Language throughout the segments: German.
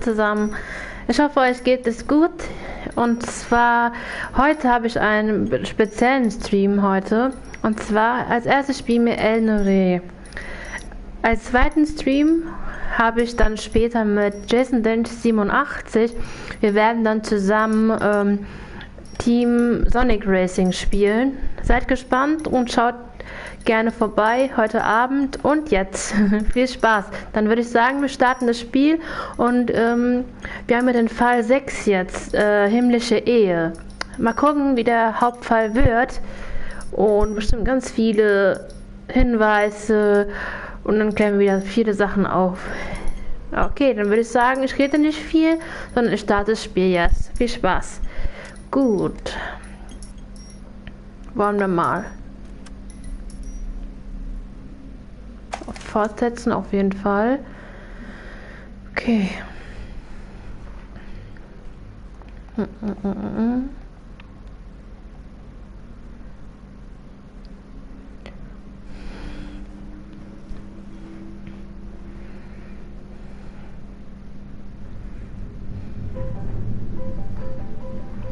Zusammen. Ich hoffe, euch geht es gut. Und zwar, heute habe ich einen speziellen Stream heute. Und zwar, als erstes spielen wir Noire. Als zweiten Stream habe ich dann später mit Jason Dench 87. Wir werden dann zusammen Team Sonic Racing spielen. Seid gespannt und schaut gerne vorbei heute Abend und jetzt. Viel Spaß. Dann würde ich sagen, wir starten das Spiel und wir haben ja den Fall 6 jetzt, Himmlische Ehe. Mal gucken, wie der Hauptfall wird und bestimmt ganz viele Hinweise und dann klären wir wieder viele Sachen auf. Okay, dann würde ich sagen, ich rede nicht viel, sondern ich starte das Spiel jetzt. Viel Spaß. Gut. Wollen wir mal. Fortsetzen auf jeden Fall. Okay.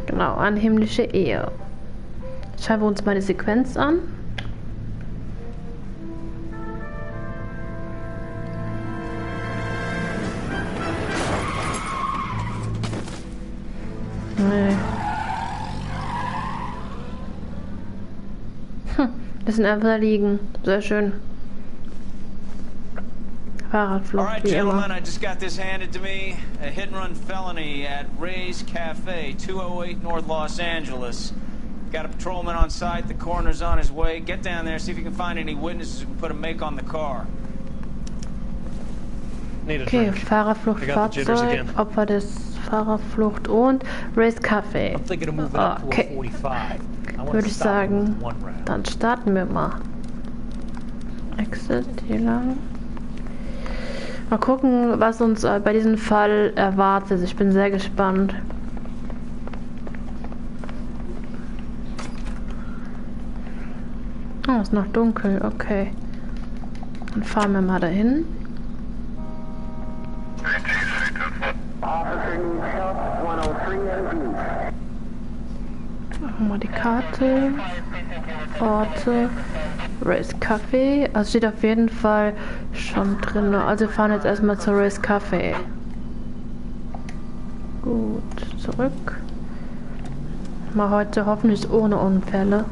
Genau, an himmlische Ehe. Schauen wir uns mal die Sequenz an. Nee. Das sind einfach da liegen. Sehr schön. Fahrradflucht wie immer. I just got this handed to me. A hit-and-run felony at Ray's Cafe, 208 North Los Angeles. Got a patrolman on site. The coroner's on his way. Get down there, see if you can find any witnesses who can put a make on the car. Okay, Fahrerflucht, Fahrzeug, Opfer des Fahrerflucht und Ray's Cafe. Okay, würde ich sagen, dann starten wir mal. Exit hier lang. Mal gucken, was uns bei diesem Fall erwartet. Ich bin sehr gespannt. Oh, ist noch dunkel, okay. Dann fahren wir mal dahin. Machen wir die Karte. Orte. Ray's Cafe. Also steht auf jeden Fall schon drin. Also wir fahren jetzt erstmal zu Ray's Cafe. Gut, zurück. Mal heute hoffentlich ohne Unfälle.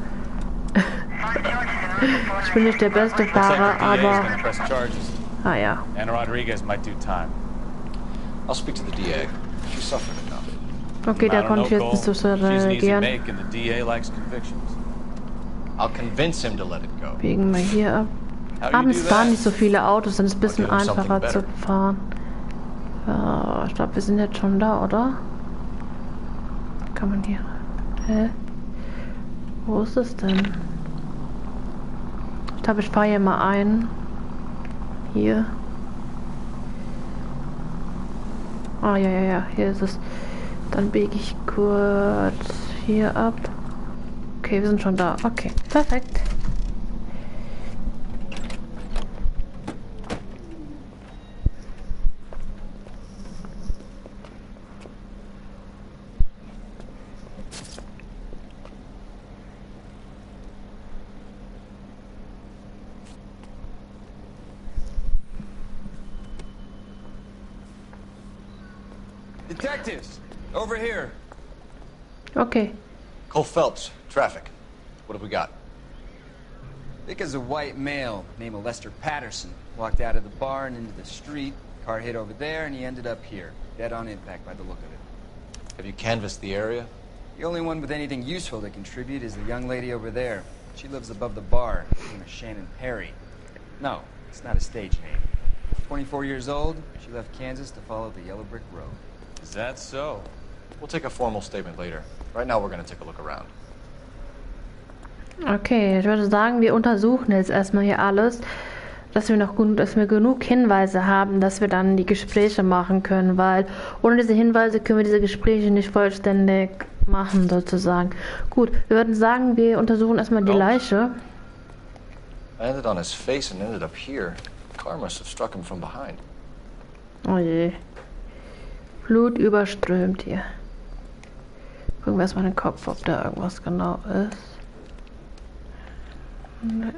Ich bin nicht der beste Fahrer, aber... Ah ja. Anna Rodriguez might do time. I'll speak to the DA. She suffered enough. Okay, da konnte ich jetzt nicht so schnell reagieren. I'll convince him to let it go. Biegen wir hier ab. Abends fahren nicht so viele Autos, dann ist es ein bisschen einfacher zu fahren. Ja, ich glaube, wir sind jetzt schon da, oder? Kann man hier... Hä? Wo ist es denn? Ich glaube, ich fahre hier mal ein. Hier. Ah, ja, hier ist es. Dann biege ich kurz hier ab. Okay, wir sind schon da. Okay, perfekt. Detectives, over here. Okay. Cole Phelps, traffic. What have we got? Vic is a white male named Lester Patterson. Walked out of the bar and into the street. Car hit over there and he ended up here. Dead on impact by the look of it. Have you canvassed the area? The only one with anything useful to contribute is the young lady over there. She lives above the bar. Her name is Shannon Perry. No, it's not a stage name. 24 years old, she left Kansas to follow the yellow brick road. Is that so? We'll take a formal statement later. Right now we're going to take a look around. Okay, ich würde sagen, wir untersuchen jetzt erstmal hier alles, dass wir genug Hinweise haben, dass wir dann die Gespräche machen können, weil ohne diese Hinweise können wir diese Gespräche nicht vollständig machen, sozusagen. Gut, wir würden sagen, wir untersuchen erstmal die Leiche. Landed on his face and ended up here. The car must have struck him from behind. Oh je. Blut überströmt hier. Gucken wir erstmal den Kopf, ob da irgendwas genau ist. Nee.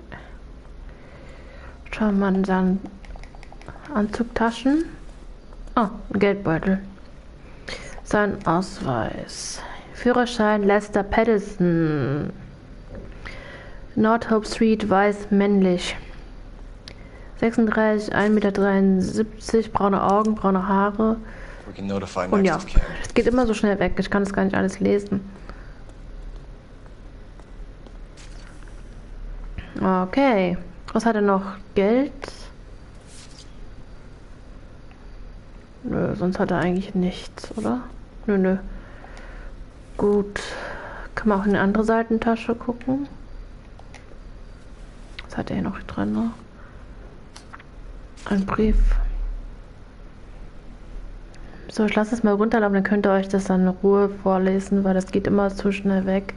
Schauen wir mal in seinen Anzugtaschen. Oh, ein Geldbeutel. Sein Ausweis. Führerschein Lester Patterson. North Street, weiß, männlich. 36, 1,73 Meter, braune Augen, braune Haare. Und ja, es geht immer so schnell weg. Ich kann das gar nicht alles lesen. Okay. Was hat er noch? Geld? Nö, sonst hat er eigentlich nichts, oder? Nö. Gut. Kann man auch in eine andere Seitentasche gucken. Was hat er hier noch drin? Ne? Ein Brief. So, ich lasse es mal runterlaufen, dann könnt ihr euch das dann in Ruhe vorlesen, weil das geht immer zu schnell weg.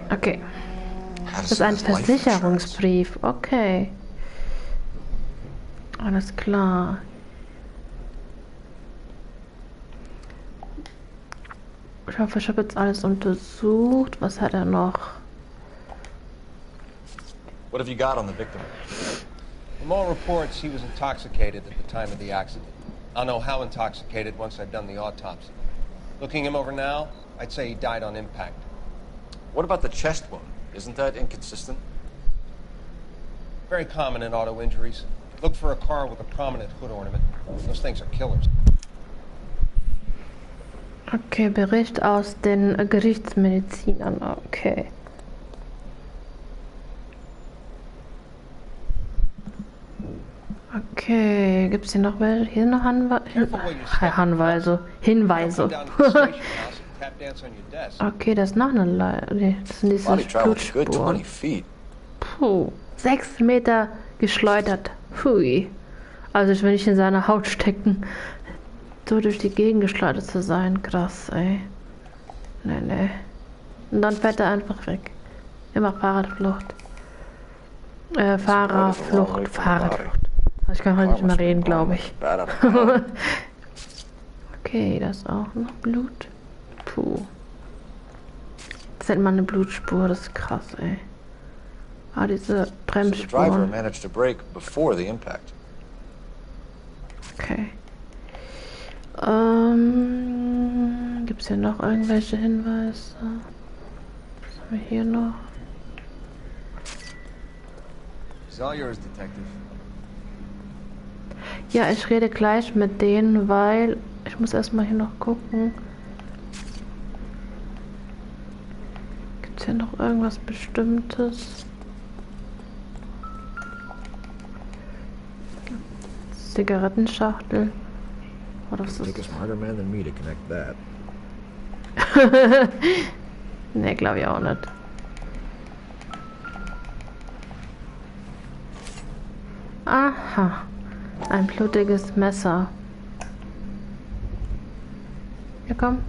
Okay. Das ist ein Versicherungsbrief. Okay. Alles klar. Ich hoffe, ich habe jetzt alles untersucht. Was hat er noch? What have you got on the victim? From all reports, he was intoxicated at the time of the accident. I'll know how intoxicated once I've done the autopsy. Looking him over now, I'd say he died on impact. What about the chest wound? Isn't that inconsistent? Very common in auto injuries. Look for a car with a prominent hood ornament. Those things are killers. Okay, Bericht aus den Gerichtsmedizinern. Okay. Okay, gibt es hier noch welche? Hier noch Hinweise. Okay, das ist noch eine Leiche. Das sind diese Blutspuren. Puh, 6 Meter geschleudert. Pfui. Also ich will nicht in seine Haut stecken. So durch die Gegend geschleudert zu sein. Krass, ey. Nee. Und dann fährt er einfach weg. Immer Fahrradflucht. Fahrerflucht. Ich kann heute nicht mehr reden, glaube ich. Okay, das ist auch noch Blut. Puh. Das ist mal eine Blutspur, das ist krass, ey. Ah, diese Bremsspuren. Okay. Gibt es hier noch irgendwelche Hinweise? Was haben wir hier noch? It's all yours, Detective. Ja, ich rede gleich mit denen, weil ich muss erstmal hier noch gucken. Gibt es hier noch irgendwas Bestimmtes? Zigarettenschachtel. Oh, das ist... Ne, glaube ich auch nicht. Aha. Ein blutiges Messer. Ja, komm.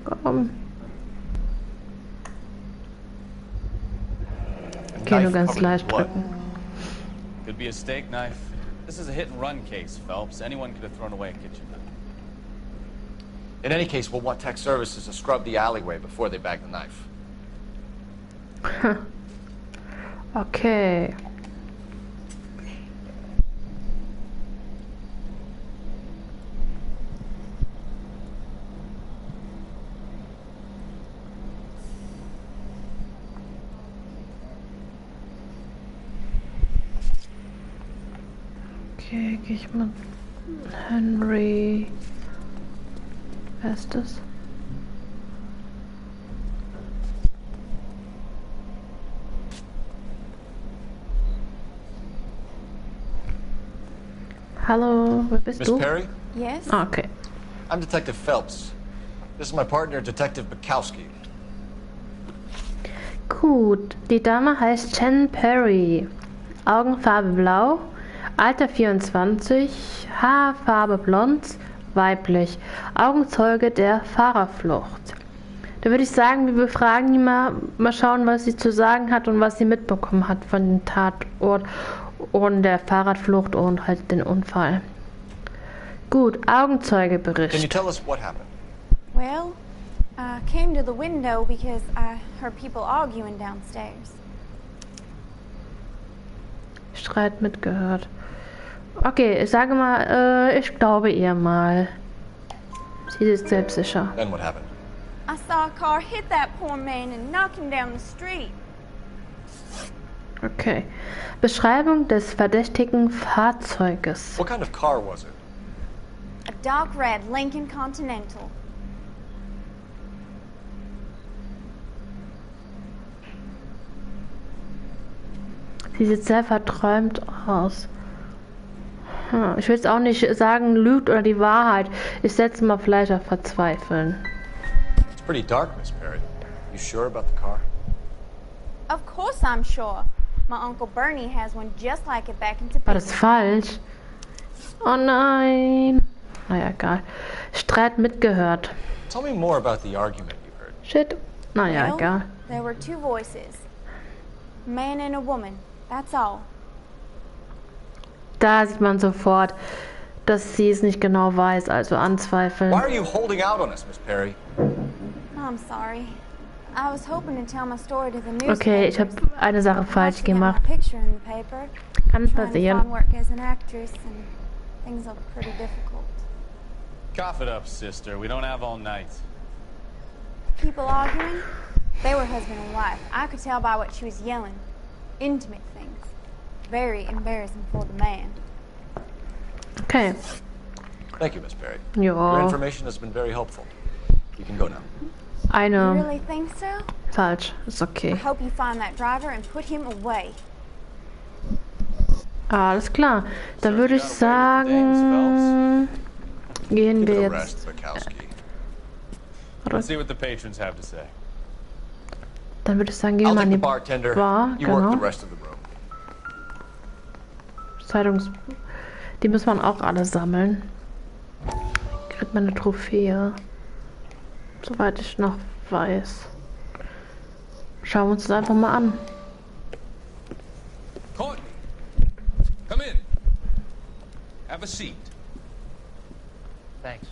Komm. Okay, nur ganz leicht drücken. Could be a steak knife. This is a hit-and-run case, Phelps. Anyone could have thrown away a kitchen knife. In any case, we'll want tech services to scrub the alleyway before they bag the knife. Okay. Okay, gehe ich mal. Henry. Wer ist das? Hallo, wer bist du? Miss Perry? Yes? Ah, okay. I'm Detective Phelps. This is my partner, Detective Bukowski. Gut, die Dame heißt Shannon Perry. Augenfarbe blau, Alter 24, Haarfarbe blond, weiblich. Augenzeuge der Fahrerflucht. Da würde ich sagen, wir befragen die mal schauen, was sie zu sagen hat und was sie mitbekommen hat von dem Tatort und der Fahrradflucht und halt den Unfall. Gut, Augenzeugebericht. Can you tell us what happened? Well, I came to the window because I heard people arguing downstairs. Streit mitgehört. Okay, ich sage mal, ich glaube ihr mal. Sie ist selbstsicher. Then what happened? I saw a car hit that poor man and knock him down the street. Okay. Beschreibung des verdächtigen Fahrzeuges. What kind of car was it? A dark red Lincoln Continental. Sie sieht sehr verträumt aus. Ich will jetzt auch nicht sagen, lügt oder die Wahrheit. Ich setze mal vielleicht auf Verzweifeln. It's pretty dark, Miss Perry. You sure about the car? Of course I'm sure. My Uncle Bernie has one just like it back in War das Topeka. falsch? Oh nein. Naja, egal. Streit mitgehört. Tell me more about the argument you heard. Shit. Naja, Well, egal. there were two voices. A man and a woman. That's all. Da sieht man sofort, dass sie es nicht genau weiß, also anzweifeln. Why are you holding out on us, Miss Perry? I'm sorry. I was hoping to tell my story to the newspapers. Okay, ich habe eine Sache falsch Watching gemacht. my picture in the paper. Kann Trying to passieren. find work as an actress and things look pretty difficult. Cough it up, sister. We don't have all night. People arguing? They were husband and wife. I could tell by what she was yelling. Intimate things. Very embarrassing for the man. Okay. Thank you, Miss Perry. Your Ja, information has been very helpful. You can go now. You eine really think so? falsch. Ist I okay. hope you find that driver and put him away. Alles klar. Dann würde ich Got away with things, sagen, gehen Give it wir a jetzt. rest, Bukowski. Let's see what the patrons have to say. Dann würde ich sagen, gehen wir I'll mal take in the die bartender. Bar. You work Genau. the rest of the room. Die muss man auch alle sammeln. Kriegt man eine Trophäe. Soweit ich noch weiß. Schauen wir uns das einfach mal an. Courtney, come in. Have a seat. Thanks.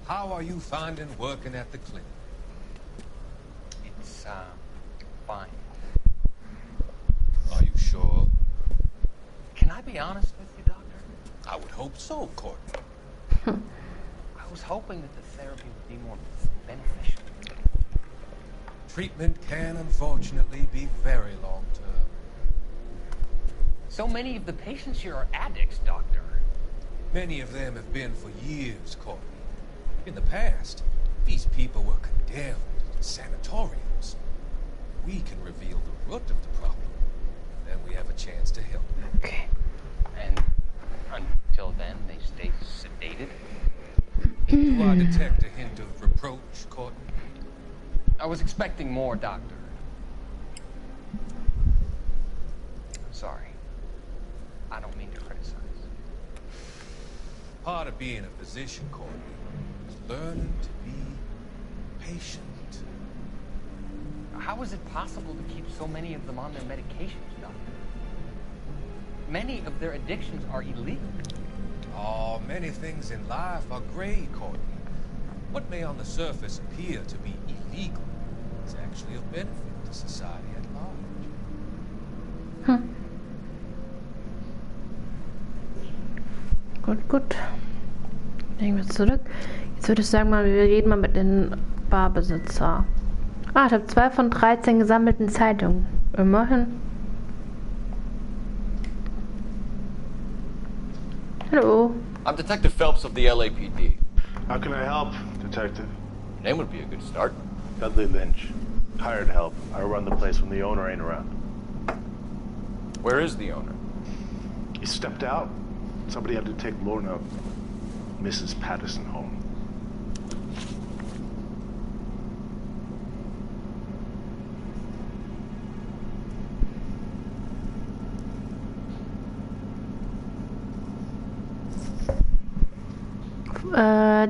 How are you finding working at the clinic? It's, fine. Are you sure? Can I be honest with you, Doctor? I would hope so, Courtney. I was hoping that the therapy would be more beneficial. Treatment can unfortunately be very long-term. So many of the patients here are addicts, Doctor. Many of them have been for years, Courtney. In the past, these people were condemned to sanatoriums. We can reveal the root of the problem. Then we have a chance to help them. Okay. And until then, they stay sedated? Do I detect a hint of reproach, Courtney? I was expecting more, Doctor. I'm sorry. I don't mean to criticize. Part of being a physician, Courtney, is learning to be patient. How is it possible to keep so many of them on their medications, Doctor? Many of their addictions are illegal. Oh, many things in life are gray, Courtney. What may on the surface appear to be illegal is actually of benefit to society at large. Gut, gut. Legen wir zurück. Jetzt würde ich sagen, wir reden mal mit den Barbesitzer. Ah, ich habe 2 von 13 gesammelten Zeitungen. Immerhin. Hallo. I'm Detective Phelps of the LAPD. How can I help, Detective? Your name would be a good start. Dudley Lynch. Hired help. I run the place when the owner ain't around. Where is the owner? He stepped out. Somebody had to take Lorna, Mrs. Patterson, home.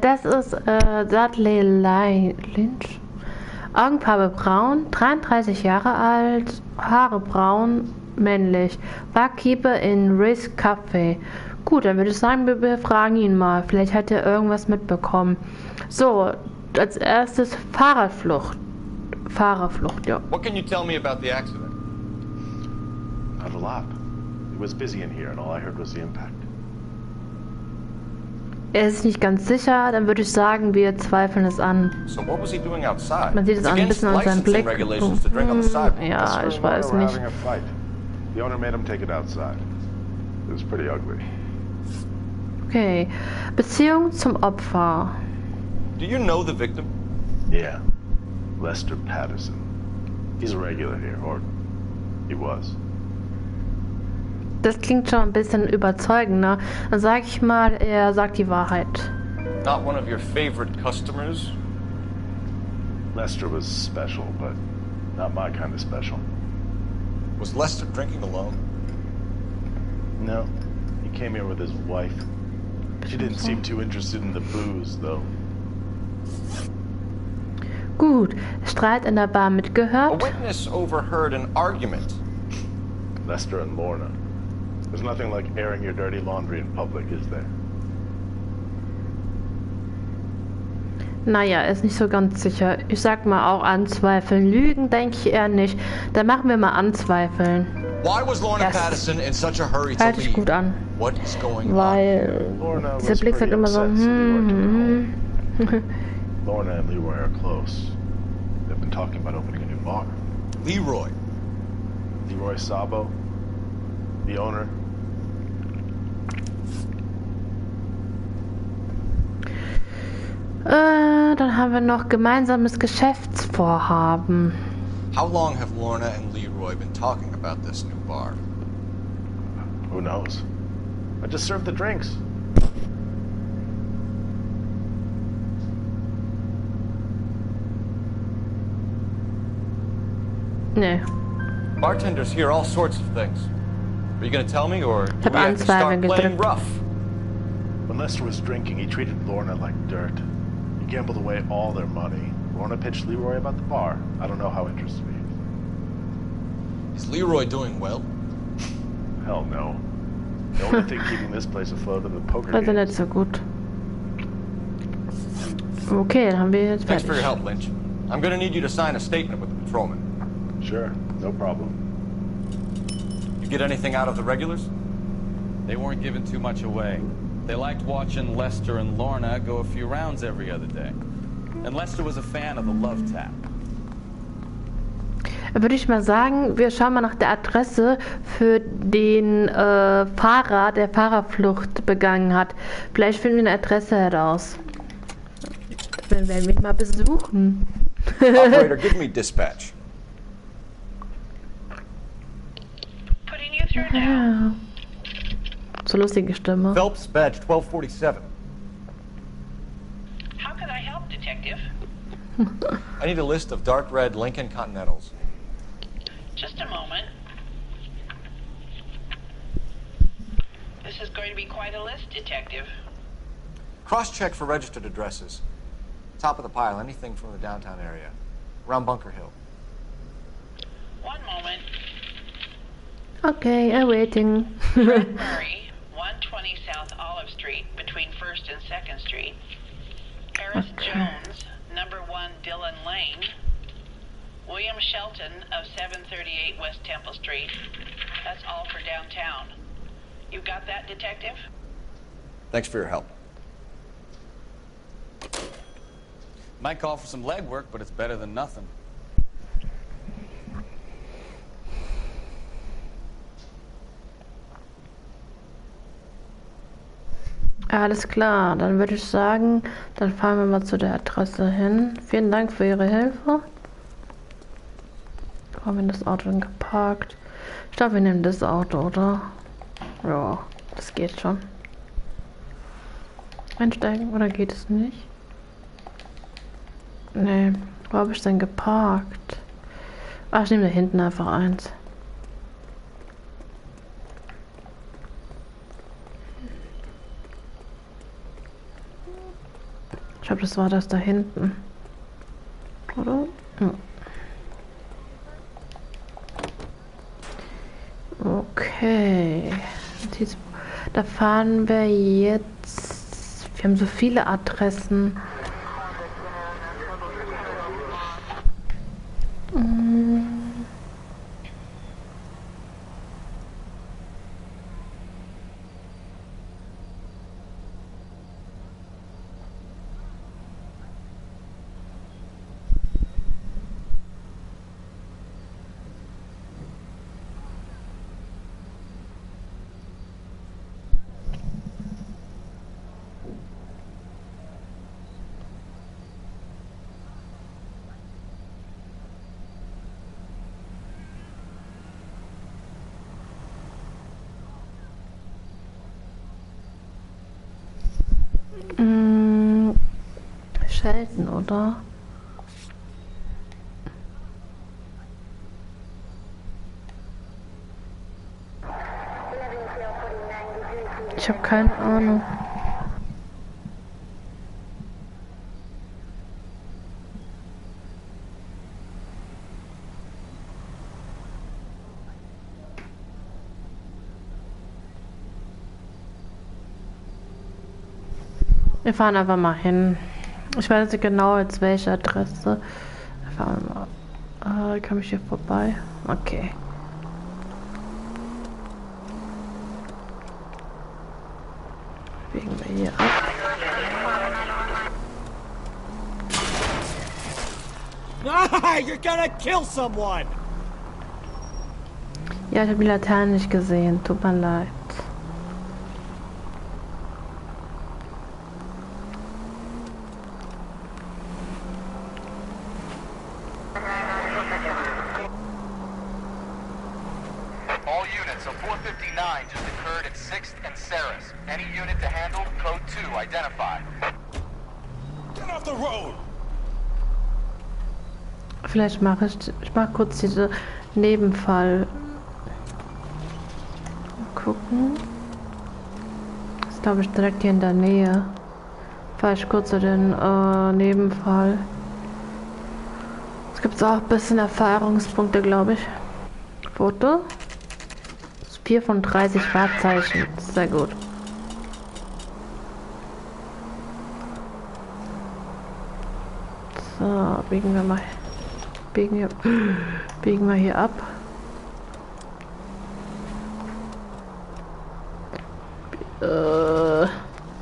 Das ist Dudley Lynch. Augenfarbe braun, 33 Jahre alt, Haare braun, männlich. Barkeeper in Race Café. Gut, dann würde ich sagen, wir fragen ihn mal. Vielleicht hat er irgendwas mitbekommen. So, als erstes Fahrerflucht. Fahrerflucht, ja. What can you tell me about the accident? Not a lot. It was busy in here, and all I heard was the impact. Er ist nicht ganz sicher, dann würde ich sagen, wir zweifeln es an. So what was he doing outside? Man sieht es ein bisschen an seinem Blick. Regulations to drink on the sidewalk. Ja, Lester ich and weiß Lorna were nicht. having a fight. The owner made him take it outside. It was pretty ugly. Okay, Beziehung zum Opfer. Do you know the victim? Yeah, Lester Patterson. He's a regular here, or he was. Das klingt schon ein bisschen überzeugender. Dann sage ich mal, er sagt die Wahrheit. Not one of your favorite customers? Lester was special, but not my kind of special. Was Lester drinking alone? No, he came here with his wife. She didn't seem too interested in the booze, though. Gut, Streit in der Bar A mitgehört. witness overheard an argument. Lester and Lorna. There's nothing like airing your dirty laundry in public, is there? Naja, ist nicht so ganz sicher. Ich sag mal auch anzweifeln. Lügen denke ich eher nicht. Dann machen wir mal anzweifeln. Why was Lorna Yes. Patterson in such a hurry to Hört sich leave? gut an. What is going on? Weil Lorna dieser was Blick sagt pretty immer so, upset, so Leroy took her home. Lorna and Leroy are close. They've been talking about opening a new bar. Leroy. Leroy Sabo, the owner. Dann haben wir noch gemeinsames Geschäftsvorhaben. How long have Lorna and Leroy been talking about this new bar? Who knows? I just served the drinks. Nee, Bartenders hear all sorts of things. Are you gonna tell me, or do hab we have to start Anzweifeln playing gedrückt. rough? When Lester was drinking, he treated Lorna like dirt. He gambled away all their money. Lorna pitched Leroy about the bar. I don't know how interested he is. Is Leroy doing well? Hell no. The only thing keeping this place afloat are the poker also games. nicht so gut. Okay, dann haben wir jetzt Thanks for your fertig. help, Lynch. I'm gonna need you to sign a statement with the patrolman. Sure, no problem. You get anything out of the regulars? They weren't giving too much away. They liked watching Lester and Lorna go a few rounds every other day. And Lester was a fan of the Love Tap. Würde ich mal sagen, wir schauen mal nach der Adresse für den Fahrer, der Fahrerflucht begangen hat. Vielleicht finden wir eine Adresse heraus. Dann werden wir ihn mal besuchen. Operator, give me dispatch. Putting you through now. Ja. So lustige Stimme. Phelps, badge 1247. How can I help, Detective? I need a list of dark red Lincoln Continentals. Just a moment. This is going to be quite a list, Detective. Cross-check for registered addresses. Top of the pile, anything from the downtown area. Around Bunker Hill. One moment. Okay, awaiting. Fred Murray, 120 South Olive Street, between 1st and 2nd Street. Harris Okay. Jones, number 1 Dillon Lane. William Shelton of 738 West Temple Street. That's all for downtown. You got that, Detective? Thanks for your help. Might call for some legwork, but it's better than nothing. Alles klar, dann würde ich sagen, dann fahren wir mal zu der Adresse hin. Vielen Dank für Ihre Hilfe. Haben wir das Auto dann geparkt? Ich glaube, wir nehmen das Auto, oder? Ja, das geht schon. Einsteigen oder geht es nicht? Nee, wo habe ich denn geparkt? Ach, ich nehme da hinten einfach eins. das war das da hinten. Oder? Ja. Okay. Da fahren wir jetzt. Wir haben so viele Adressen. Selten, oder? Ich habe keine Ahnung. Wir fahren einfach mal hin. Ich weiß nicht genau jetzt welche Adresse. Wir fahren mal. Komme ich hier vorbei? Okay. Biegen wir hier ab. You're gonna kill someone! Ja, ich habe die Laterne nicht gesehen. Tut mir leid. Vielleicht mache ich mache kurz diese Nebenfall. Mal gucken. Das ist, glaube ich, direkt hier in der Nähe. Fahre ich kurz zu den Nebenfall. Es gibt auch ein bisschen Erfahrungspunkte, glaube ich. Foto. 4 von 30 Fahrzeichen. Sehr gut. So, biegen wir mal. Biegen wir hier ab.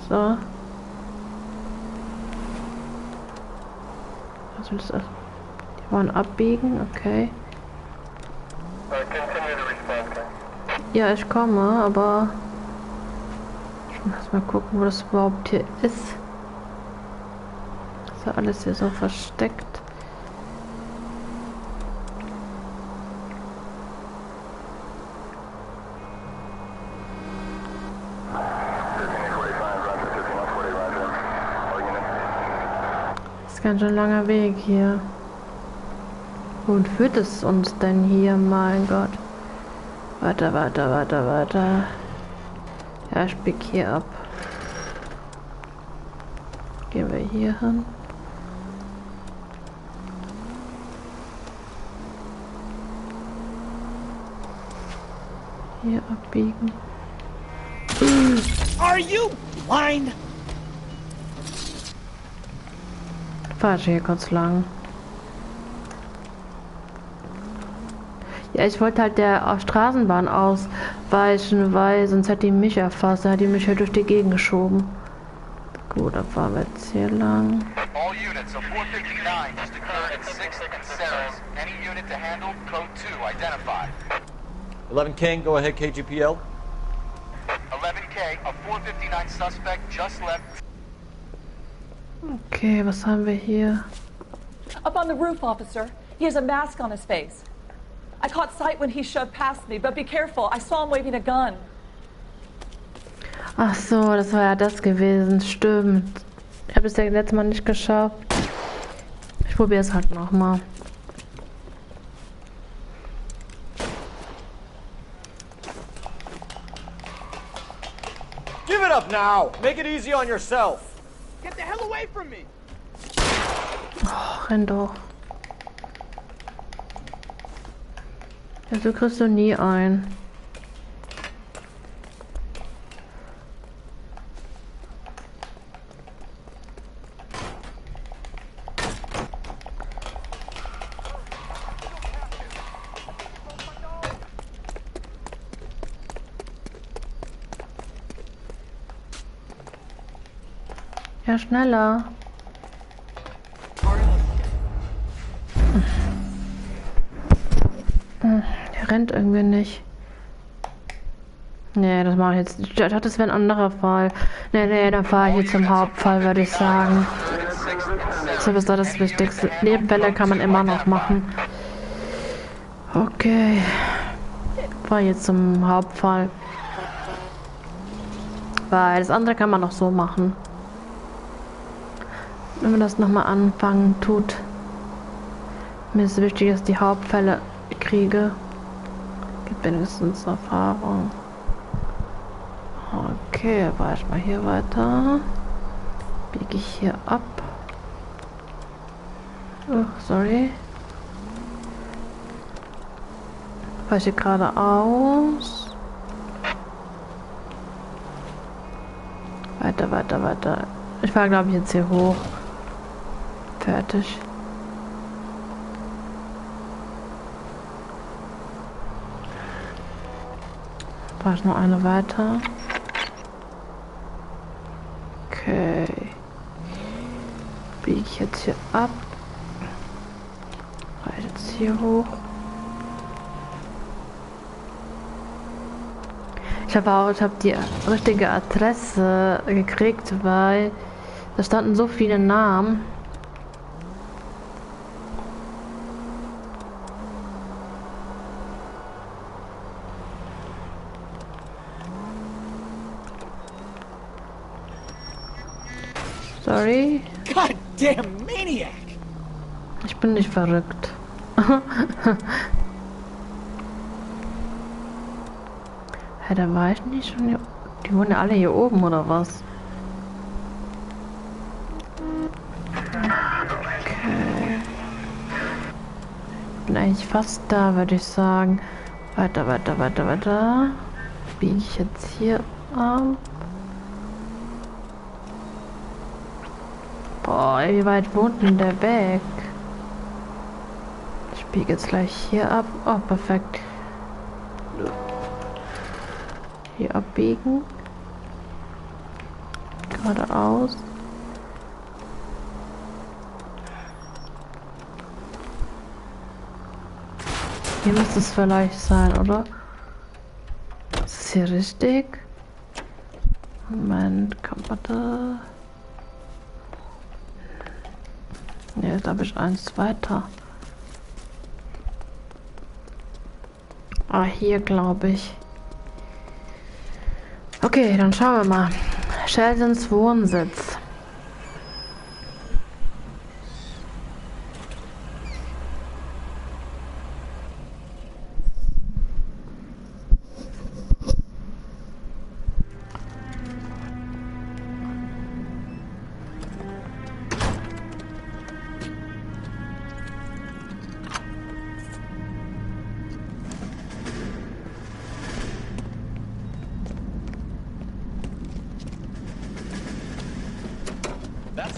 So. Was will das? Die wollen abbiegen, okay. Ja, ich komme, aber ich muss mal gucken, wo das überhaupt hier ist. Ist ja alles hier so versteckt. Ganz schön langer Weg hier. Wohin führt es uns denn hier? Mein Gott. Weiter. Ja, ich bieg hier ab. Gehen wir hier hin. Hier abbiegen. Are you blind? Fahr ich hier kurz lang. Ja, ich wollte halt der Straßenbahn ausweichen, weil sonst hätte die mich erfasst. Da hat die mich halt durch die Gegend geschoben. Gut, dann fahren wir jetzt hier lang. All units of 459 just occurred at 6th and Sarah's. Any unit to handle, code 2, identified. 11 King, go ahead, KGPL. 11K, a 459 suspect just left. Okay, was haben wir hier? Up on the roof, officer. He has a mask on his face. I caught sight when he shoved past me, but be careful. I saw him waving a gun. Ach so, das war ja das gewesen. Stimmt. Ich habe es ja letztes Mal nicht geschafft. Ich probiere es halt nochmal. Give it up now! Make it easy on yourself! Get the hell away from me! Oh, renn doch. Ja, so kriegst du nie ein. Ja, schneller. Der rennt irgendwie nicht. Nee, das mache ich jetzt. Ich dachte, das wäre ein anderer Fall. Nee, dann fahre ich jetzt zum Hauptfall, würde ich sagen. So ist das Wichtigste. Nebenfälle kann man immer noch machen. Okay. Fahre jetzt zum Hauptfall. Weil das andere kann man noch so machen. Wenn man das nochmal anfangen tut. Mir ist wichtig, dass ich die Hauptfälle kriege. Gibt wenigstens Erfahrung. Okay, war ich mal hier weiter. Biege ich hier ab. Oh, sorry. Fahre ich hier geradeaus. Weiter. Ich fahre, glaube ich, jetzt hier hoch. Fertig. Fahre ich noch eine weiter. Okay. Biege ich jetzt hier ab. Fahre ich jetzt hier hoch. Ich habe die richtige Adresse gekriegt, weil da standen so viele Namen. Sorry. Goddamn maniac! Ich bin nicht verrückt. Ja, da war ich nicht schon hier. Die wohnen ja alle hier oben, oder was? Okay. Bin eigentlich fast da, würde ich sagen. Weiter. Biege ich jetzt hier ab. Boah, wie weit wohnt denn der weg? Ich biege jetzt gleich hier ab. Oh, perfekt. Hier abbiegen. Geradeaus. Hier müsste es vielleicht sein, oder? Ist es hier richtig? Moment, kann man da... Ne, jetzt habe ich eins weiter. Ah, hier glaube ich. Okay, dann schauen wir mal. Sheldons Wohnsitz.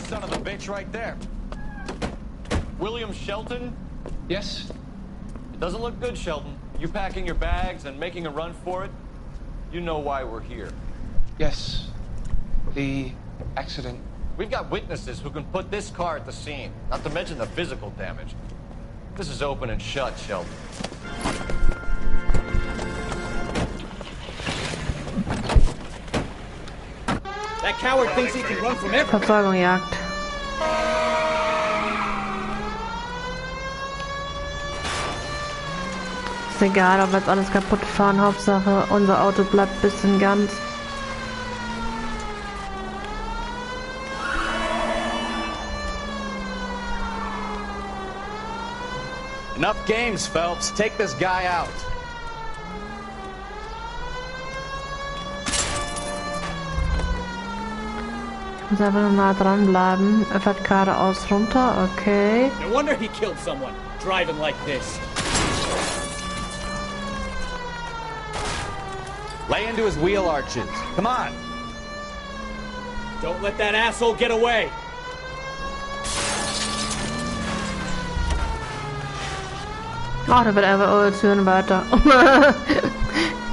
Son of a bitch right there. William Shelton? Yes? It doesn't look good, Shelton. You packing your bags and making a run for it? You know why we're here. Yes. The accident. We've got witnesses who can put this car at the scene, not to mention the physical damage. This is open and shut, Shelton. That coward thinks he can run from everything. Verfolgungsjagd. Ist egal, ob wir jetzt alles kaputt fahren. Hauptsache, unser Auto bleibt bisschen ganz. Enough games, Phelps. Take this guy out. Muss einfach nur nah dranbleiben. Er fährt geradeaus runter, okay. No wonder he killed someone, driving like this. Lay into his wheel arches. Come on. Don't let that asshole get away. Ach, da wird einfach eure Türen weiter.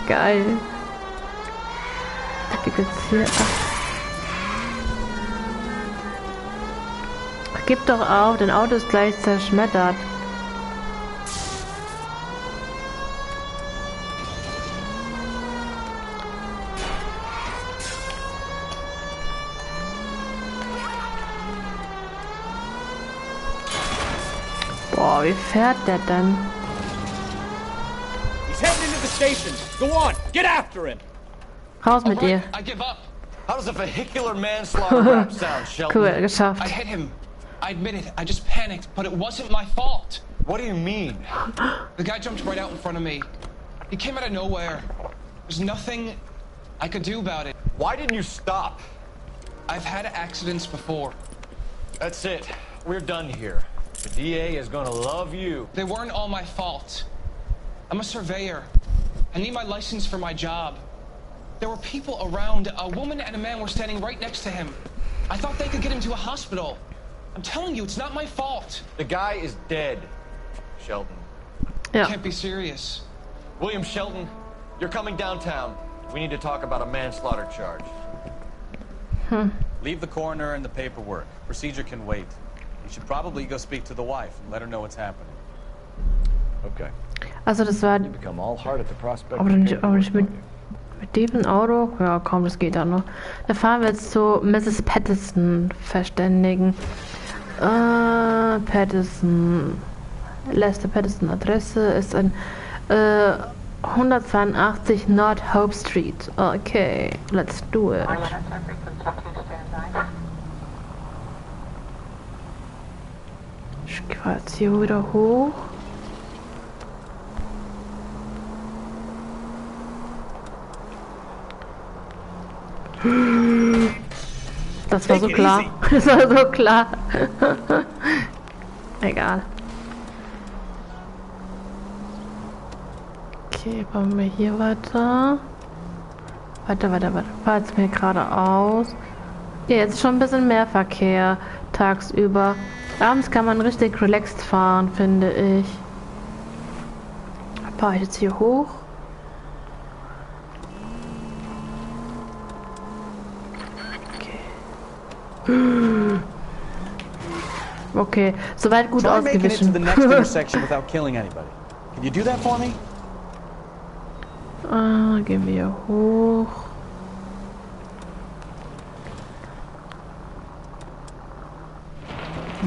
Geil. Was gibt jetzt hier? Ach, gib doch auf, dein Auto ist gleich zerschmettert. Boah, wie fährt der denn? He's heading into the station. Go on, get after him. Raus mit dir. I give up. How does a vehicular manslaughter rap sound, Sheldon? Cool, geschafft. I hit him. I admit it. I just panicked, but it wasn't my fault. What do you mean? The guy jumped right out in front of me. He came out of nowhere. There's nothing I could do about it. Why didn't you stop? I've had accidents before. That's it. We're done here. The DA is gonna love you. They weren't all my fault. I'm a surveyor. I need my license for my job. There were people around. A woman and a man were standing right next to him. I thought they could get him to a hospital. I'm telling you, it's not my fault. The guy is dead, Sheldon. Yeah. Can't be serious. William Sheldon, you're coming downtown. We need to talk about a manslaughter charge. Leave the coroner and the paperwork. Procedure can wait. You should probably go speak to the wife and let her know what's happening. Okay. Also das war... You become all heart at the prospect. Aber nicht mit diesem Auto? Ja, komm, das geht ja noch. Da fahren wir jetzt zu Mrs. Patterson verständigen. Patterson. Letzte Patterson Adresse ist ein 182 North Hope Street. Okay, let's do it. Ich fahr jetzt hier wieder hoch. Das war so klar. Das war so klar. Egal. Okay, bauen wir hier weiter. Weiter. Fahr jetzt mir geradeaus. Ja, jetzt ist schon ein bisschen mehr Verkehr tagsüber. Abends kann man richtig relaxed fahren, finde ich. Fahr ich jetzt hier hoch. Okay, soweit gut ausgewichen. Gehen wir hier hoch.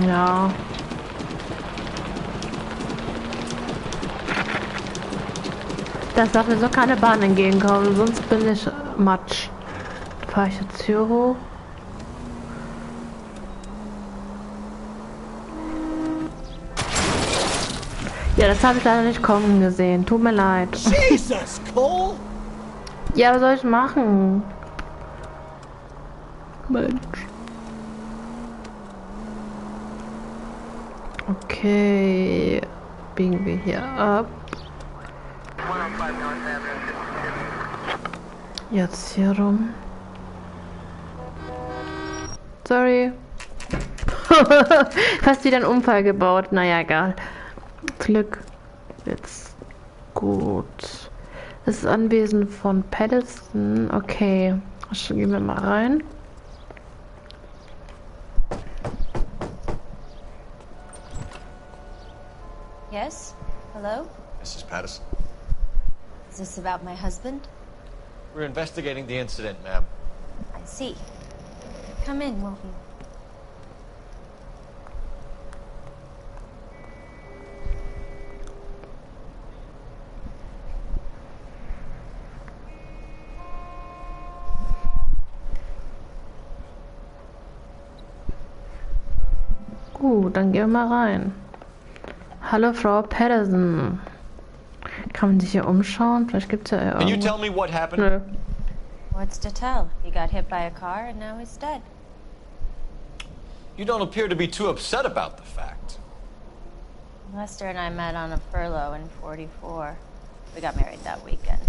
Ja. Das darf mir so keine Bahn entgegenkommen, sonst bin ich Matsch. Fahre ich jetzt hier hoch? Ja, das habe ich leider nicht kommen gesehen. Tut mir leid. Jesus, Cole! Ja, was soll ich machen? Mensch. Okay. Biegen wir hier ab. Jetzt hier rum. Sorry. Fast wieder einen Unfall gebaut. Naja, egal. Glück. Jetzt gut. Das Anwesen von Patterson. Okay. Gehen wir mal rein. Yes? Hello? Mrs. Patterson. Is this about my husband? We're investigating the incident, ma'am. I see. Come in, won't you? Gut, dann gehen wir mal rein. Hallo, Frau Patterson. Kann man sich hier umschauen? Vielleicht gibt's ja irgendwas. Can you tell me what happened? Nö. What's to tell? He got hit by a car and now he's dead. You don't appear to be too upset about the fact. Lester and I met on a furlough in '44. We got married that weekend.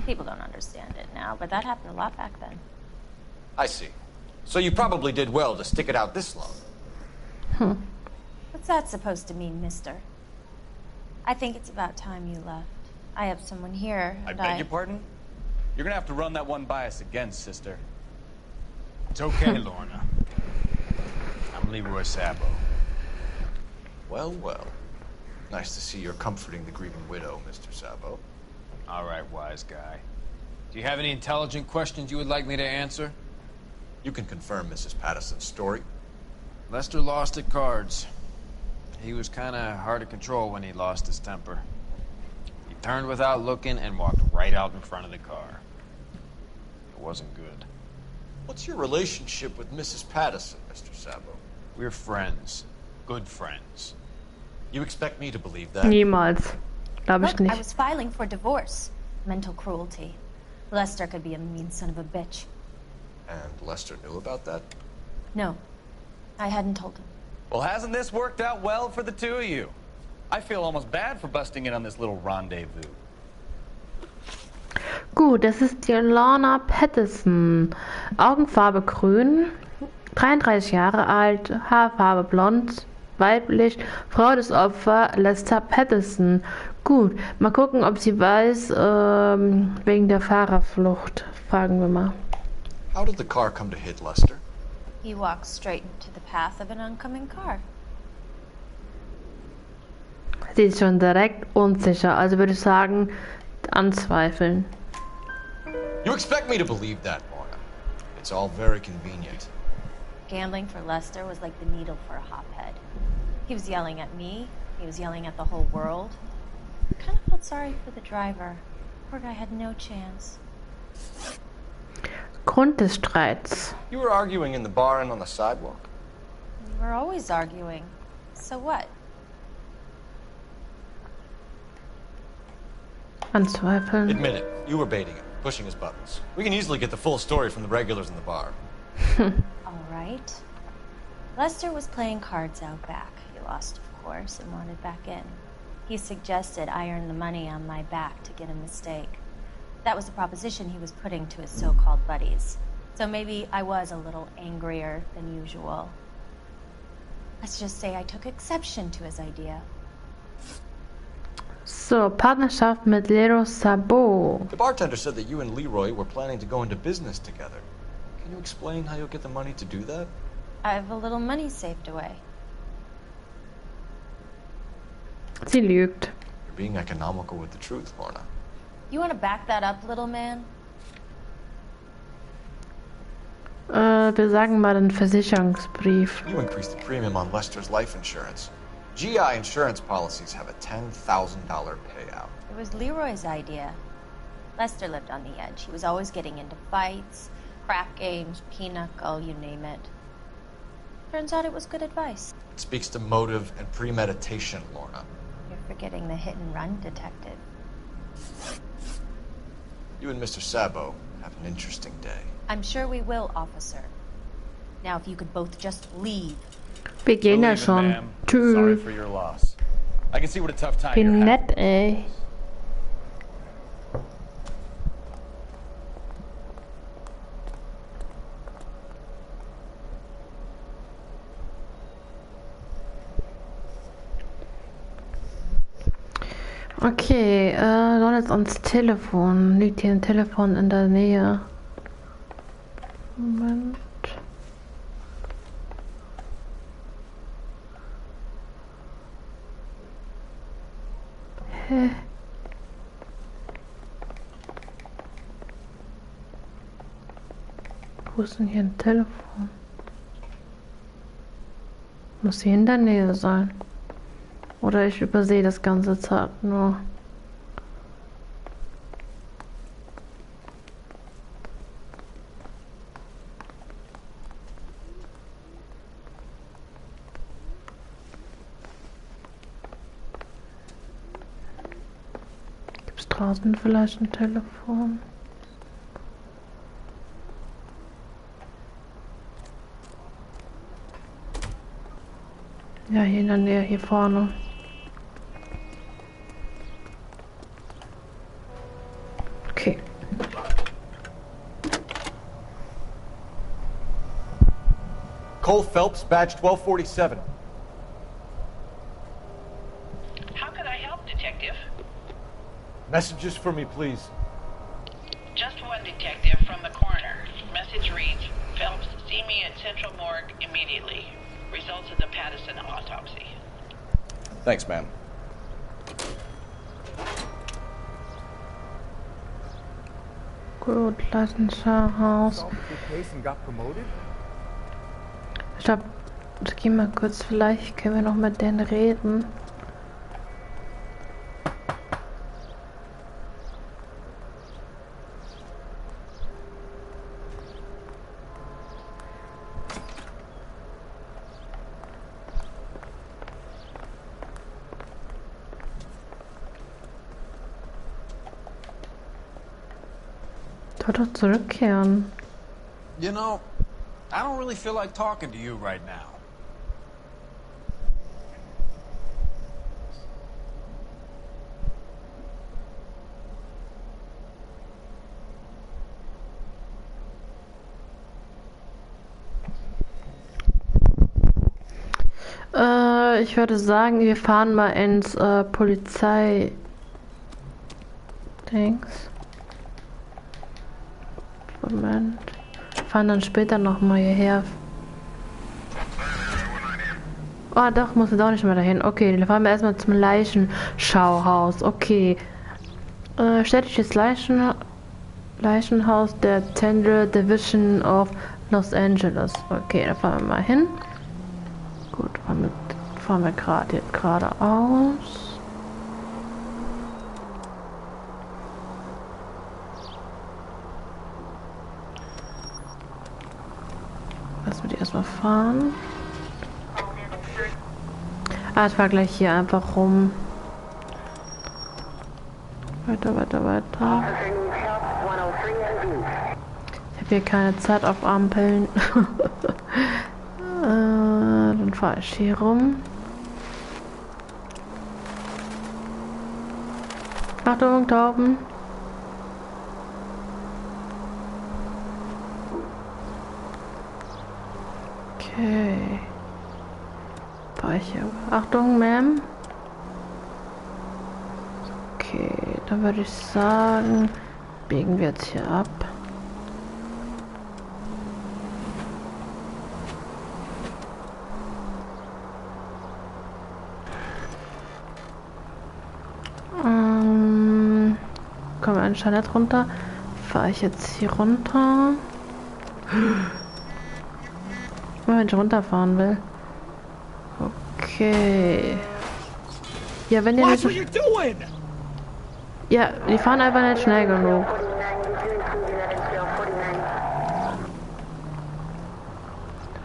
People don't understand it now, but that happened a lot back then. I see. So you probably did well to stick it out this long. What's that supposed to mean, mister? I think it's about time you left. I have someone here, I and beg your pardon? You're gonna have to run that one by us again, sister. It's okay, Lorna. I'm Leroy Sabo. Well, well. Nice to see you're comforting the grieving widow, Mr. Sabo. All right, wise guy. Do you have any intelligent questions you would like me to answer? You can confirm Mrs. Patterson's story. Lester lost at cards. He was kind of hard to control when he lost his temper. He turned without looking and walked right out in front of the car. It wasn't good. What's your relationship with Mrs. Patterson, Mr. Sabo? We're friends. Good friends. You expect me to believe that? Niemals. Glaube ich Look, nicht. I was filing for divorce. Mental cruelty. Lester could be a mean son of a bitch. And Lester knew about that? No, I hadn't told him. Well, hasn't this worked out well for the two of you? I feel almost bad for busting in on this little rendezvous. Gut, das ist die Lorna Patterson. Augenfarbe grün, 33 Jahre alt, Haarfarbe blond, weiblich, Frau des Opfers Lester Patterson. Gut, mal gucken, ob sie weiß, wegen der Fahrerflucht. Fragen wir mal. How did the car come to hit Lester? He walked straight into the path of an oncoming car. Sie ist schon direkt unsicher, also würde ich sagen, anzweifeln. You expect me to believe that, Lorna? It's all very convenient. Gambling for Lester was like the needle for a hophead. He was yelling at me. He was yelling at the whole world. I kind of felt sorry for the driver. Poor guy had no chance. Grund des Streits. You were arguing in the bar and on the sidewalk? We were always arguing. So what? Anzweifeln. Admit it. You were baiting him, pushing his buttons. We can easily get the full story from the regulars in the bar. All right. Lester was playing cards out back. He lost, of course, and wanted back in. He suggested I earn the money on my back to get a mistake. That was the proposition he was putting to his so-called buddies. So maybe I was a little angrier than usual. Let's just say I took exception to his idea. So, Partnerschaft mit Leroy Sabo. The bartender said that you and Leroy were planning to go into business together. Can you explain how you'll get the money to do that? I have a little money saved away. Sie lügt. You're being economical with the truth, Lorna. You want to back that up, little man? Wir sagen mal den Versicherungsbrief. You increased the premium on Lester's life insurance. GI insurance policies have a $10,000 payout. It was Leroy's idea. Lester lived on the edge. He was always getting into fights, crack games, pinochle, you name it. Turns out it was good advice. It speaks to motive and premeditation, Lorna. You're forgetting the hit-and-run detective. You and Mr. Sabo have an interesting day. I'm sure we will, officer. Now, if you could both just leave. Wir gehen ja schon. Sorry Tschüss. for your loss. I can see what a tough time Wie you're having. nett, ey. Okay, dann jetzt ans Telefon. Liegt hier ein Telefon in der Nähe? Moment. Hä? Wo ist denn hier ein Telefon? Muss hier in der Nähe sein. Oder ich übersehe das ganze Zeit nur. Gibt es draußen vielleicht ein Telefon? Ja, hier in der Nähe, hier vorne. Okay. Cole Phelps, badge 1247. How could I help, Detective? Messages for me, please. Just one detective from the coroner. Message reads, Phelps, see me at Central Morgue immediately. Results of the Patterson autopsy. Thanks, ma'am. Gut, Leichenschauhaus. Ich glaube, ich gehe mal kurz, vielleicht können wir noch mit denen reden. Doch zurückkehren. You know, I don't really feel like talking to you right now. Ich würde sagen, wir fahren mal ins Polizei-Dings. Moment. Fahren dann später noch mal hierher. Oh, doch, muss doch nicht mehr dahin. Okay, dann fahren wir erstmal zum Leichenschauhaus. Okay. Städtisches Leichenhaus der Central Division of Los Angeles. Okay, da fahren wir mal hin. Gut, fahren wir geradeaus. Lassen wir die erstmal fahren. Ah, ich fahr gleich hier einfach rum. Weiter. Ich habe hier keine Zeit auf Ampeln. Dann fahre ich hier rum. Achtung, Tauben. Okay. Fahr ich hier. Achtung, Ma'am. Okay, dann würde ich sagen, biegen wir jetzt hier ab. Kommen wir anscheinend nicht runter. Fahre ich jetzt hier runter. Wenn ich runterfahren will. Okay. Ja, wenn ihr nicht... Ja, die fahren einfach nicht schnell genug.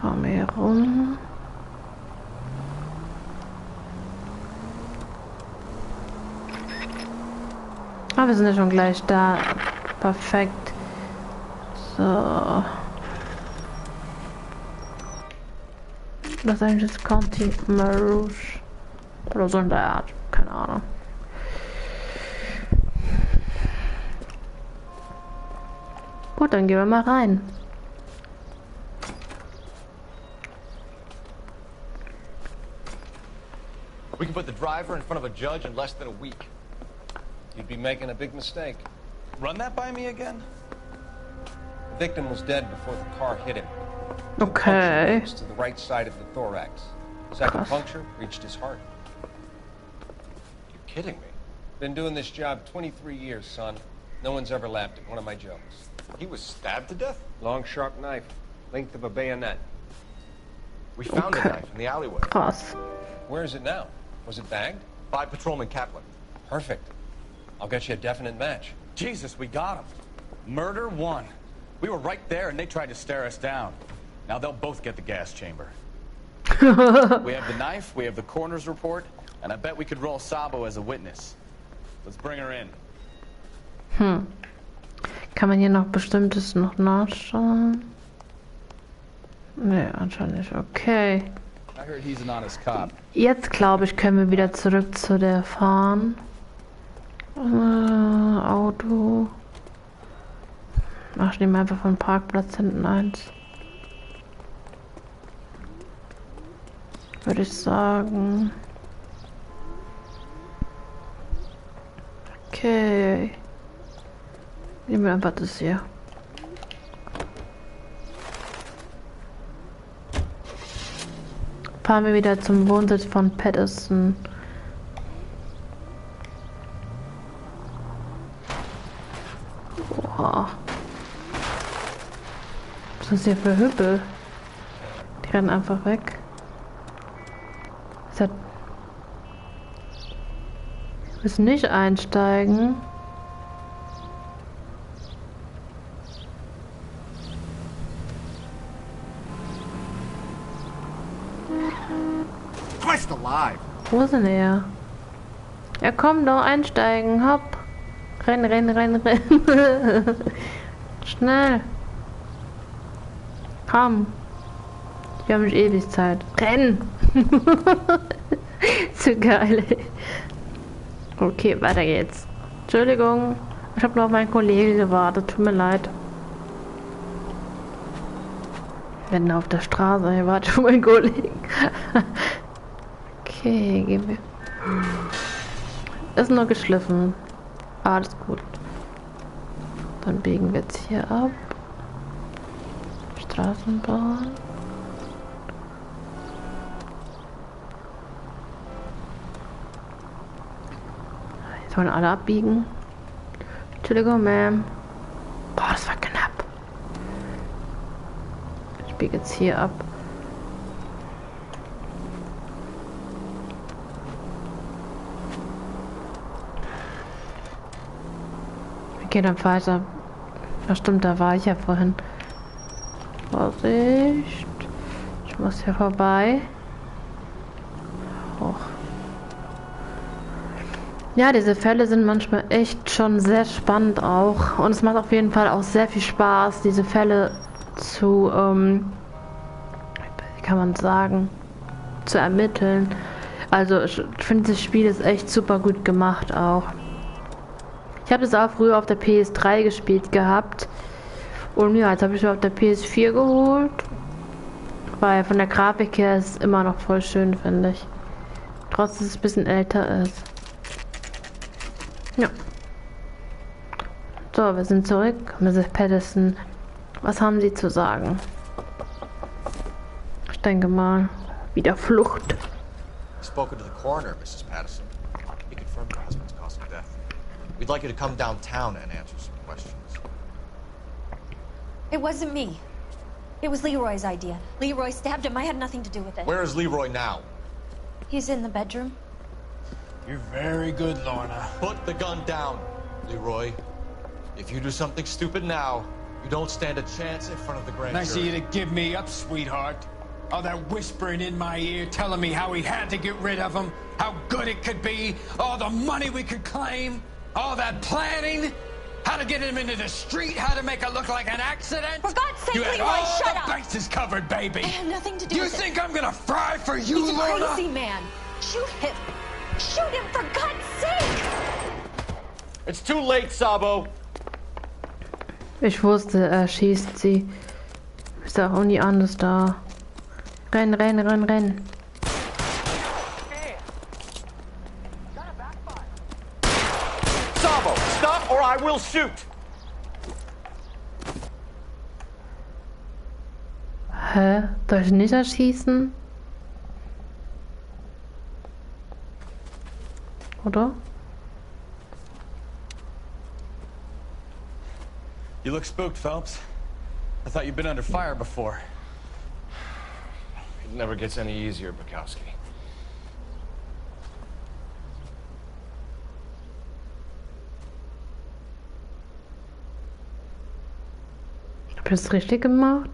Fahren wir hier rum. Ah, wir sind ja schon gleich da. Perfekt. So. Los Angeles County Marouche. Oder so in der Art. Keine Ahnung. Gut, dann gehen wir mal rein. We can put the driver in front of a judge in less than a week. You'd be making a big mistake. Run that by me again? The victim was dead before the car hit him. Okay. To the right side of the thorax. Second puncture reached his heart. You're kidding me. Been doing this job 23 years, son. No one's ever laughed at one of my jokes. He was stabbed to death? Long, sharp knife. Length of a bayonet. We found the knife in the alleyway. Krass. Where is it now? Was it bagged? By Patrolman Kaplan. Perfect. I'll get you a definite match. Jesus, we got him. Murder one. We were right there and they tried to stare us down. Now they'll both get the gas chamber. We have the knife, we have the coroner's report, and I bet we could roll Sabo as a witness. Let's bring her in. Kann man hier noch Bestimmtes noch nachschauen? Nee, anscheinend nicht. Okay. I heard he's an honest cop. Jetzt glaube ich, können wir wieder zurück zu der fahren. Auto. Ach, ich nehme einfach vom Parkplatz hinten eins. Würde ich sagen. Okay. Nehmen wir einfach das hier. Fahren wir wieder zum Wohnsitz von Patterson. Boah. Was ist das hier für Hüppel? Die rennen einfach weg. Wir müssen nicht einsteigen. Wo ist denn er? Ja, komm doch, einsteigen, hopp. Renn, renn, renn, renn. Schnell. Komm. Wir haben nicht ewig Zeit. Renn! Zu geil, ey. Okay, weiter geht's. Entschuldigung, ich habe noch auf meinen Kollegen gewartet. Tut mir leid. Wir sind auf der Straße. Ich warte auf meinen Kollegen. Okay, gehen wir. Ist nur geschliffen. Alles gut. Dann biegen wir jetzt hier ab. Straßenbahn. Jetzt wollen alle abbiegen. Entschuldigung, Ma'am. Boah, das war knapp. Ich biege jetzt hier ab. Okay, dann weiter. Ja, stimmt, da war ich ja vorhin. Vorsicht. Ich muss hier vorbei. Hoch. Ja, diese Fälle sind manchmal echt schon sehr spannend auch. Und es macht auf jeden Fall auch sehr viel Spaß, diese Fälle zu, wie kann man sagen, zu ermitteln. Also ich finde, das Spiel ist echt super gut gemacht auch. Ich habe das auch früher auf der PS3 gespielt gehabt. Und ja, jetzt habe ich es auf der PS4 geholt. Weil von der Grafik her ist es immer noch voll schön, finde ich. Trotz dass es ein bisschen älter ist. Ja. So, wir sind zurück. Mrs. Patterson, was haben Sie zu sagen? Ich denke mal, wieder Flucht. Spoken to the coroner, Mrs. Patterson. He confirmed your husband's cause of death. We'd like you to come downtown and answer some questions. It wasn't me. It was Leroy's idea. Leroy stabbed him. I had nothing to do with it. Where is Leroy now? He's in the bedroom. You're very good, Lorna. Put the gun down, Leroy. If you do something stupid now, you don't stand a chance in front of the grand jury. Nice of you to give me up, sweetheart. All that whispering in my ear, telling me how we had to get rid of him, how good it could be, all the money we could claim, all that planning, how to get him into the street, how to make it look like an accident. For God's sake, you had Leroy, all shut the up! bases covered, baby. I had nothing to do You with think it. I'm gonna fry for you, He's a Lorna? crazy man. Shoot him. Shoot him, for God's sake! It's too late, Sabo. Ich wusste, er schießt sie. Ist auch nie anders da. Renn, renn, renn, renn. Sabo, stop or I will shoot. Hä? Soll ich nicht erschießen? Oder? You look spooked, Phelps. I thought you'd been under fire before. It never gets any easier, Bukowski. Hab ich das richtig gemacht?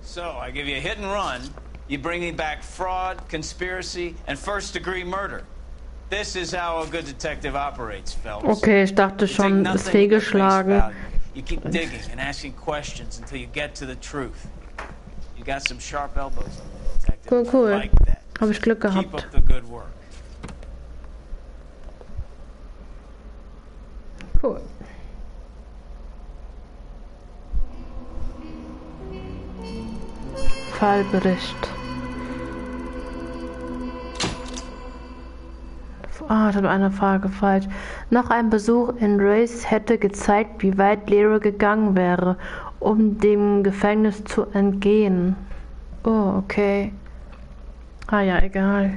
So, I give you a hit and run, You bring me back fraud, conspiracy, and first-degree murder. This is how a good detective operates, Phelps. Okay, ich dachte schon, ist fehlgeschlagen. You keep digging and asking questions until you get to the truth. You got some sharp elbows on the detective. Cool, cool. I like that. Habe ich Glück Keep gehabt. up the good work. Cool. Fallbericht. Ah, ich habe eine Frage falsch. Noch ein Besuch in Race hätte gezeigt, wie weit Leroy gegangen wäre, um dem Gefängnis zu entgehen. Oh, okay. Ah ja, egal.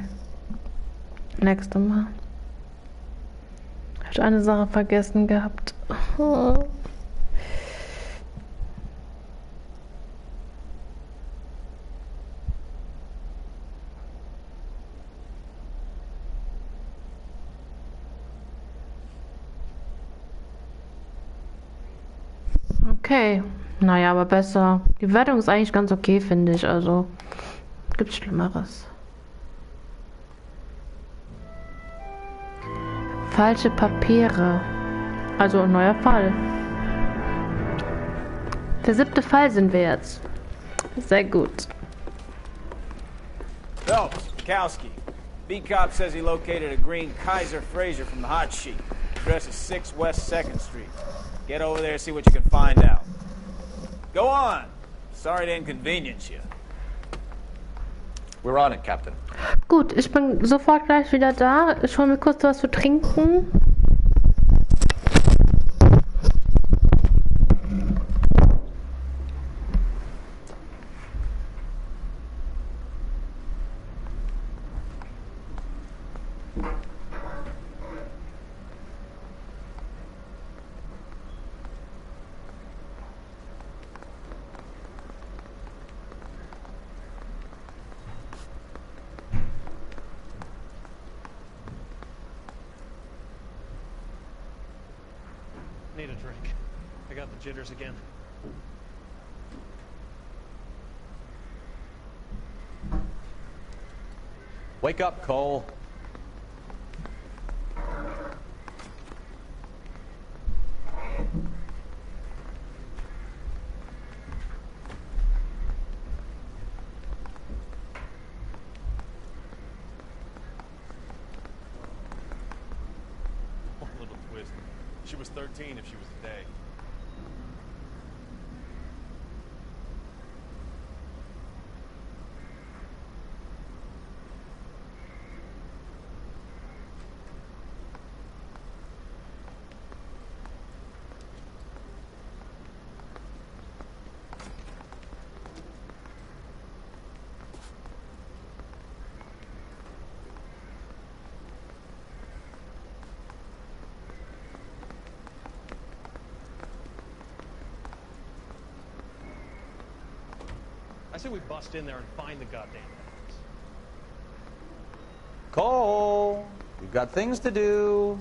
Nächstes Mal. Ich habe eine Sache vergessen gehabt. Oh. Okay, naja, aber besser. Die Wertung ist eigentlich ganz okay, finde ich. Also, gibt Schlimmeres. Falsche Papiere. Also ein neuer Fall. Der 7. Fall sind wir jetzt. Sehr gut. Phelps, Kowski. B-Cop says he located a green Kaiser Fraser from the hot sheet. Address is 6 West 2nd Street. Get over there and see what you can find out. Go on. Sorry to inconvenience you. We're on it, Captain. Gut, ich bin sofort gleich wieder da. Ich hole mir kurz was zu trinken. Need a drink. I got the jitters again. Wake up, Cole. One little twist. She was 13 if she was today. I say we bust in there and find the goddamn evidence. Cole, we've got things to do.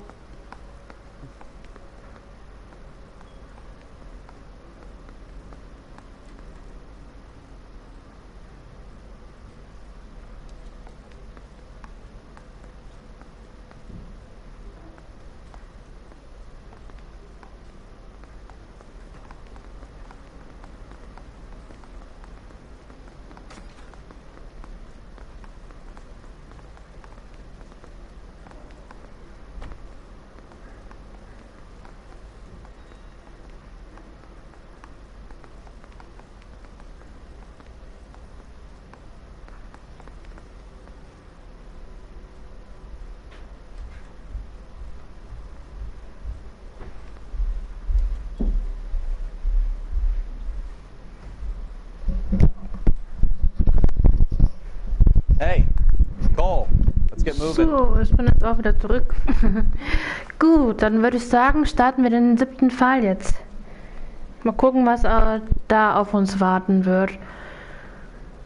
Hey, Cole, let's get moving. So, ich bin jetzt auch wieder zurück. Gut, dann würde ich sagen, starten wir den 7. Fall jetzt. Mal gucken, was da auf uns warten wird.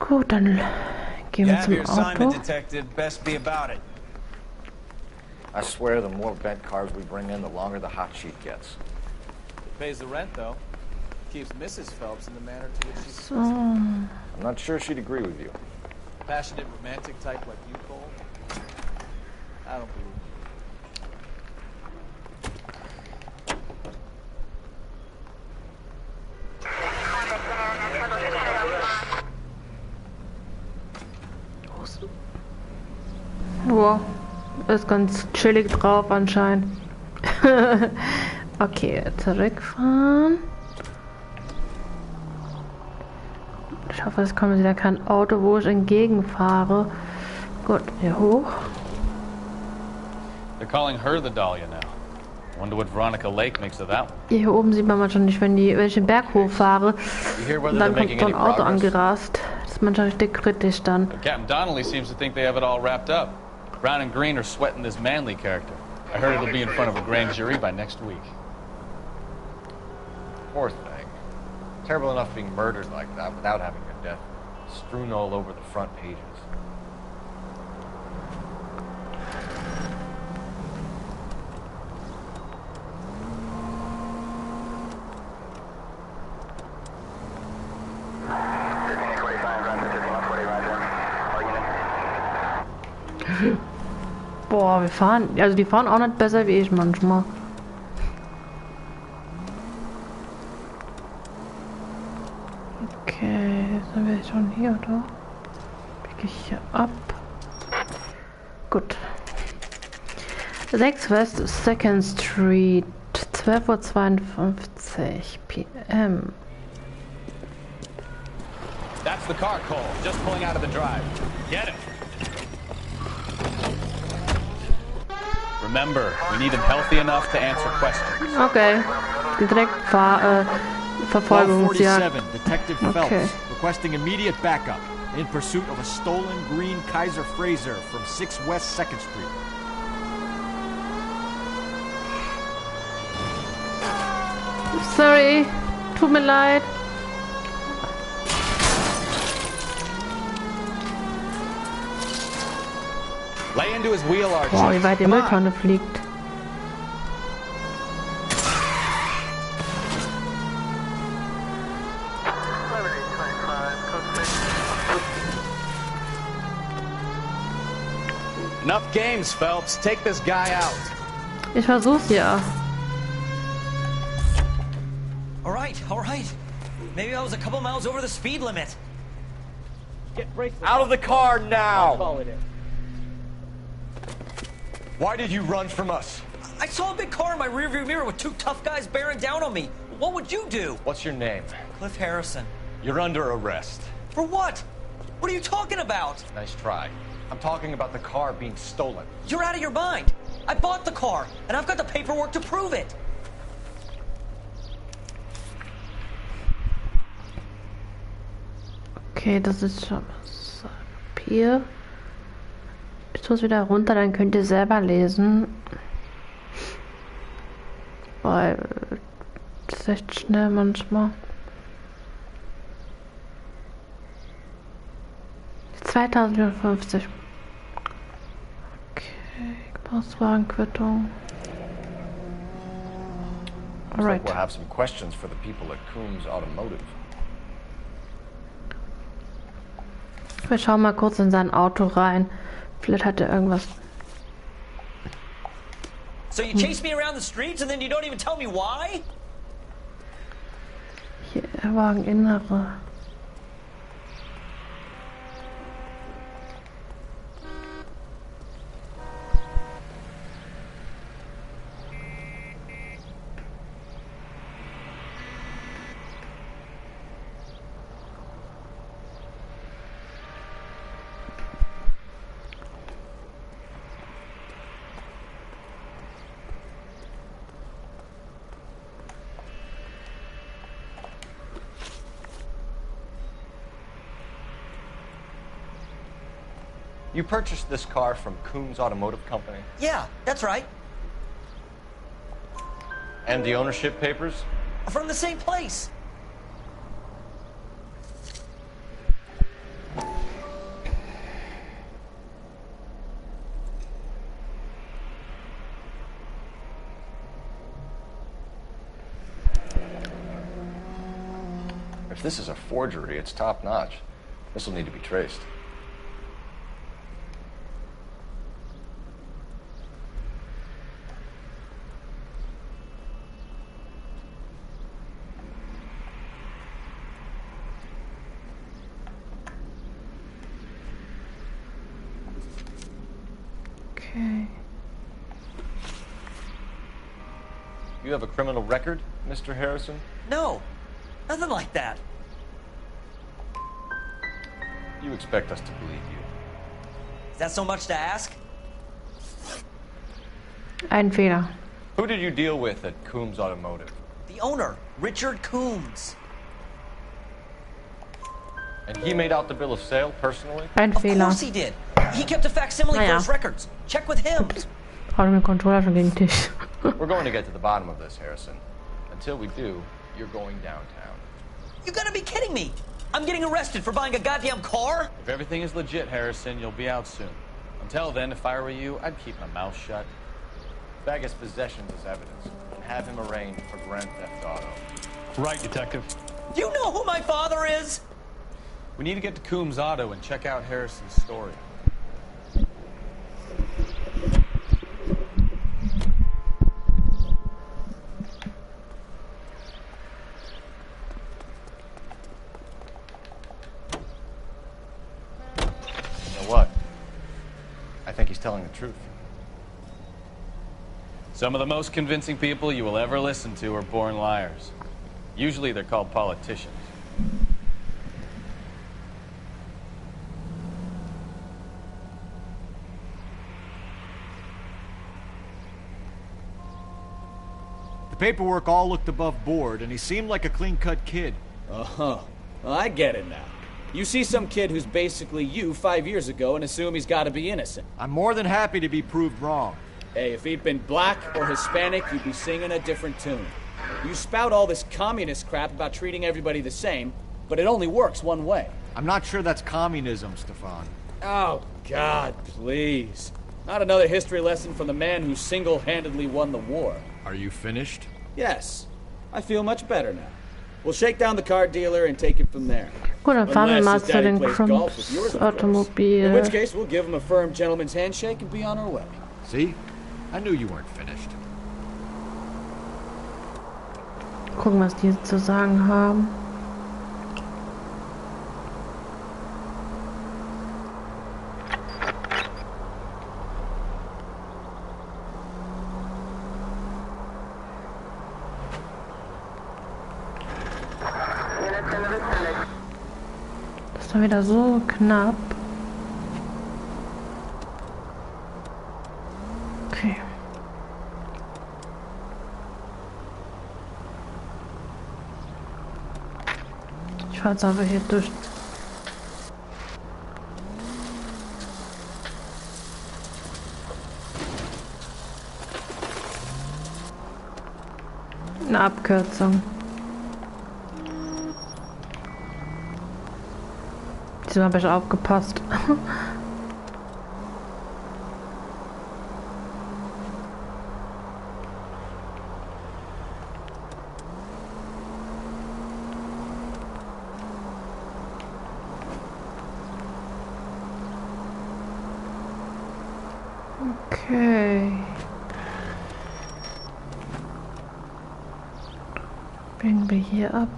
Gut, dann gehen wir zum Auto. I swear, the more bent cars we bring in, the longer the hot sheet gets. It pays the rent, though. Keeps Mrs. Phelps in the manner to which she's So. I'm not sure she'd agree with you. Passionate romantic type like you, Cole? I don't believe Wow, ist ganz chillig drauf anscheinend. Okay, zurückfahren. Ich hoffe, es kommt wieder kein Auto, wo ich entgegenfahre. Gut, hier hoch. They're calling her the Dahlia now. Wonder what Veronica Lake makes of that one. Hier oben sieht man manchmal nicht, wenn ich den Berg hochfahre. Und dann kommt so ein Auto angerast. Das ist manchmal richtig kritisch dann. Captain Donnelly seems to think they have it all wrapped up. Brown and Green are sweating this Manley character. I heard it'll be in front of a grand jury by next week. Poor thing. Terrible enough being murdered like that without having her death strewn all over the front pages. Boah, wir fahren, also die fahren auch nicht besser wie ich manchmal. Okay, sind wir schon hier, oder? Biege ich hier ab. Gut. 6 West 2nd Street, 12:52 p.m. That's the car, Cole. Just pulling out of the drive. Get it. Remember, we need him healthy enough to answer questions. Okay. Direkt Verfolgungsjagd. 47, Detective Phelps, Okay. requesting immediate backup in pursuit of a stolen green Kaiser Frazer from 6 West 2nd Street. Sorry, tut mir leid. Lay into his wheel arch. Boah, wie weit die Mülltonne fliegt. Enough games, Phelps. Take this guy out. Ich versuch's ja. All right. Maybe I was a couple miles over the speed limit. Get bracelets. Out of the car now! I'll call it in. Why did you run from us? I saw a big car in my rearview mirror with 2 tough guys bearing down on me. What would you do? What's your name? Cliff Harrison. You're under arrest. For what? What are you talking about? Nice try. I'm talking about the car being stolen. You're out of your mind. I bought the car, and I've got the paperwork to prove it. Okay, das ist schon was. Papier. Ich tue es wieder runter, dann könnt ihr selber lesen. Weil das ist echt schnell manchmal. 2050. Okay, Gebrauchswagenquittung. Looks like Alright. we'll have some questions for the people at Coombs Automotive. Wir schauen mal kurz in sein Auto rein. Vielleicht hat er irgendwas. So you chase me around the streets and then you don't even tell me why? Hier, Wageninnere. You purchased this car from Coombs Automotive Company? Yeah, that's right. And the ownership papers? From the same place. If this is a forgery, it's top-notch. This will need to be traced. Okay. You have a criminal record, Mr. Harrison? No, nothing like that. You expect us to believe you. Is that so much to ask? Ein Fehler. Who did you deal with at Coombs Automotive? The owner, Richard Coombs. And he made out the bill of sale personally? Ein Of Fehler. course he did. He kept a facsimile for Naja. his records. Check with him. Hau den Controller schon gegen den Tisch. We're going to get to the bottom of this, Harrison. Until we do, you're going downtown. You gotta be kidding me. I'm getting arrested for buying a goddamn car? If everything is legit, Harrison, you'll be out soon. Until then, if I were you, I'd keep my mouth shut. Bag his possessions as evidence, and have him arraigned for grand theft auto. Right, Detective. Do you know who my father is? We need to get to Coombs Auto and check out Harrison's story. You know what? I think he's telling the truth. Some of the most convincing people you will ever listen to are born liars. Usually they're called politicians. The paperwork all looked above board, and he seemed like a clean-cut kid. Uh-huh. Well, I get it now. You see some kid who's basically you 5 years ago and assume he's got to be innocent. I'm more than happy to be proved wrong. Hey, if he'd been black or Hispanic, you'd be singing a different tune. You spout all this communist crap about treating everybody the same, but it only works one way. I'm not sure that's communism, Stefan. Oh, God, please. Not another history lesson from the man who single-handedly won the war. Are you finished? Yes. I feel much better now. We'll shake down the car dealer and take it from there. Gut, dann fahren wir mal Unless his zu daddy den plays golf with yours, of course. In which Coombs-Automobil. case, we'll give him a firm gentleman's handshake and be on our way. See? I knew you weren't finished. Gucken, was die zu sagen haben. Das war wieder so knapp. Okay. Ich fahre jetzt einfach hier durch. Eine Abkürzung. Diesmal habe ich aufgepasst. Okay. Biegen wir hier ab.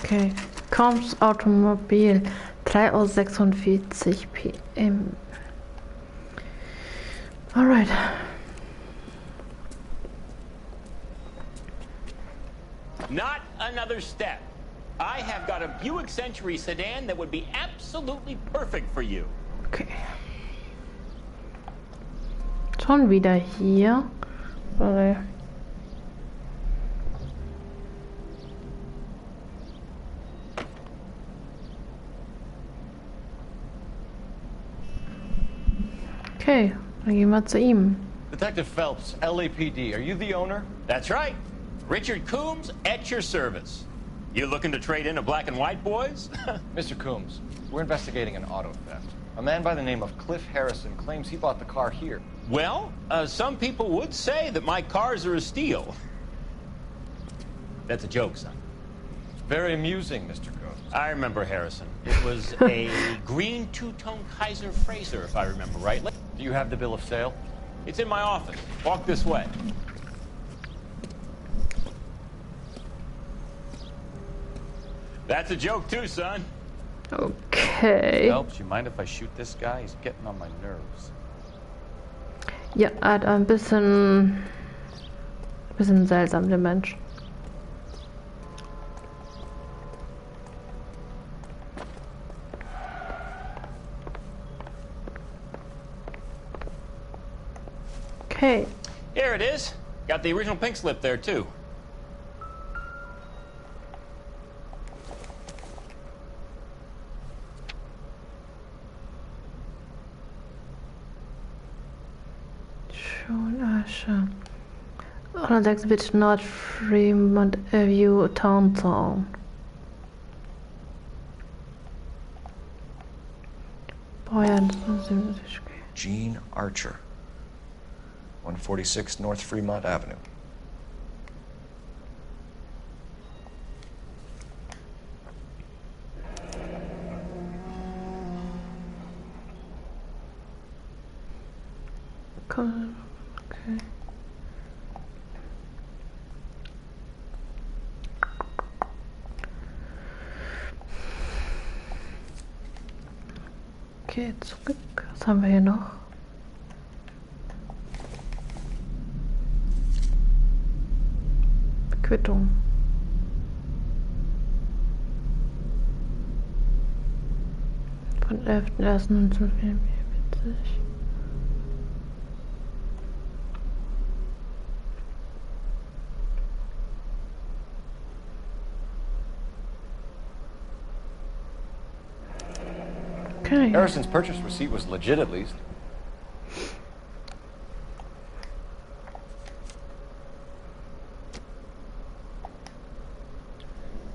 Okay, Coombs Automobil, 3:46 Uhr PM. Alright. Not another step. I have got a Buick Century sedan that would be absolutely perfect for you. Okay. Schon wieder hier. Sorry. Okay, dann gehen wir zu ihm. Detective Phelps, LAPD, are you the owner? That's right. Richard Coombs at your service. You looking to trade in a black and white, boys? Mr. Coombs, we're investigating an auto theft. A man by the name of Cliff Harrison claims he bought the car here. Well, some people would say that my cars are a steal. That's a joke, son. Very amusing, Mr. Coombs. I remember Harrison. It was a green two-tone Kaiser Frazer, if I remember right. Do you have the bill of sale? It's in my office. Walk this way. That's a joke too, son. Okay. Helps. You mind if I shoot this guy? He's getting on my nerves. Ja, halt ein bisschen seltsam, der Mensch. Okay. Here it is. Got the original pink slip there too. Schon Asche. 106 North Fremont Avenue, Downtown. Boah, ja, das ist Gene Archer. 146 North Fremont Avenue. Okay. Okay, zurück. Was haben wir hier noch? Quittung. Von 11.01.1944. Okay. Harrison's purchase receipt was legit, at least.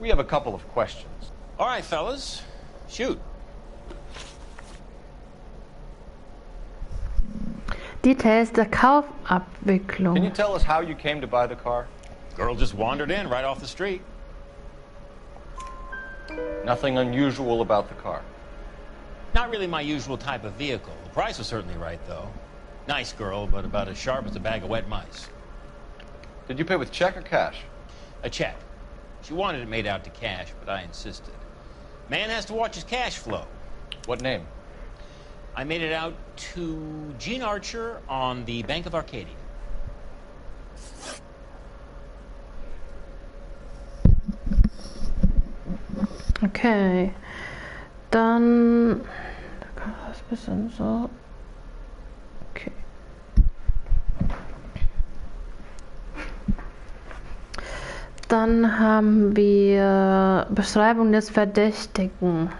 We have a couple of questions. All right, fellas. Shoot. Details der Kaufabwicklung. Can you tell us how you came to buy the car? Girl just wandered in right off the street. Nothing unusual about the car. Not really my usual type of vehicle. The price was certainly right, though. Nice girl, but about as sharp as a bag of wet mice. Did you pay with check or cash? A check. She wanted it made out to cash, but I insisted. Man has to watch his cash flow. What name? I made it out to Gene Archer on the Bank of Arcadia. Okay. Dann... Da kann das ein bisschen so... Okay. Dann haben wir Beschreibung des Verdächtigen.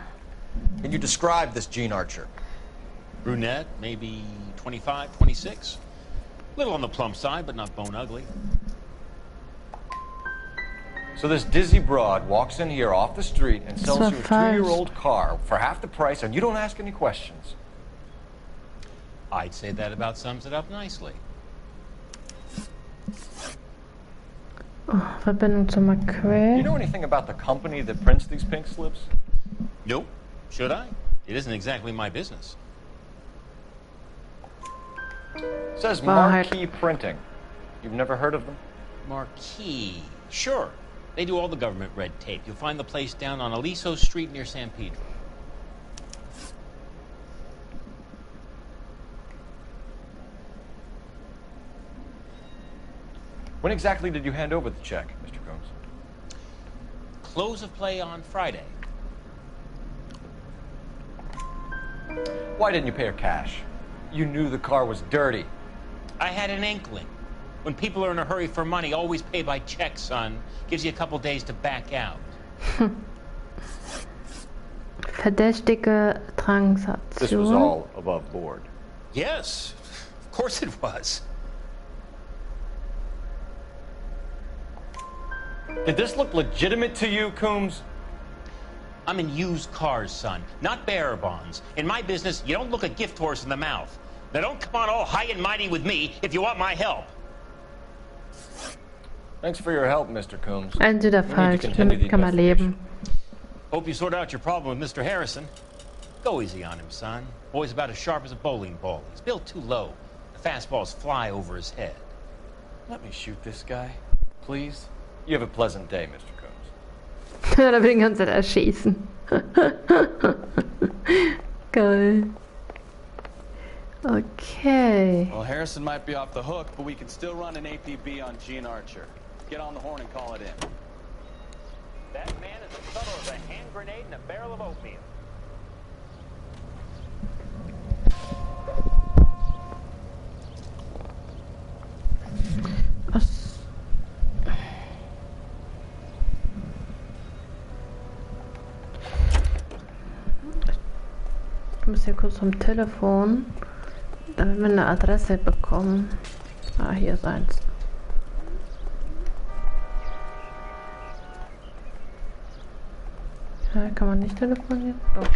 Can you describe this Gene Archer? Brunette, maybe 25, 26. Little on the plump side, but not bone ugly. So this dizzy broad walks in here off the street and sells you a two-year-old car for half the price, and you don't ask any questions. I'd say that about sums it up nicely. Oh, Verbindung zu McQuay. Do you know anything about the company that prints these pink slips? Nope. Should I? It isn't exactly my business. It says Marquee Printing. You've never heard of them? Marquee. Sure. They do all the government red tape. You'll find the place down on Aliso Street near San Pedro. When exactly did you hand over the check, Mr. Combs? Close of play on Friday. Why didn't you pay her cash? You knew the car was dirty. I had an inkling. When people are in a hurry for money, always pay by check, son. Gives you a couple days to back out. Verdächtige Transaktion. This was all above board. Yes, of course it was. Did this look legitimate to you, Coombs? I'm in used cars, son, not bearer bonds. In my business, you don't look a gift horse in the mouth. Now don't come on all high and mighty with me if you want my help. Thanks for your help, Mr. Coombs. Entweder falsch, damit kann man leben. Hope you sort out your problem with Mr. Harrison. Go easy on him, son. Boy's about as sharp as a bowling ball. He's built too low. The fastballs fly over his head. Let me shoot this guy, please. You have a pleasant day, Mr. Combs. Da will ich die ganze Zeit erschießen. Geil. Okay. Well, Harrison might be off the hook, but we can still run an APB on Gene Archer. Get on the horn and call it in. That man is as subtle as a hand grenade in a barrel of oatmeal. Ich muss hier kurz vom Telefon, damit wir eine Adresse bekommen. Ah, hier ist eins. Ja, kann man nicht telefonieren? Doch.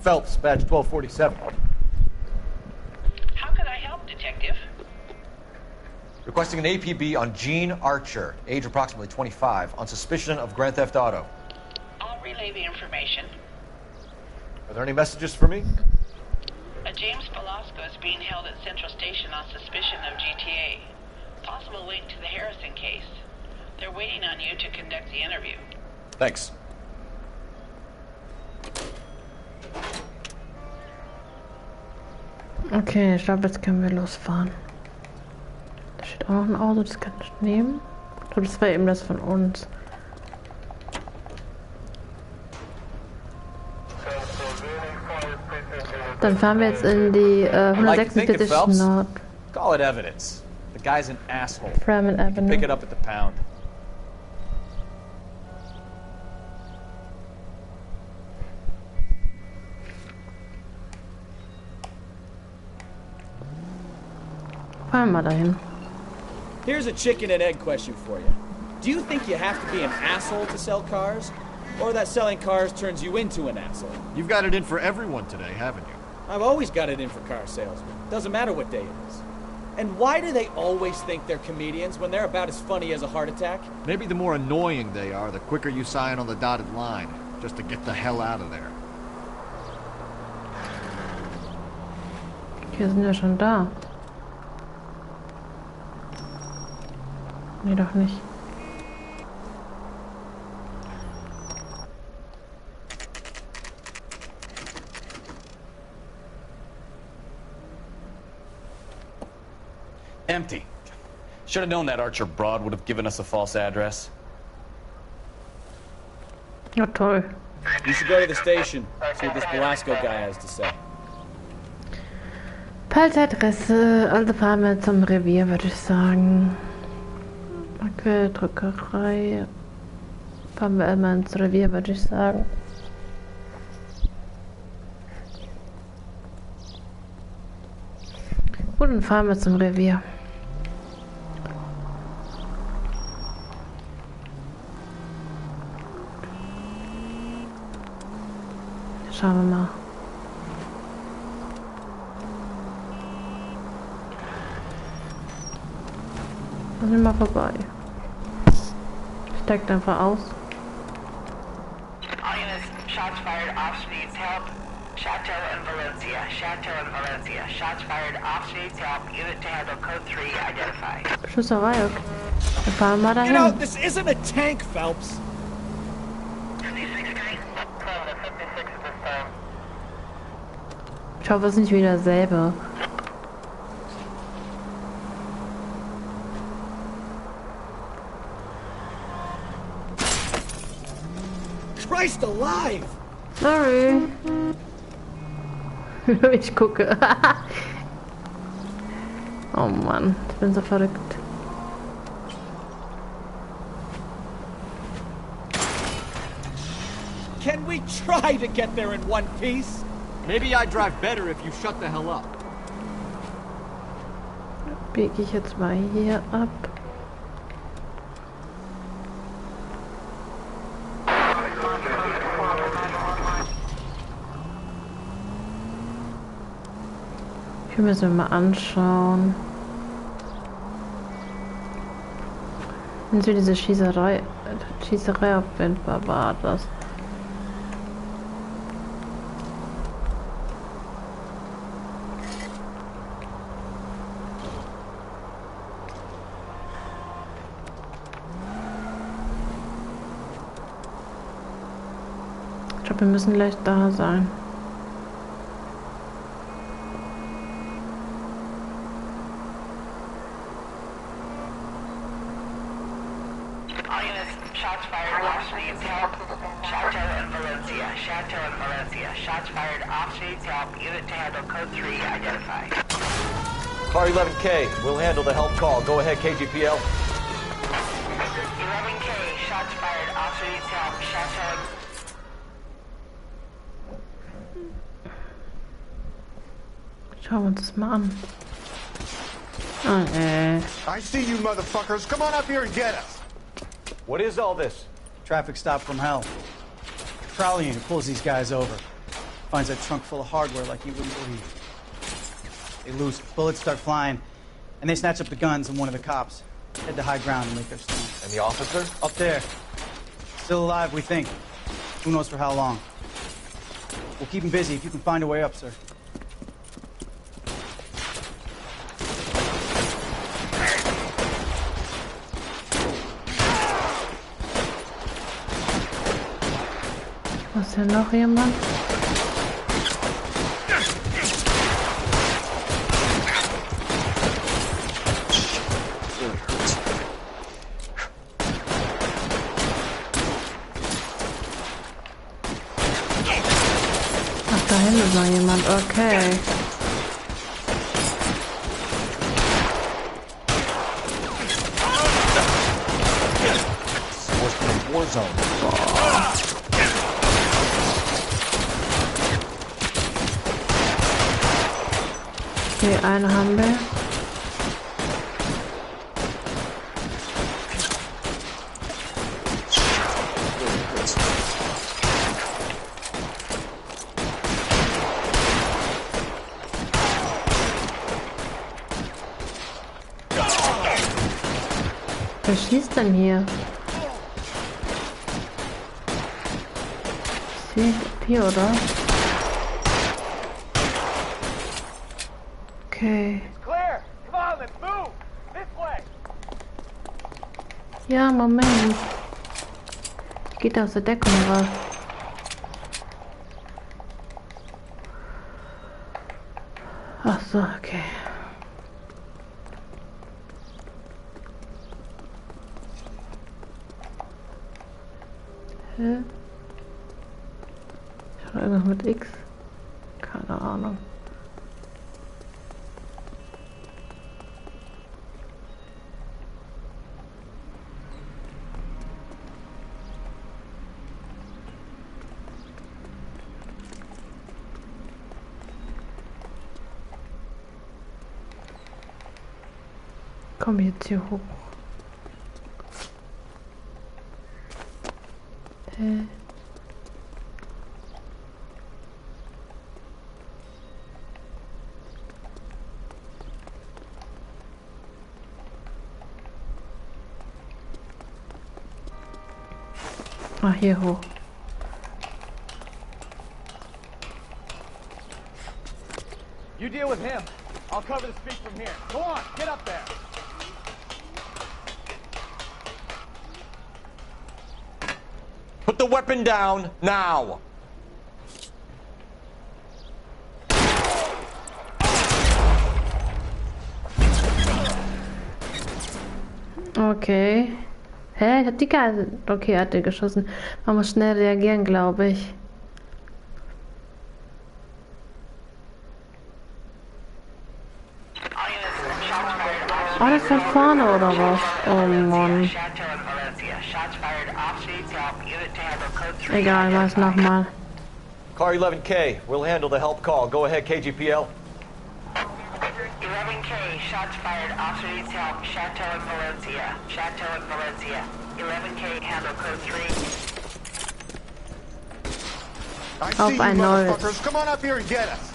Phelps, badge 1247. How can I help, Detective? Requesting an APB on Gene Archer, age approximately 25, on suspicion of grand theft auto. I'll relay the information. Are there any messages for me? A James Velasco is being held at Central Station on suspicion of GTA. Possible link to the Harrison case. They're waiting on you to conduct the interview. Thanks. Okay, ich glaube, jetzt können wir losfahren. Da steht auch noch ein Auto, das kann ich nehmen. Ich glaube, das war eben das von uns. Dann fahren wir jetzt in die 146 Nord. Call it evidence. The guy's an asshole. Freeman Avenue. Pick it up at the pound. Fahren wir dahin. Here's a chicken and egg question for you. Do you think you have to be an asshole to sell cars? Or that selling cars turns you into an asshole? You've got it in for everyone today, haven't you? I've always got it in for car salesmen. Doesn't matter what day it is. And why do they always think they're comedians when they're about as funny as a heart attack? Maybe the more annoying they are, the quicker you sign on the dotted line, just to get the hell out of there. Wir sind ja schon da. Nee, doch nicht. Empty. Should have known that Archer broad would have given us a false address. Ja, toll. You should go to the station, see what this Velasco guy has to say. Falsche Adresse, also fahren wir zum Revier, würde ich sagen. Okay, Drückerei. Fahren wir immer ins Revier, würde ich sagen. Gut, dann fahren wir zum Revier. Schauen wir mal. Lass mich mal vorbei. Steigt einfach aus. All units, shots fired, officer needs help. Chateau and Valencia, Chateau and Valencia. Shots fired, officer needs help. Unit to handle code 3 identified. Schusserei, okay. Dann fahren wir dahin. You know, this isn't a tank, Phelps. Ich hoffe, es ist nicht wieder dasselbe. Christ alive! Sorry. Ich gucke. Oh Mann, ich bin so verrückt. Can we try to get there in one piece? Maybe I drive better if you shut the hell up. Biege ich jetzt mal hier ab. Hier müssen wir mal anschauen. Und so diese Schießerei auf Windbar war das. glaube, wir müssen gleich da sein. All units, shots fired off needs help. Chateau and Valencia. Chateau and Valencia. Shots fired off needs help. Unit to handle code 3 identified. Car 11K, we'll handle the help call. Go ahead, KGPL. 11K, shots fired off needs help. Chateau. Schauen wir uns das mal an. Oh, I see you motherfuckers. Come on up here and get us. What is all this? Traffic stop from hell. Prowler unit pulls these guys over. Finds a trunk full of hardware like you wouldn't believe. They lose, bullets start flying, and they snatch up the guns and one of the cops. Head to high ground and make their stand. And the officer? Up there. Still alive, we think. Who knows for how long. We'll keep him busy if you can find a way up, sir. Ist hier noch jemand? Ach, da hinten ist noch jemand, okay. Okay, eine haben wir. Wer schießt denn hier? Hier, oder? Okay. Clear. Come on, let's move. This way. Ja, Moment. Geht aus der Deckung raus. Ach so, okay. Hä? Ich habe irgendwas mit X. Keine Ahnung. Komm jetzt hier hoch. Ah, hier hoch. You deal with him. I'll cover the street from here. Go on, get up there. Put the weapon down, now! Okay. Hä? Ich hab die Geisel. Okay, hat er geschossen. Man muss schnell reagieren, glaube ich. Oh, das ist von vorne oder was? Oh Mann. Egal, was nochmal. Car 11K, we'll handle the help call. Go ahead, KGPL. 11K, shots fired. Officer needs help. Chateau and Valencia. Chateau and Valencia. 11K, handle code 3. I see you motherfuckers. Come on up here and get us.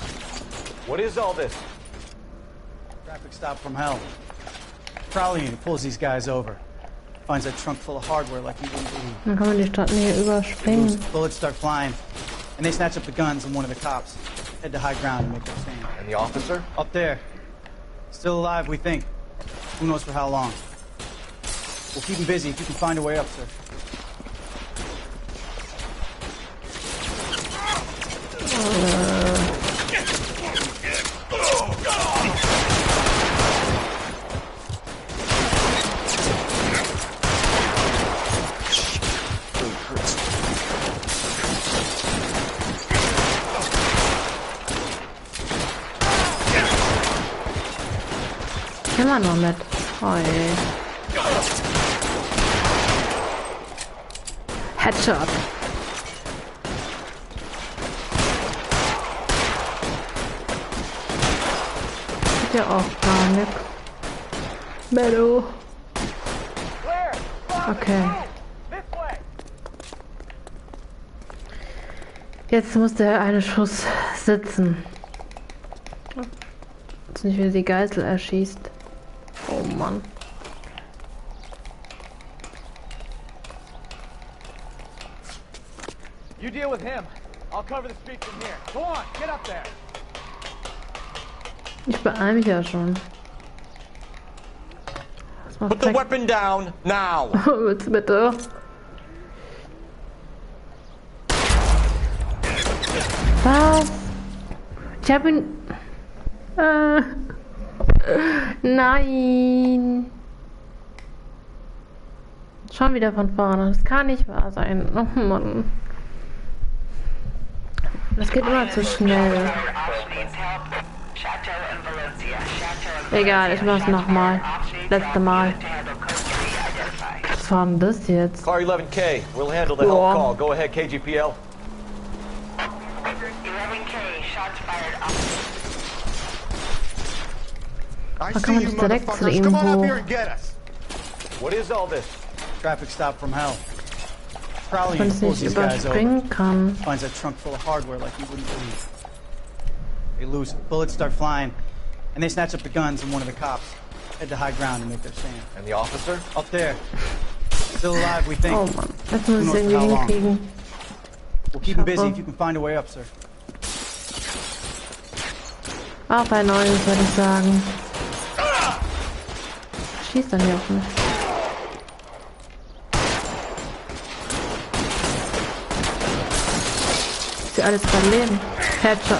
What is all this? Traffic stop from hell. Prowler unit pulls these guys over. Finds a trunk full of hardware like you wouldn't believe. Dann kann man die Stadt hier überspringen. Bullets start flying, and they snatch up the guns and one of the cops. Head to high ground and make their stand. And the officer? Up there. Still alive, we think. Who knows for how long. We'll keep him busy if you can find a way up, sir. Immer noch mit. Oh je. Headshot. Geht ja auch gar nicht. Mello. Okay. Jetzt muss der eine Schuss sitzen. Jetzt nicht wieder die Geisel erschießt. Oh Mann. You deal with him. I'll cover the street from here. Go on, get up there. Ich beeil mich ja schon. Put the weapon down now. Bitte. Was? Ich hab ihn. Nein. Schon wieder von vorne. Das kann nicht wahr sein. Oh Mann. Das geht immer zu schnell. Egal, ich mach's nochmal. Letzte Mal. Was war denn das jetzt? Car 11K, we'll handle the help call. Go ahead, KGPL. 11K, shots fired up. Da kann man nicht direkt zu ihm hoch. What is all this? Traffic stop from hell. Prowling Wenn and es pulls nicht these guys over. überspringen kann. Finds a trunk full of hardware like you wouldn't believe. They lose it. Bullets start flying, and they snatch up the guns, and one of the cops head to high ground and make their stand. And the officer? Up there. Still alive, we think. Oh Mann, das muss ich irgendwie hinkriegen. We'll keep him busy if you can find a way up, sir. Auf ein neues, würde ich sagen. Schießt dann hier auf mich. Ist ja alles verleben. Headshot.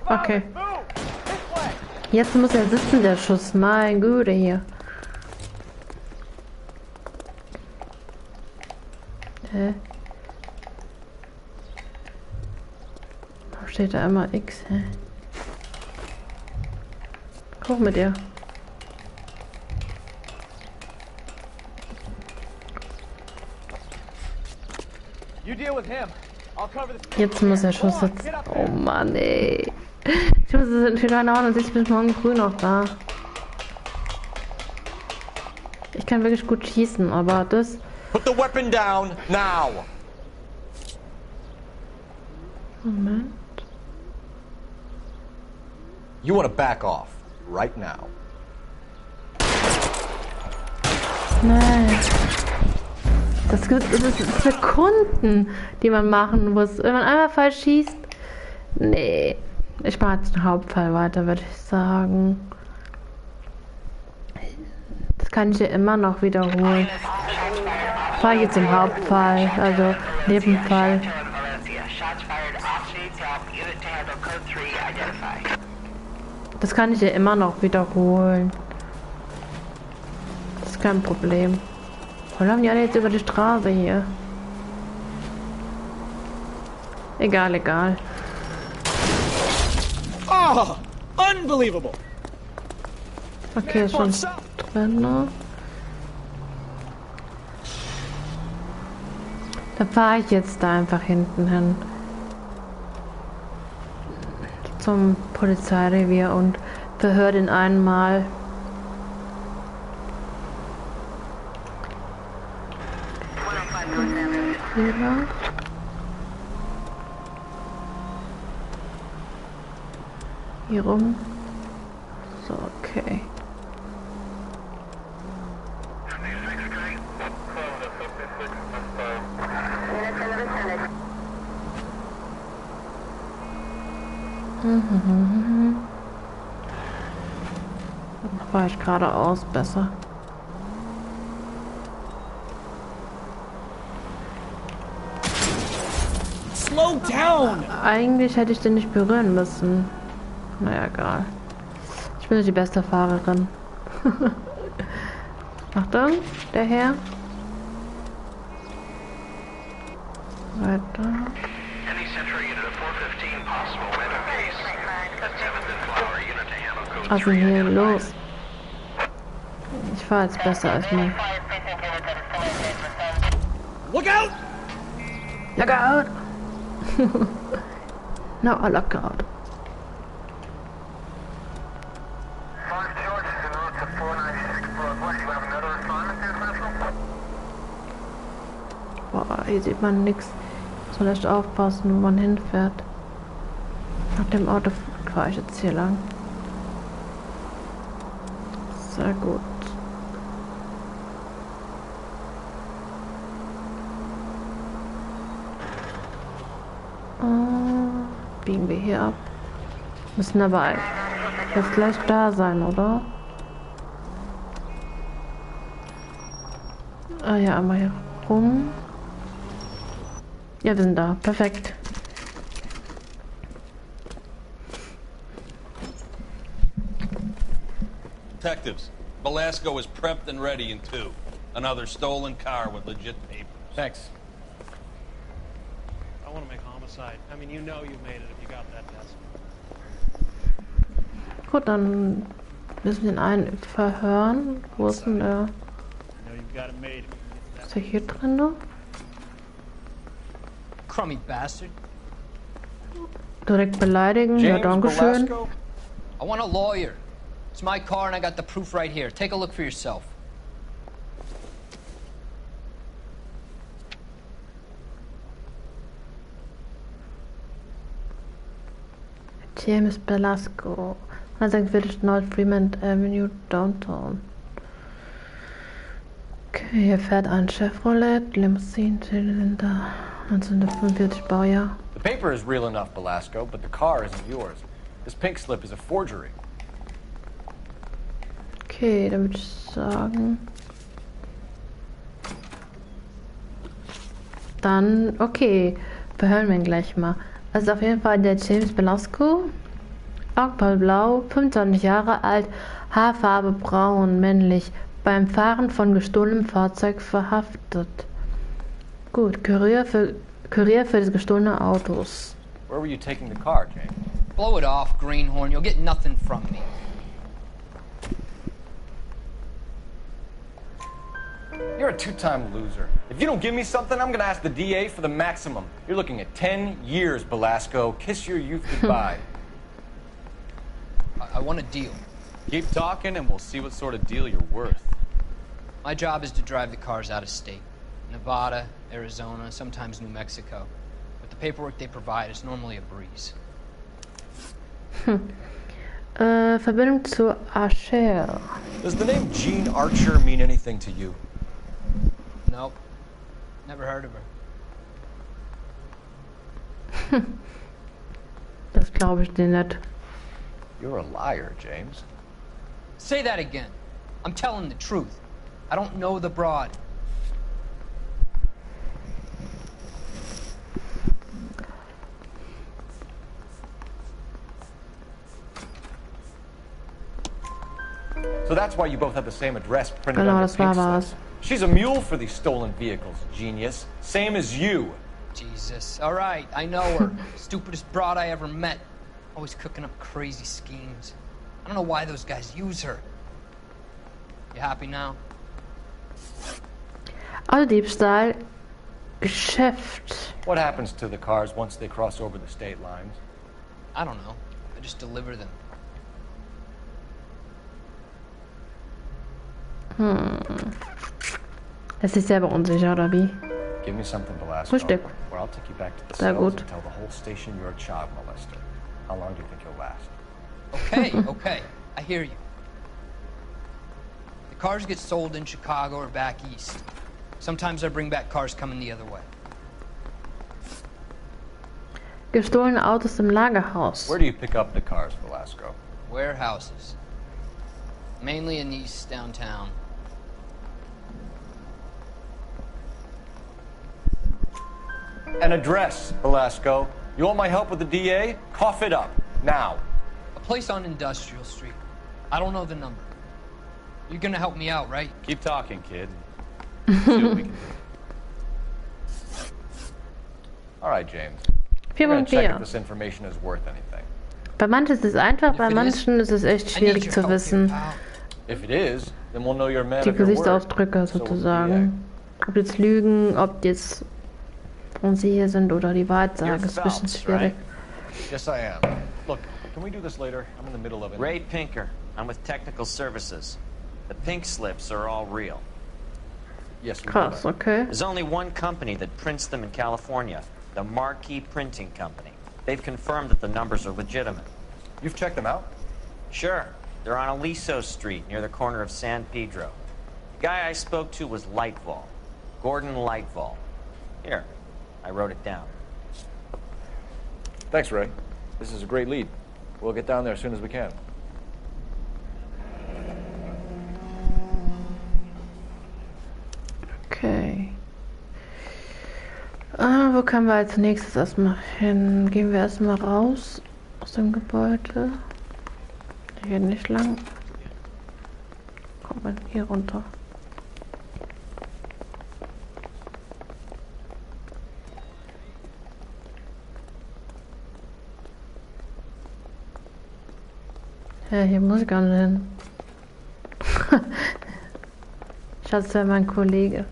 Okay. Jetzt muss er sitzen, der Schuss. Mein Güte hier. Hä? Da steht da immer X, hä? Hoch mit dir. Jetzt muss der Schuss sitzen. Oh Mann, ey. Ich muss es für 69 bis morgen früh noch da. Ich kann wirklich gut schießen, aber das... Put the weapon down now. Moment. You want to back off right now. Nein. Das ist Sekunden, die man machen muss. Wenn man einmal falsch schießt. Nee. Ich mache jetzt den Hauptfall weiter, würde ich sagen. Das kann ich ja immer noch wiederholen. Fahre ich jetzt im Hauptfall, also Nebenfall. Das kann ich ja immer noch wiederholen. Das ist kein Problem. Wo laufen die alle jetzt über die Straße hier? Egal, egal. Oh, unbelievable. Okay, ist schon drin. Ne? Da fahre ich jetzt da einfach hinten hin. Zum Polizeirevier und verhör den einmal. Hier rum. So, okay. Fahre ich geradeaus besser. Slow down! Eigentlich hätte ich den nicht berühren müssen. Naja, egal. Ich bin nicht die beste Fahrerin. Achtung, der Herr. Weiter. Was ist denn hier los? Ich fahre jetzt besser als mir. Look out! Look out! No, I look out. Boah, hier sieht man nichts. Soll echt aufpassen, wo man hinfährt. Nach dem Auto fahre ich jetzt hier lang. Sehr gut. Biegen wir hier ab. Müssen aber jetzt gleich da sein, oder? Ah ja, einmal hier rum. Ja, wir sind da. Perfekt. Detectives, Velasco is prepped and ready in 2. Another stolen car with legit papers. Thanks. I want to make homicide. I mean, you know you made it if you got that desk. Gut, dann müssen wir den einen verhören. Wo ist denn der? Ist er hier drin noch? Crummy bastard. Direkt beleidigen. Ja, dankeschön. I want a lawyer. It's my car and I got the proof right here. Take a look for yourself. James Velasco. 146 North Fremont Avenue, Downtown. Okay, hier fährt ein Chevrolet, Limousine, Zylinder, 1945 Baujahr. The paper is real enough, Velasco, but the car isn't yours. This pink slip is a forgery. Okay, dann würde ich sagen. Dann, okay, verhören wir ihn gleich mal. Also auf jeden Fall der James Velasco. Augenblau, 25 Jahre alt, Haarfarbe braun, männlich, beim Fahren von gestohlenem Fahrzeug verhaftet. Gut, Kurier für des gestohlenen Autos. Where were you taking the car, James? Blow it off, greenhorn. You'll get nothing from me. You're a two-time loser. If you don't give me something, I'm gonna ask the DA for the maximum. You're looking at 10 years, Velasco. Kiss your youth goodbye. I want a deal. Keep talking and we'll see what sort of deal you're worth. My job is to drive the cars out of state. Nevada, Arizona, sometimes New Mexico. But the paperwork they provide is normally a breeze. Verbindung zu Archer. Does the name Jean Archer mean anything to you? Nope. Never heard of her. Das glaube ich dir nicht. You're a liar, James. Say that again. I'm telling the truth. I don't know the broad. So that's why you both have the same address printed on your pink slips. She's a mule for these stolen vehicles, genius. Same as you. Jesus. All right, I know her. Stupidest broad I ever met. Always cooking up crazy schemes. I don't know why those guys use her. You happy now? Autodiebstahl, Geschäft. What happens to the cars once they cross over the state lines? I don't know. I just deliver them. Es ist selber unsicher, oder wie? Give me something, Velasco, Frühstück. or I'll take you back to the Sehr cells gut. and tell the whole station you're a child molester. How long do you think you'll last? Okay, okay. I hear you. The cars get sold in Chicago or back east. Sometimes I bring back cars coming the other way. Gestohlene Autos im Lagerhaus. Where do you pick up the cars, Velasco? Warehouses. Mainly in East downtown. An address, Velasco. You want my help with the DA? Cough it up. Now. A place on Industrial Street. I don't know the number. You're gonna help me out, right? Keep talking, kid. See what we can do. All right, James. Vier We're gonna Punkt check vier. if this information is worth anything. Bei manchen ist es einfach, bei manchen ist es echt schwierig zu wissen. If it is, then we'll know you're a man Die of your word. Gesichtsausdrücke sozusagen. Ob jetzt lügen, ob jetzt unsicher sind oder die Wahrheit sagen, ist ein bisschen schwierig. Yes, I am. Look, can we do this later? I'm in the middle of it. Ray Pinker. I'm with Technical Services. The pink slips are all real. Yes, we Krass, okay. There's only one company that prints them in California, the Marquee Printing Company. They've confirmed that the numbers are legitimate. You've checked them out? Sure. They're on Aliso Street, near the corner of San Pedro. The guy I spoke to was Lightval. Gordon Lightval. Here, I wrote it down. Thanks, Ray. This is a great lead. We'll get down there as soon as we can. Okay. Wo können wir als nächstes erstmal hin? Gehen wir erstmal raus aus dem Gebäude. Hier nicht lang. Kommt man hier runter. Ja, hier muss ich gar nicht hin. Schatz, wäre mein Kollege.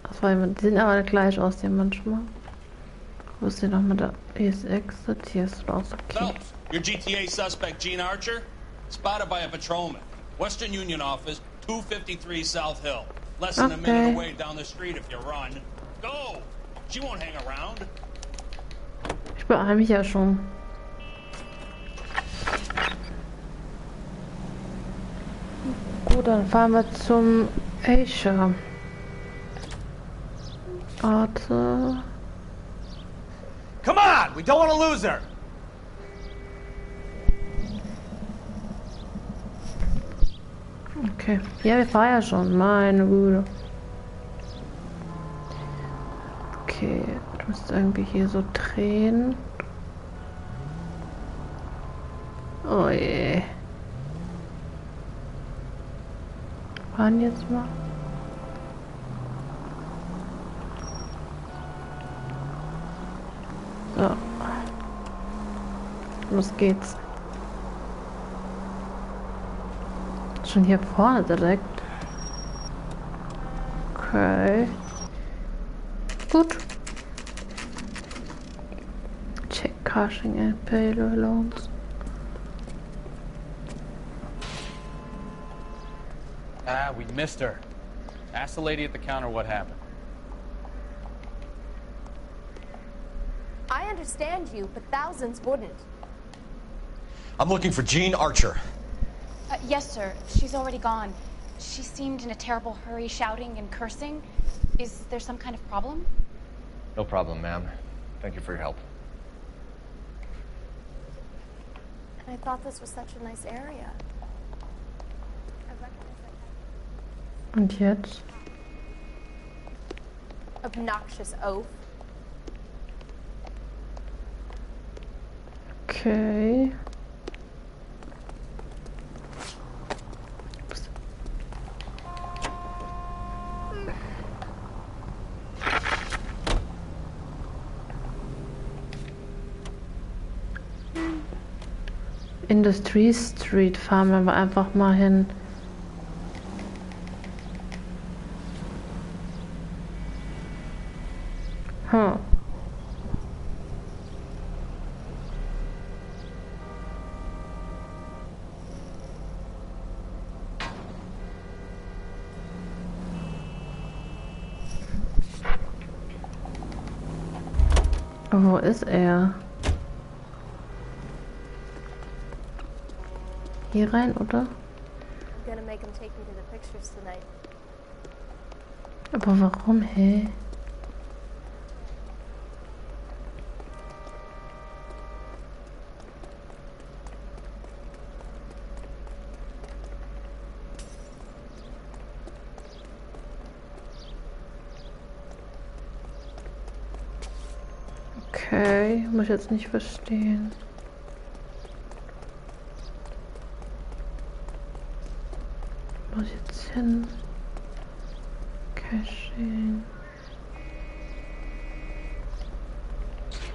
Das war jemand, die sehen aber gleich aus, die manchmal. Wo ist denn nochmal da? Hier ist Exit, hier ist raus, okay. Phelps, your GTA suspect, Gene Archer, spotted by a patrolman. Western Union office, 253 South Hill. Less than a minute away down the street if you run. Go! She won't hang around. Ich beeile mich ja schon. Gut, dann fahren wir zum Asia. Warte. Come on! We don't want to lose her! Okay. Ja, wir fahren ja schon. Meine Güte. Okay. Du musst irgendwie hier so drehen. Oh je. Fahren jetzt mal. So. Los geht's. Schon hier vorne direkt. Okay. Gut. Check caching and payload loans. Ah, we missed her. Ask the lady at the counter what happened. I understand you, but thousands wouldn't. I'm looking for Gene Archer. Yes, sir. She's already gone. She seemed in a terrible hurry, shouting and cursing. Is there some kind of problem? No problem, ma'am. Thank you for your help. And I thought this was such a nice area. Und jetzt? Obnoxious oaf. Okay. Industry Street fahren wir aber einfach mal hin. Hm. Wo ist er? Hier rein, oder? I'm gonna make him take me to the pictures tonight. Aber warum, hä? Okay, muss ich jetzt nicht verstehen. Muss ich jetzt hin? Caching.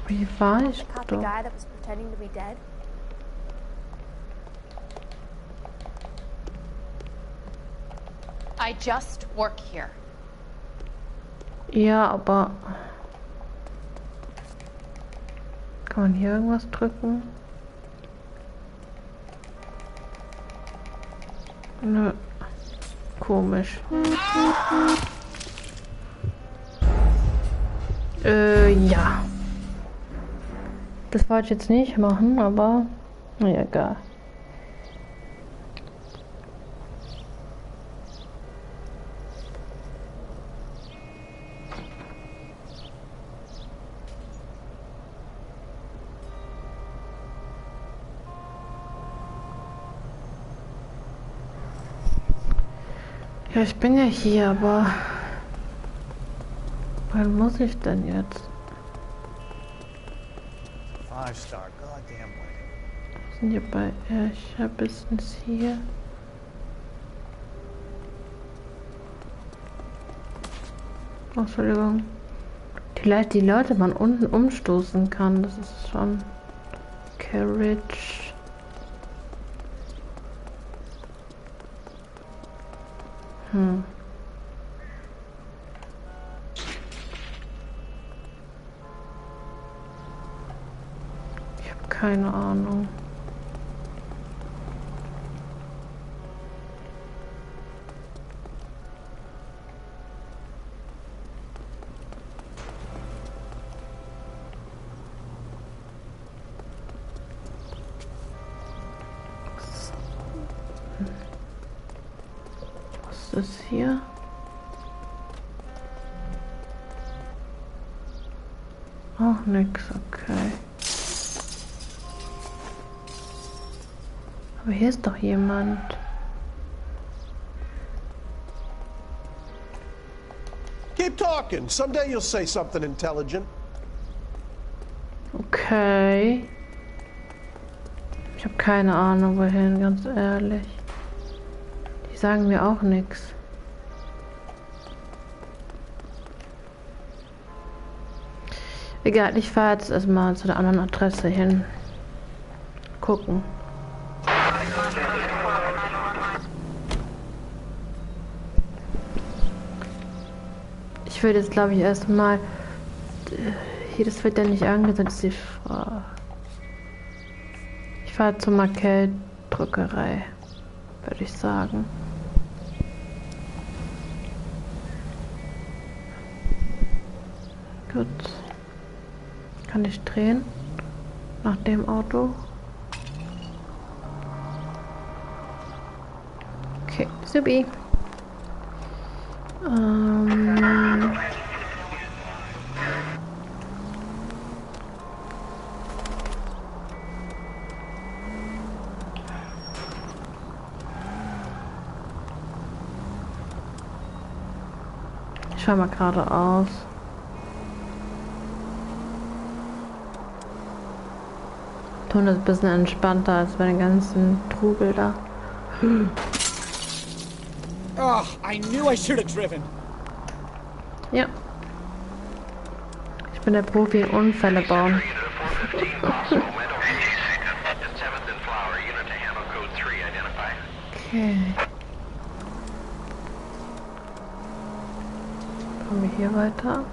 Wie war ich Caught the doch? guy that was pretending to be dead. I just work here. Ja, aber kann man hier irgendwas drücken? Nö. Komisch. Ja. Das wollte ich jetzt nicht machen, aber ja, egal. Ja, ich bin ja hier, aber wann muss ich denn jetzt? 5-star, goddamn wedding. Sind hier bei Erscher Business hier? Oh, Entschuldigung. Die Leute man unten umstoßen kann, das ist schon Carriage. Ich habe keine Ahnung. Was ist hier? Auch nix, okay. Aber hier ist doch jemand. Keep talking. Someday you'll say something intelligent. Okay. Ich habe keine Ahnung wohin, ganz ehrlich. Die sagen mir auch nichts. Egal, ich fahre jetzt erstmal zu der anderen Adresse hin. Gucken. Ich würde jetzt, glaube ich, erstmal. Hier, das wird ja nicht angesetzt, die Frage. Ich fahre zur Markelldruckerei, würde ich sagen. Gut. Kann ich drehen? Nach dem Auto? Okay, supi. Ich schau mal geradeaus. Ton ist ein bisschen entspannter als bei den ganzen Trubel da. Oh, I knew I should have driven. Ja. Ich bin der Profi in Unfälle bauen. Okay. Kommen wir hier weiter?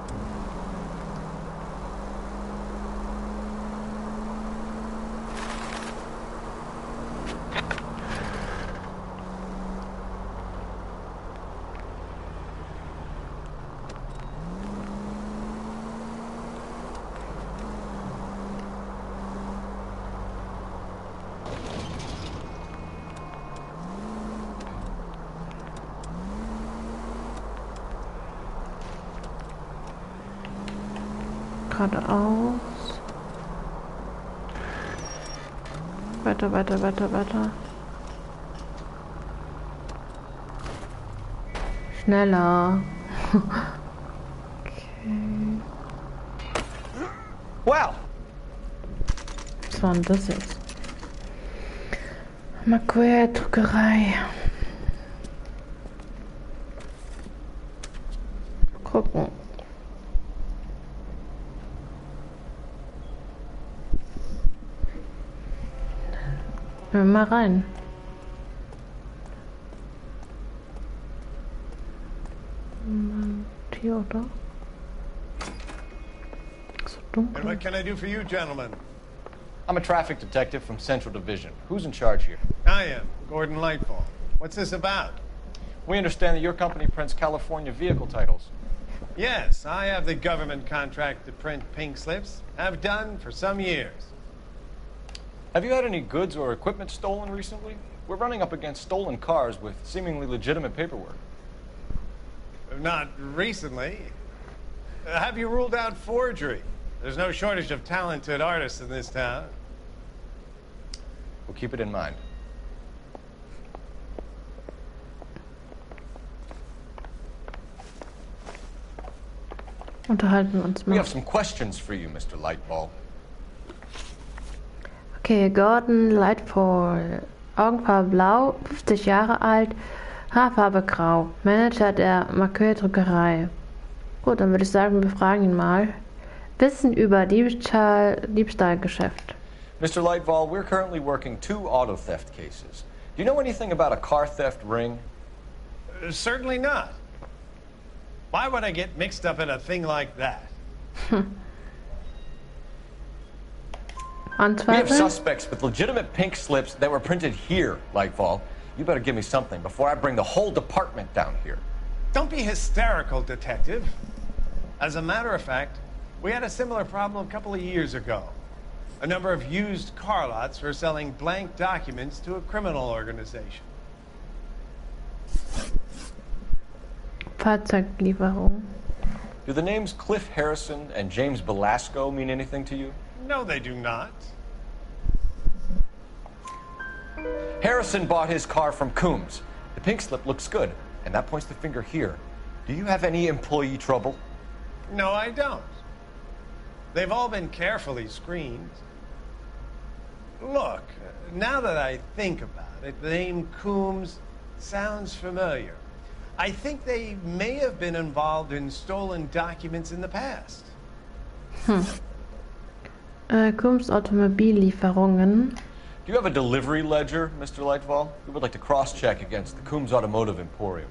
Geradeaus. Weiter, weiter, weiter, weiter. Schneller. Okay. Wow. Was war denn das jetzt? Noire, Druckerei. Gucken. Hör mal rein. Hier, oder? So dunkel. And what can I do for you, gentlemen? I'm a traffic detective from Central Division. Who's in charge here? I am, Gordon Lightfall. What's this about? We understand that your company prints California vehicle titles. Yes, I have the government contract to print pink slips. Have done for some years. Have you had any goods or equipment stolen recently? We're running up against stolen cars with seemingly legitimate paperwork. Not recently. Have you ruled out forgery? There's no shortage of talented artists in this town. We'll keep it in mind. Unterhalten wir uns mal. We have some questions for you, Mr. Lightball. Okay, Gordon Lightfall. Augenfarbe blau, 50 Jahre alt, Haarfarbe grau. Manager der Marqueur-Druckerei. Gut, dann würde ich sagen, wir fragen ihn mal. Wissen über Diebstahlgeschäft. Mr. Lightball, we're currently working 2 auto theft cases. Do you know anything about a car theft ring? Certainly not. Why would I get mixed up in a thing like that? We have suspects with legitimate pink slips that were printed here, Lightfall. You better give me something before I bring the whole department down here. Don't be hysterical, Detective. As a matter of fact, we had a similar problem a couple of years ago. A number of used car lots were selling blank documents to a criminal organization. Fahrzeuglieferung. Do the names Cliff Harrison and James Belasco mean anything to you? No, they do not. Harrison bought his car from Coombs. The pink slip looks good, and that points the finger here. Do you have any employee trouble? No, I don't. They've all been carefully screened. Look, now that I think about it, the name Coombs sounds familiar. I think they may have been involved in stolen documents in the past. Coombs Automobillieferungen. Do you have a delivery ledger, Mr. Lightfall? We would like to cross-check against the Coombs Automotive Emporium.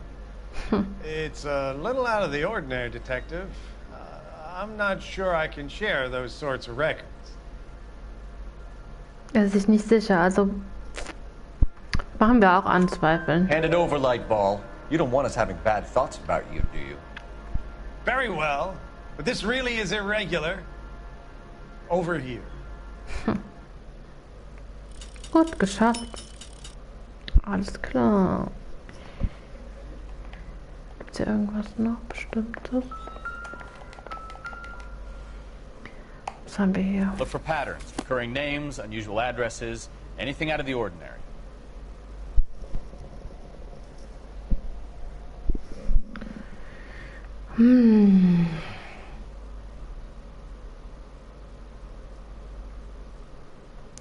It's a little out of the ordinary, Detective. I'm not sure I can share those sorts of records. Er ist sich nicht sicher, also machen wir auch anzweifeln. Hand it over, Lightball. You don't want us having bad thoughts about you, do you? Very well, but this really is irregular. Over here. Gut, geschafft. Alles klar. Gibt's hier irgendwas noch Bestimmtes? Was haben wir hier? Look for patterns, recurring names, unusual addresses, anything out of the ordinary.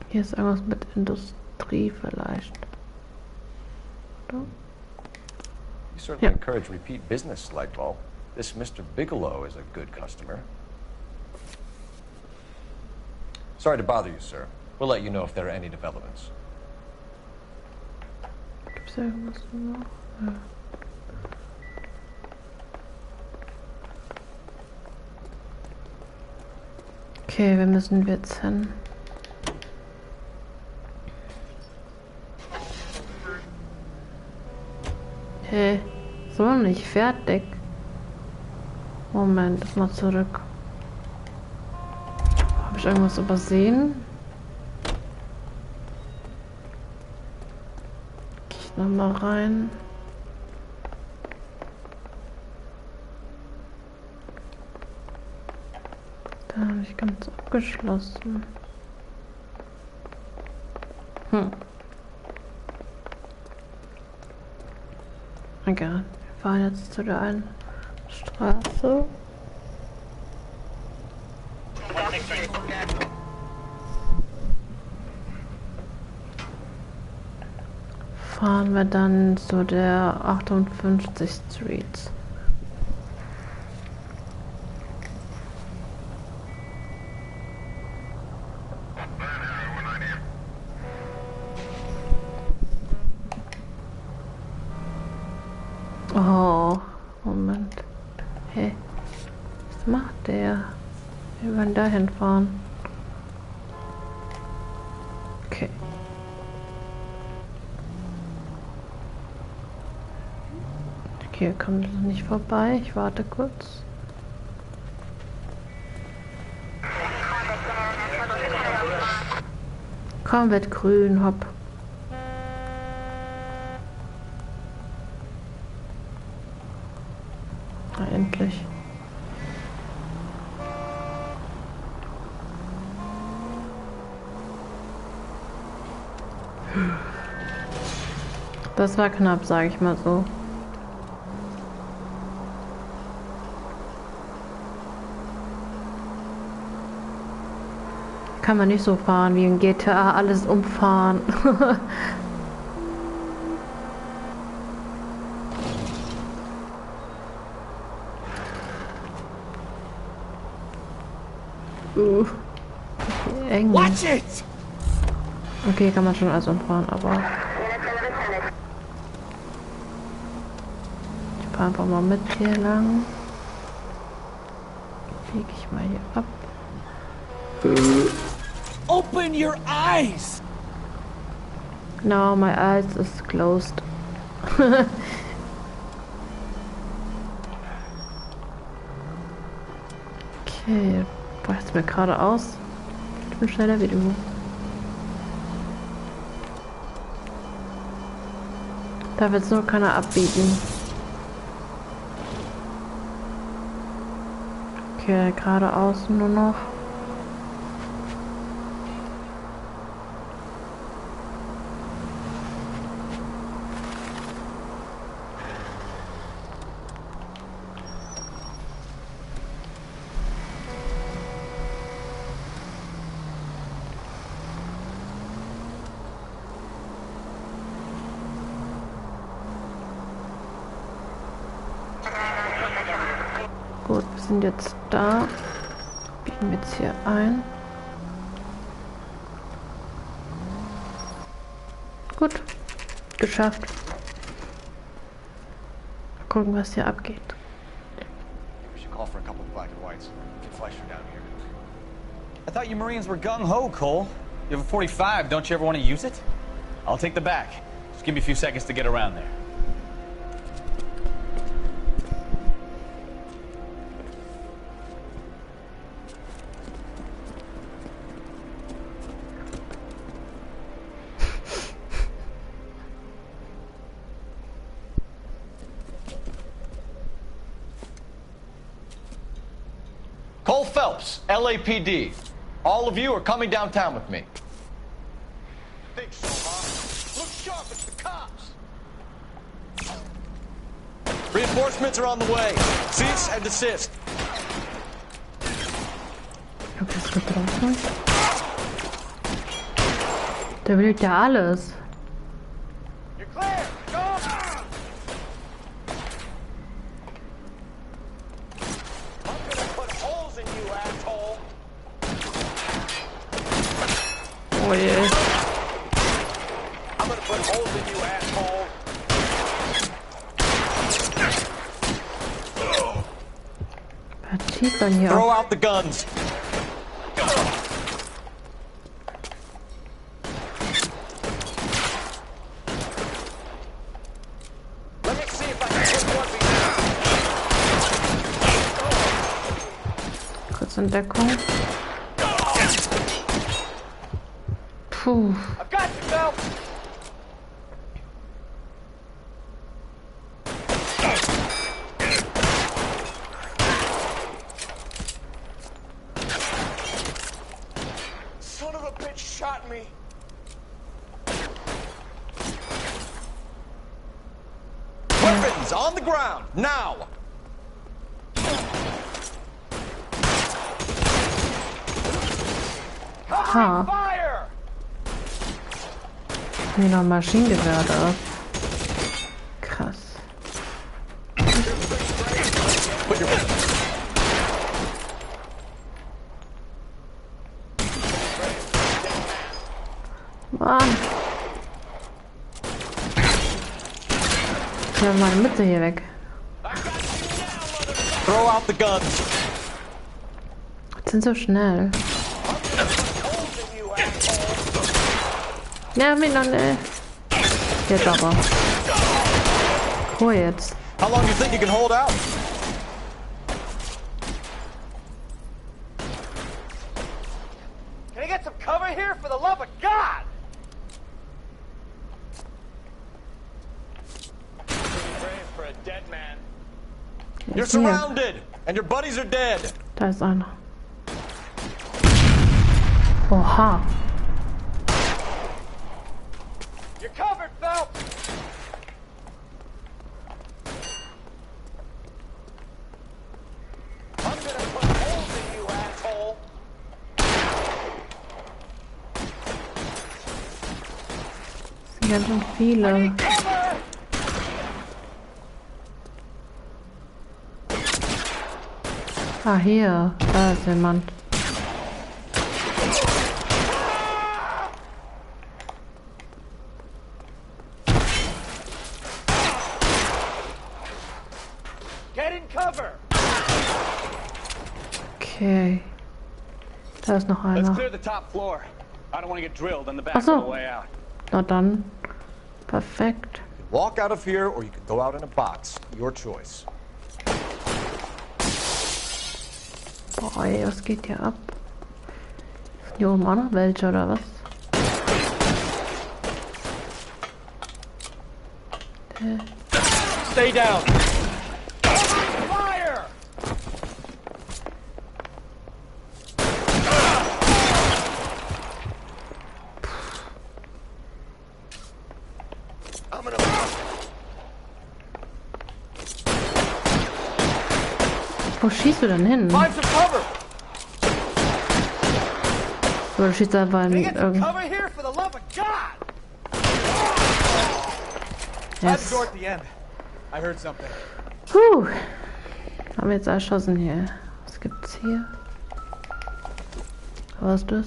Hier ist irgendwas mit Industrie vielleicht. Oder? You certainly encourage repeat business, Lightball. This Mr. Bigelow is a good customer. Sorry to bother you, sir. We'll let you know if there are any developments. Gibt's irgendwas noch? Ja. Okay, wir müssen jetzt hin. Hey, so nicht fertig. Moment, mal zurück. Habe ich irgendwas übersehen? Geh ich nochmal rein. Da habe ich ganz abgeschlossen. Okay, wir fahren jetzt zu der einen Straße. Fahren wir dann zu der 58 Street. Oh, Moment. Hey, was macht der? Wir wollen da hinfahren. Okay. Okay, kommt noch nicht vorbei. Ich warte kurz. Komm, wird grün, hopp. Na, endlich. Das war knapp, sage ich mal so. Kann man nicht so fahren wie in GTA, alles umfahren. Okay, eng. Watch it! Okay, kann man schon alles umfahren, aber ich fahre einfach mal mit hier lang. Biege ich mal hier ab. Open your eyes! No, my eyes is closed. Okay, weißt mir geradeaus. Ich bin schneller wie du. Darf jetzt nur keiner abbiegen. Okay, geradeaus nur noch. Gut, wir sind jetzt da. Biegen wir jetzt hier ein. Gut, geschafft. Mal gucken, was hier abgeht. We should call for a couple of black and whites. Get Fleischer down here. I thought you Marines were gung-ho, Cole. You have a 45, don't you ever want to use it? I'll take the back. Just give me a few seconds to get around there. Cole Phelps, LAPD. All of you are coming downtown with me. Think so, huh? Look sharp, it's the cops. Reinforcements are on the way. Cease and desist. Der will ja alles. You're clear! Go! Oh je. I'm gonna put holes in you, asshole. Was schießt man hier Throw auf? out the guns. Let me see if I can put one behind. Kurz in Deckung. Puh. I've got you, Phelps. Son of a bitch shot me. Weapons on the ground, now! Aha. Hier noch ein Maschinengewehr da. Krass. Mann. Ich habe meine Mütze hier weg. Throw out the guns. Die sind so schnell. Ja, mich noch nicht. Jetzt aber. Cool jetzt. How long do you think you can hold out? Can I get some cover here for the love of God? For a dead man. You're surrounded, and your buddies are dead. Da ist einer. Oha. You're covered, Phelps. I'm gonna put holes in you, asshole. Das sind ganz schön viele. Ah, hier. Da ist jemand. Get in cover. Okay. Da ist noch Let's einer. clear the top floor. I don't want to get drilled on the back Ach so. on the way out. Na dann. Perfekt. Walk out of here, or you can go out in a box. Your choice. Boah, ey, was geht hier ab? Hier oben auch noch welche, oder was? Stay down. Fire! I'm gonna. Wo schießt du denn hin? Find some cover. So, du schießt einfach in Can I get some irgend... cover here for the love of God? Yes. Door at the end. I heard something. Puh. Haben wir jetzt erschossen hier. Was gibt's hier? Was ist das?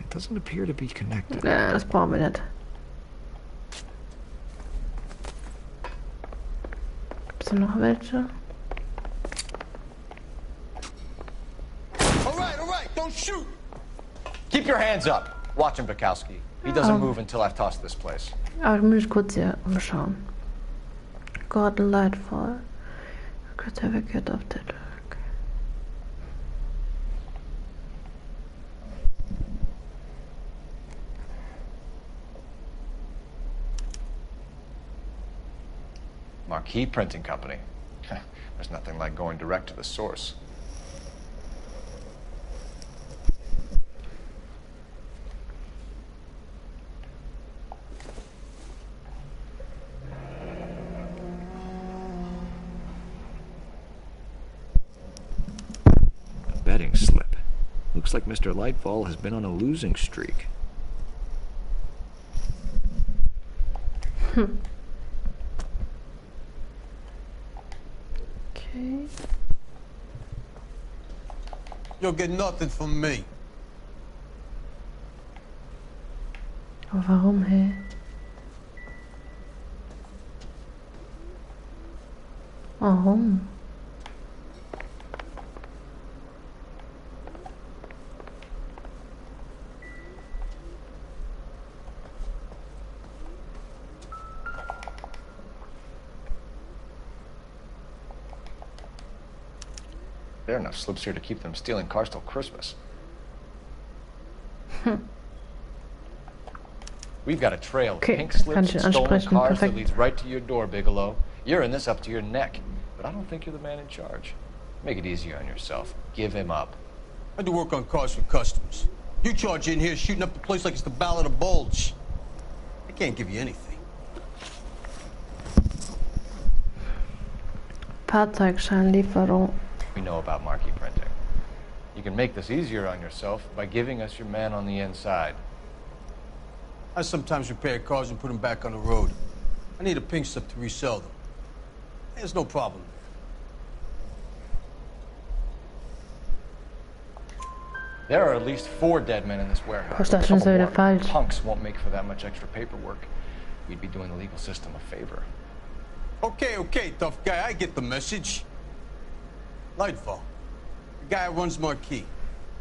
It doesn't appear to be connected. Ja, das brauchen wir nicht. Gibt's da noch welche? All right, don't shoot. Keep your hands up. Watch him, Bukowski. He doesn't move until I've tossed this place. Aber ich muss mich kurz hier umschauen. God delightful. Certificate of the Dark. Marquee Printing Company. There's nothing like going direct to the source. Betting slip. Looks like Mr. Lightfall has been on a losing streak. Okay. You'll get nothing from me. Aber warum, hey? Warum? There are enough slips here to keep them stealing cars till Christmas. We've got a trail of pink slips and stolen cars that leads right to your door, Bigelow. You're in this up to your neck, but I don't think you're the man in charge. Make it easier on yourself. Give him up. I do work on cars for customers. You charge in here shooting up the place like it's the Ballad of Bulge. I can't give you anything. Fahrzeugscheinlieferung. We know about marquee printing. You can make this easier on yourself by giving us your man on the inside. I sometimes repair cars and put them back on the road. I need a pink slip to resell them. There's no problem. There are at least 4 dead men in this warehouse. Das schon so wieder falsch. Punks won't make for that much extra paperwork. We'd be doing the legal system a favor. Okay, tough guy. I get the message. Lightfall. The guy who runs Marquis.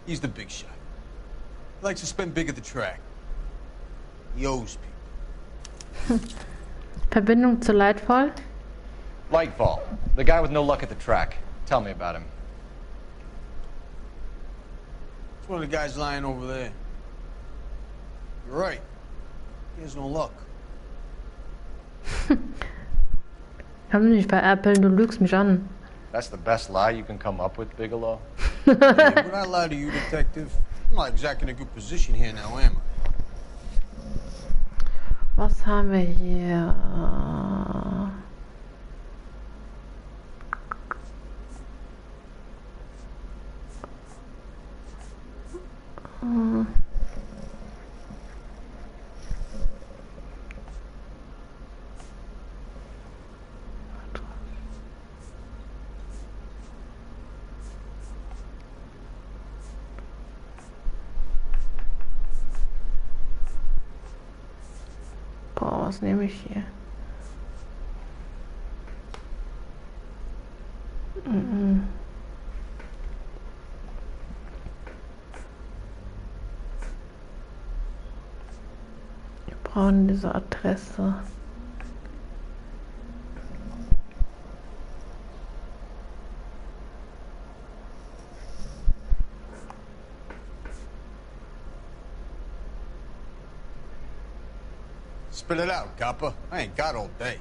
He's the big shot. He likes to spend big at the track. He owes people. Verbindung zu Lightfall? Lightfall. The guy with no luck at the track. Tell me about him. It's one of the guys lying over there. You're right. He has no luck. Kann mich nicht veräppeln, du lügst mich an. That's the best lie you can come up with, Bigelow? Hey, would I lie to you, detective? I'm not exactly in a good position here now, am I? Was haben wir hier? Boah, was nehme ich hier? Wir brauchen diese Adresse. Spit it out, copper. I ain't got all day.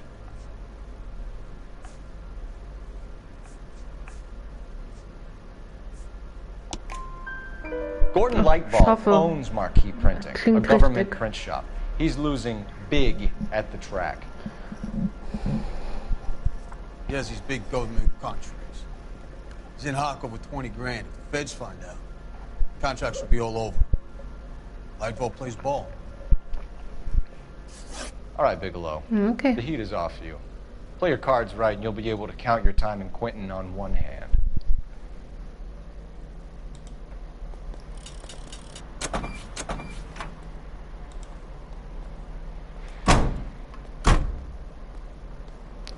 Gordon Lightball owns Marquis Printing, a government print shop. He's losing big at the track. He has these big government contracts. He's in hock over 20 grand. If the feds find out, contracts will be all over. Lightball plays ball. All right, Bigelow. Okay. The heat is off you. Play your cards right and you'll be able to count your time in Quentin on one hand.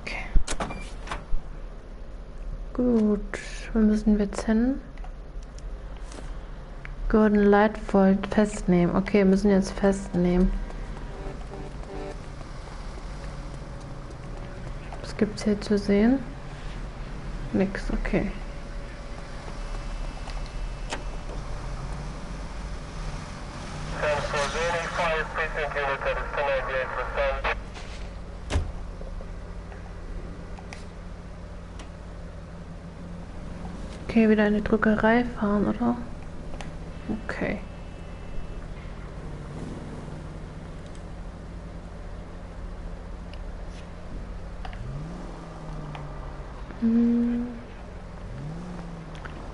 Okay. Gut, wo müssen wir jetzt hin? Gordon Lightfall festnehmen. Okay, wir müssen jetzt festnehmen. Was gibt's hier zu sehen? Nix, okay. Okay, wieder in die Druckerei fahren, oder? Okay.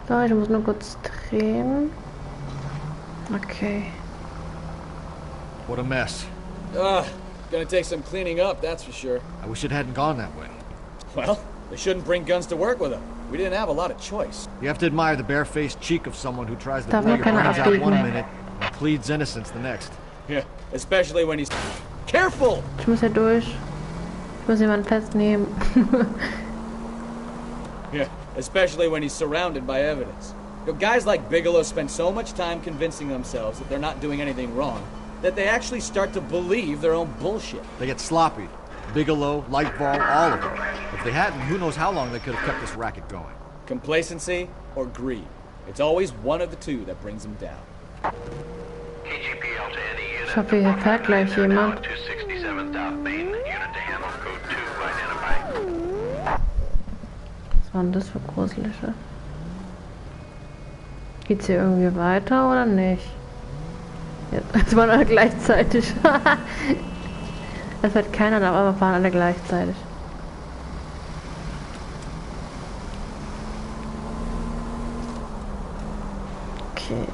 So, ich muss nur kurz drehen. Okay. What a mess. Gonna take some cleaning up, that's for sure. I wish it hadn't gone that way. Well, they shouldn't bring guns to work with them. We didn't have a lot of choice. You have to admire the barefaced cheek of someone who tries to blow your brains out one minute and pleads innocence the next. Yeah, especially when he's... Careful! Ich muss hier durch. Ich muss jemanden festnehmen. Yeah, especially when he's surrounded by evidence. You know, guys like Bigelow spend so much time convincing themselves that they're not doing anything wrong, that they actually start to believe their own bullshit. They get sloppy. Bigelow, Lightball, all of them. If they hadn't, who knows how long they could have kept this racket going. Complacency or greed. It's always one of the two that brings them down. Ich hoffe, hier fährt gleich jemand. Was waren das für gruselige? Geht's hier irgendwie weiter oder nicht? Jetzt waren alle gleichzeitig. Es wird keiner, aber fahren alle gleichzeitig. Okay.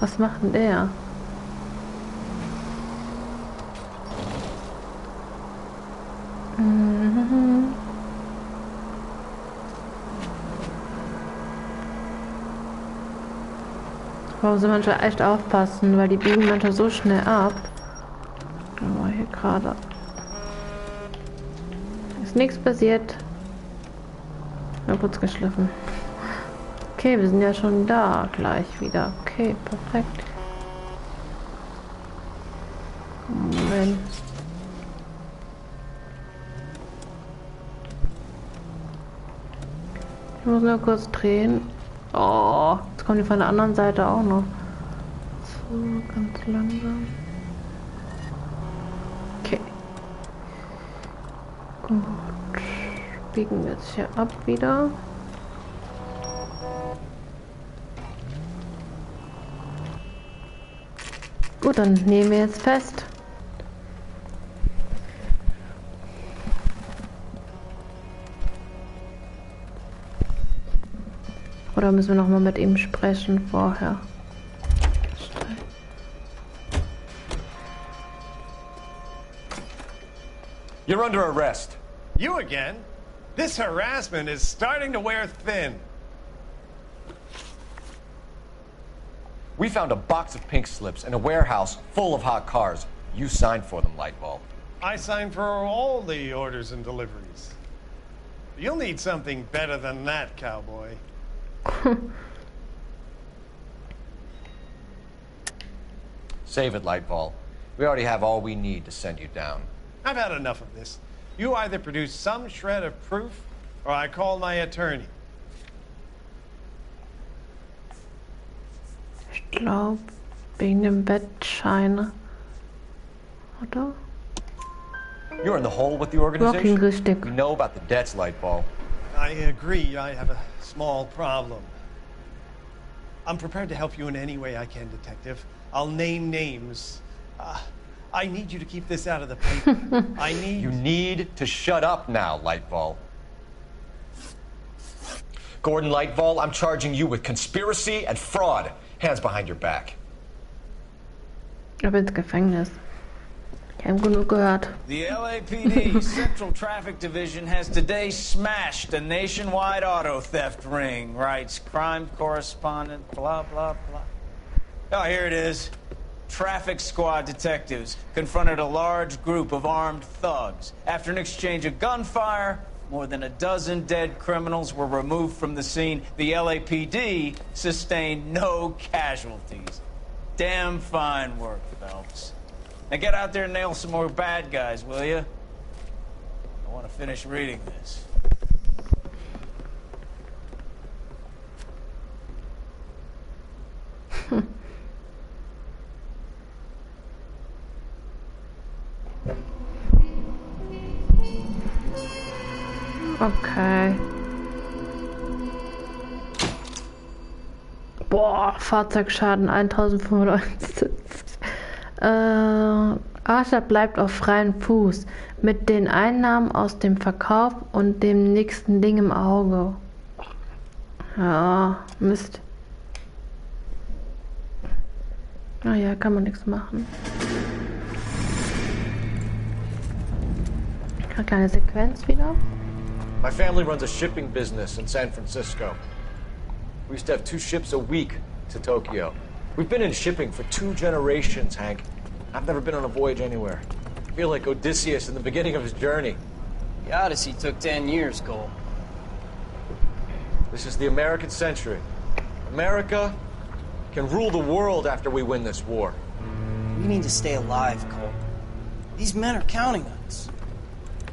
Was macht denn der? Da muss man manchmal echt aufpassen, weil die biegen manchmal so schnell ab. Aber hier gerade ist nichts passiert. Nur kurz geschliffen. Okay, wir sind ja schon da gleich wieder. Okay, perfekt. Moment. Ich muss nur kurz drehen. Oh, jetzt kommen die von der anderen Seite auch noch. So, ganz langsam. Okay. Gut. Biegen wir jetzt hier ab wieder. Gut, dann nehmen wir jetzt fest. Oder müssen wir noch mal mit ihm sprechen vorher? You're under arrest. You again? This harassment is starting to wear thin. We found a box of pink slips in a warehouse full of hot cars. You signed for them, Lightball. I signed for all the orders and deliveries. You'll need something better than that, cowboy. Save it, Lightball. We already have all we need to send you down. I've had enough of this. You either produce some shred of proof, or I call my attorney. Ich glaube, wegen dem Bettschein. Oder? You're in the hole with the organization. Richtig. We know about the debts, Lightball. I agree. I have a small problem. I'm prepared to help you in any way I can, Detective. I'll name names. I need you to keep this out of the paper. You need to shut up now, Lightball. Gordon Lightball, I'm charging you with conspiracy and fraud. Hands behind your back. Aber ins Gefängnis. Ich habe genug gehört. The LAPD Central Traffic Division has today smashed a nationwide auto theft ring, writes crime correspondent, blah, blah, blah. Oh, here it is. Traffic squad detectives confronted a large group of armed thugs. After an exchange of gunfire, more than a dozen dead criminals were removed from the scene. The LAPD sustained no casualties. Damn fine work, Phelps. Now get out there and nail some more bad guys, will you? I want to finish reading this. Okay. Boah, Fahrzeugschaden 1500. Archer bleibt auf freiem Fuß mit den Einnahmen aus dem Verkauf und dem nächsten Ding im Auge. Ja, Mist. Naja, kann man nichts machen. Eine kleine Sequenz wieder. My family runs a shipping business in San Francisco. We used to have 2 ships a week to Tokyo. We've been in shipping for 2 generations, Hank. I've never been on a voyage anywhere. I feel like Odysseus in the beginning of his journey. The Odyssey took 10 years, Cole. This is the American century. America can rule the world after we win this war. We need to stay alive, Cole. These men are counting on us.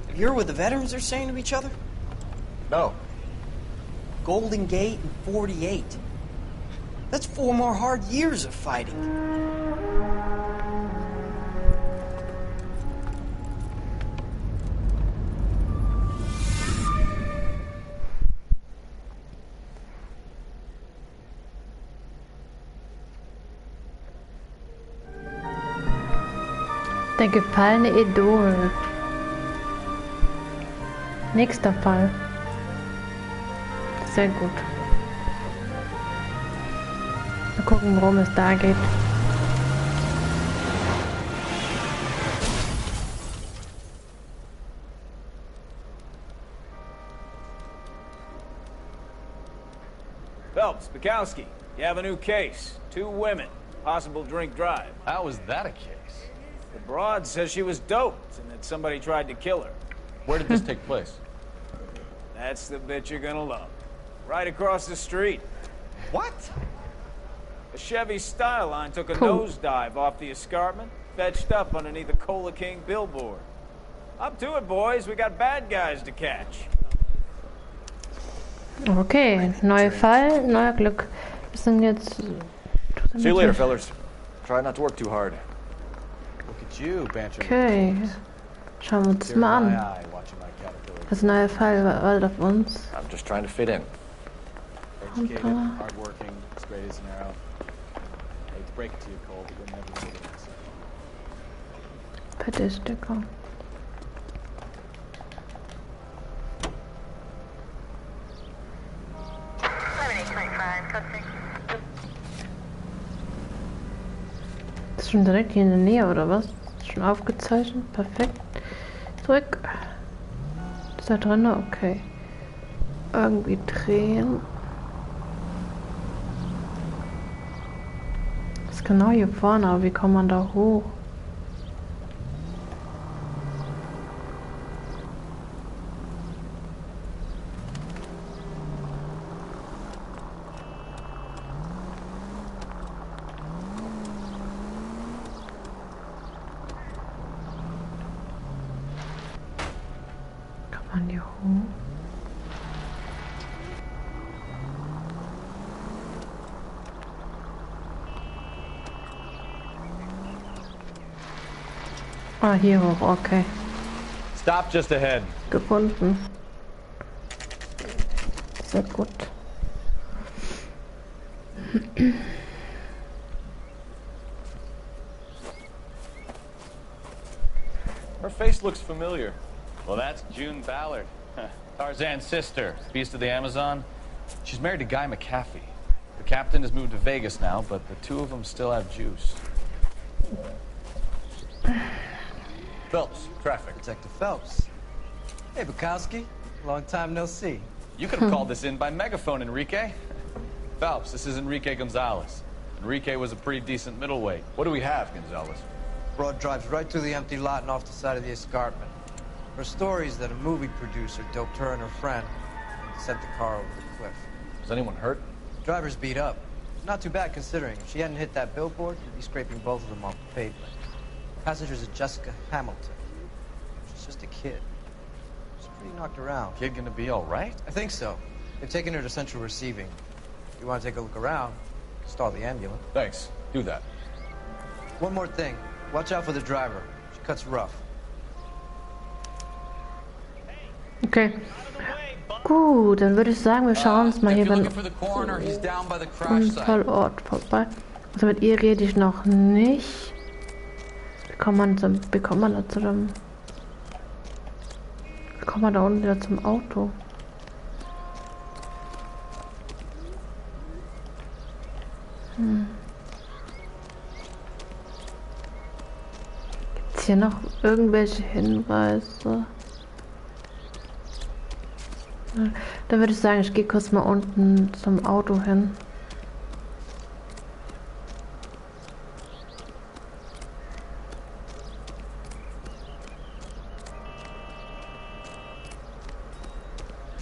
Have you heard what the veterans are saying to each other? No. Golden Gate and 48. That's 4 more hard years of fighting. Der gefallene Idol. Nächster Fall. Sehr gut. Mal gucken, worum es da geht. Phelps, Bukowski, you have a new case. 2 women. Possible drink drive. How was that a case? The broad says she was doped and that somebody tried to kill her. Where did this take place? That's the bit you're gonna love. Right across the street. What? A Chevy Styline took a nosedive off the escarpment, fetched up underneath a Cola King billboard. Up to it, boys. We got bad guys to catch. Okay, neuer Fall, neuer Glück. Wir sind jetzt... See you later, fellas. Try not to work too hard. Look at you, Bancho. Okay, schauen wir uns das mal an. Das neue Fall wartet auf uns. I'm just trying to fit in. Educated, hardworking, straight as an arrow. I hate to break it to you, Cole, but you'll never make it. Petisticker. Ist schon direkt hier in der Nähe, oder was? Ist schon aufgezeichnet? Perfekt. Zurück. Ist da drin? Okay. Irgendwie drehen. Das ist genau hier vorne, aber wie kommt man da hoch? Kann man hier hoch? Ah, hier hoch, okay. Stop just ahead. Gefunden. Sehr gut. Her face looks familiar. Well, that's June Ballard, Tarzan's sister, beast of the Amazon. She's married to Guy McAfee. The captain has moved to Vegas now, but the two of them still have juice. Phelps, traffic. Detective Phelps. Hey, Bukowski. Long time no see. You could have called this in by megaphone, Enrique. Phelps, this is Enrique Gonzalez. Enrique was a pretty decent middleweight. What do we have, Gonzalez? Broad drives right through the empty lot and off the side of the escarpment. Her story is that a movie producer doped her and her friend and sent the car over the cliff. Was anyone hurt? The driver's beat up. Not too bad considering. If she hadn't hit that billboard, you'd be scraping both of them off the pavement. Passenger's a Jessica Hamilton. She's just a kid. She's pretty knocked around. Kid gonna be all right? I think so. They've taken her to central receiving. If you want to take a look around, stall the ambulance. Thanks. Do that. One more thing. Watch out for the driver. She cuts rough. Okay. Gut, dann würde ich sagen, wir schauen uns mal hier beim Unfallort vorbei. Also mit ihr rede ich noch nicht. Wie kommt man da unten wieder zum Auto? Gibt's hier noch irgendwelche Hinweise? Dann würde ich sagen, ich gehe kurz mal unten zum Auto hin.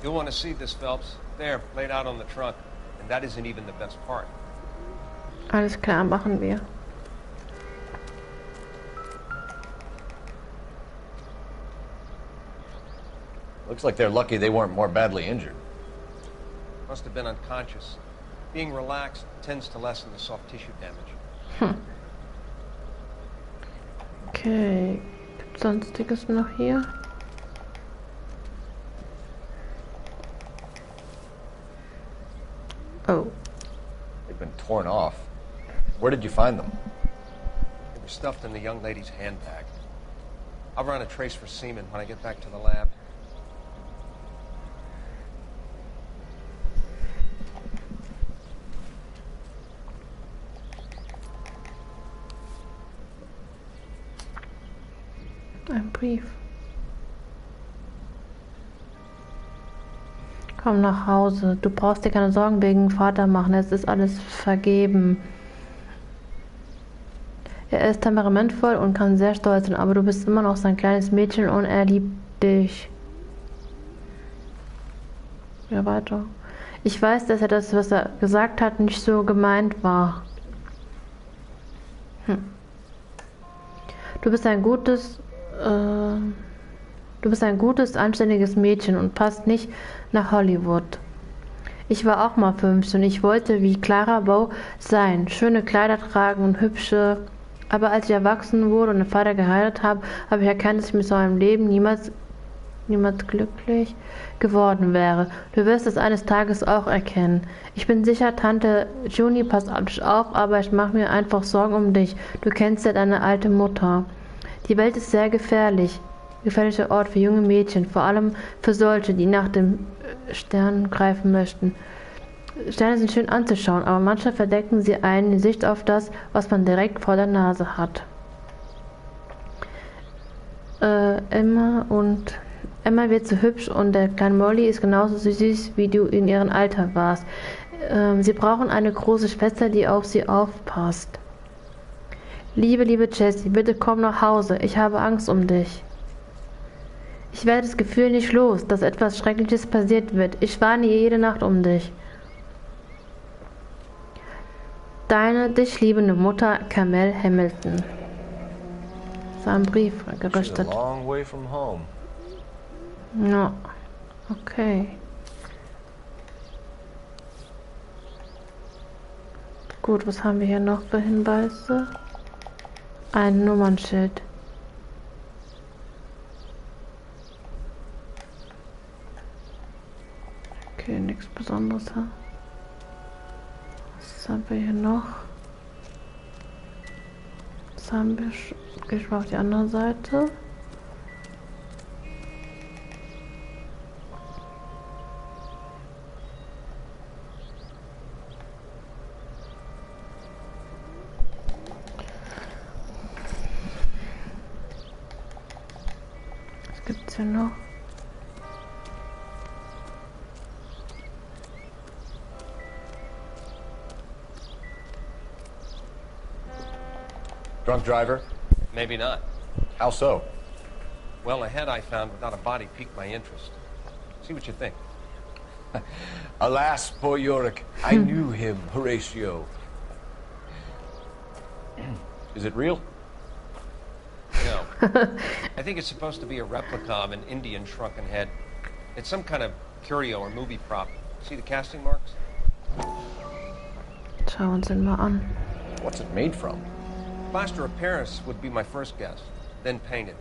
You'll want to see this, Phelps. There, laid out on the trunk. And that isn't even the best part. Alles klar, machen wir. Looks like they're lucky they weren't more badly injured. Must have been unconscious. Being relaxed tends to lessen the soft tissue damage. Okay. Gibt's sonstiges noch hier? Oh. They've been torn off. Where did you find them? They were stuffed in the young lady's handbag. I'll run a trace for semen when I get back to the lab. Ein Brief. Komm nach Hause. Du brauchst dir keine Sorgen wegen Vater machen. Es ist alles vergeben. Er ist temperamentvoll und kann sehr stolz sein, aber du bist immer noch sein kleines Mädchen und er liebt dich. Ja, weiter. Ich weiß, dass er das, was er gesagt hat, nicht so gemeint war. Du bist ein gutes, anständiges Mädchen und passt nicht nach Hollywood. Ich war auch mal 15 und ich wollte wie Clara Bow sein, schöne Kleider tragen und hübsche. Aber als ich erwachsen wurde und den Vater geheiratet habe, habe ich erkannt, dass ich mit so einem Leben niemals glücklich geworden wäre. Du wirst es eines Tages auch erkennen. Ich bin sicher, Tante Juni passt auf dich auf, aber ich mache mir einfach Sorgen um dich. Du kennst ja deine alte Mutter. Die Welt ist sehr gefährlich. Gefährlicher Ort für junge Mädchen, vor allem für solche, die nach dem Stern greifen möchten. Sterne sind schön anzuschauen, aber manchmal verdecken sie einen die Sicht auf das, was man direkt vor der Nase hat. Emma wird so hübsch und der kleine Molly ist genauso süß, wie du in ihrem Alter warst. Sie brauchen eine große Schwester, die auf sie aufpasst. Liebe Jessie, bitte komm nach Hause. Ich habe Angst um dich. Ich werde das Gefühl nicht los, dass etwas Schreckliches passiert wird. Ich warne jede Nacht um dich. Deine dich liebende Mutter, Camille Hamilton. Das ist ein Brief gerichtet. A long way from home. Ja, okay. Gut, was haben wir hier noch für Hinweise? Ein Nummernschild. Okay, nichts Besonderes. Was haben wir hier noch? Was haben wir? Gehe ich mal auf die andere Seite. Was gibt's hier noch? Drunk driver? Maybe not. How so? Well, a head I found without a body piqued my interest. See what you think. Alas, poor Yorick. I knew him, Horatio. Is it real? No. I think it's supposed to be a replica of an Indian shrunken head. It's some kind of curio or movie prop. See the casting marks? Schauen wir uns den mal an. What's it made from? Plaster of Paris would be my first guess, then painted.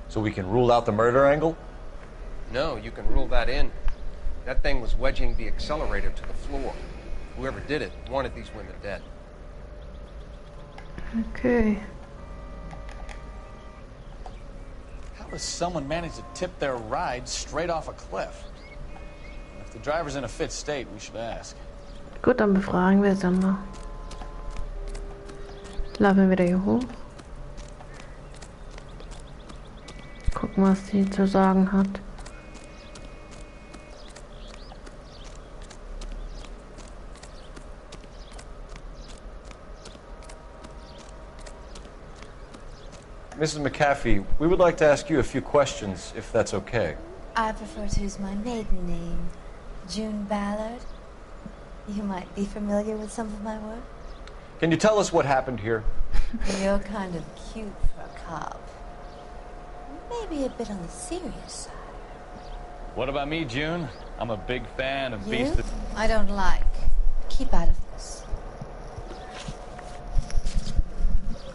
So we can rule out the murder angle? No, you can rule that in. That thing was wedging the accelerator to the floor. Whoever did it wanted these women dead. Okay. How does someone manage to tip their ride straight off a cliff? If the driver's in a fit state, we should ask. Gut, dann befragen wir es dann mal. Laufen wir wieder hier hoch. Gucken, was sie zu sagen hat. Mrs. McAfee, we would like to ask you a few questions, if that's okay. I prefer to use my maiden name, June Ballard. You might be familiar with some of my work. Can you tell us what happened here? You're kind of cute for a cop. Maybe a bit on the serious side. What about me, June? I'm a big fan of You? Beast. I don't like. Keep out of this.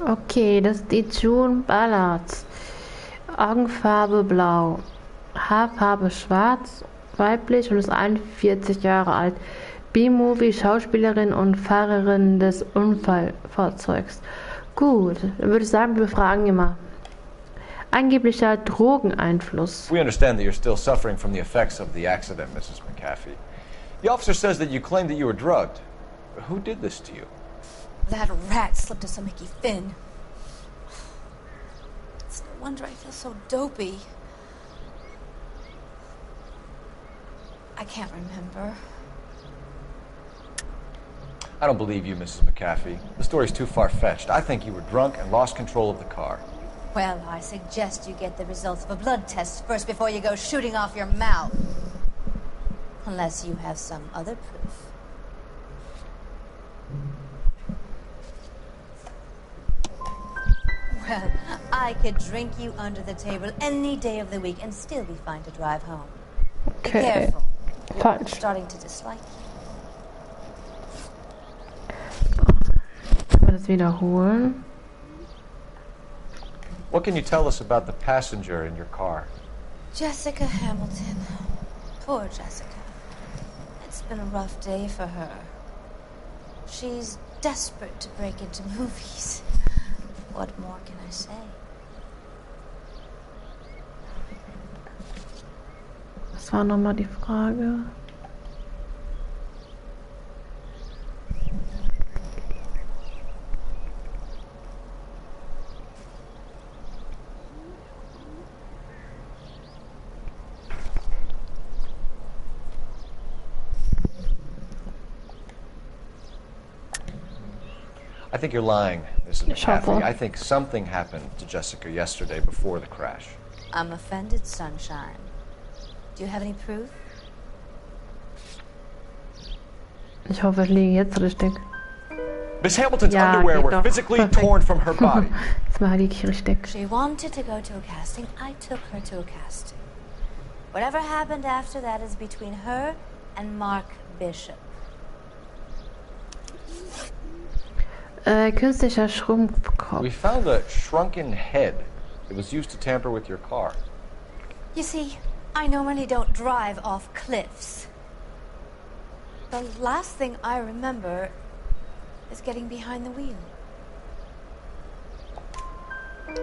Okay, das ist die June Ballard. Augenfarbe blau. Haarfarbe schwarz, weiblich und ist 41 Jahre alt. B-Movie-Schauspielerin und Fahrerin des Unfallfahrzeugs. Gut, dann würde ich sagen, wir fragen immer. Angeblicher Drogeneinfluss. We understand that you're still suffering from the effects of the accident, Mrs. McAfee. The officer says that you claim that you were drugged. But who did this to you? That rat slipped us a Mickey Finn. It's no wonder I feel so dopey. I can't remember. I don't believe you, Mrs. McAfee. The story's too far-fetched. I think you were drunk and lost control of the car. Well, I suggest you get the results of a blood test first before you go shooting off your mouth. Unless you have some other proof. Well, I could drink you under the table any day of the week and still be fine to drive home. Be careful. I'm starting to dislike you. Können wir das wiederholen? What can you tell us about the passenger in your car? Jessica Hamilton. Poor Jessica. It's been a rough day for her. She's desperate to break into movies. What more can I say? Was war nochmal die Frage? I think you're lying, Mrs. McAfee. I think something happened to Jessica yesterday before the crash. I'm offended, Sunshine. Do you have any proof? Ich hoffe, ich liege jetzt richtig. Miss Hamilton's underwear were physically torn from her body. Jetzt mal liege ich richtig. She wanted to go to a casting. I took her to a casting. Whatever happened after that is between her and Mark Bishop. Künstlicher Schrumpfkopf. We found a shrunken head. It was used to tamper with your car. You see, I normally don't drive off cliffs. The last thing I remember is getting behind the wheel.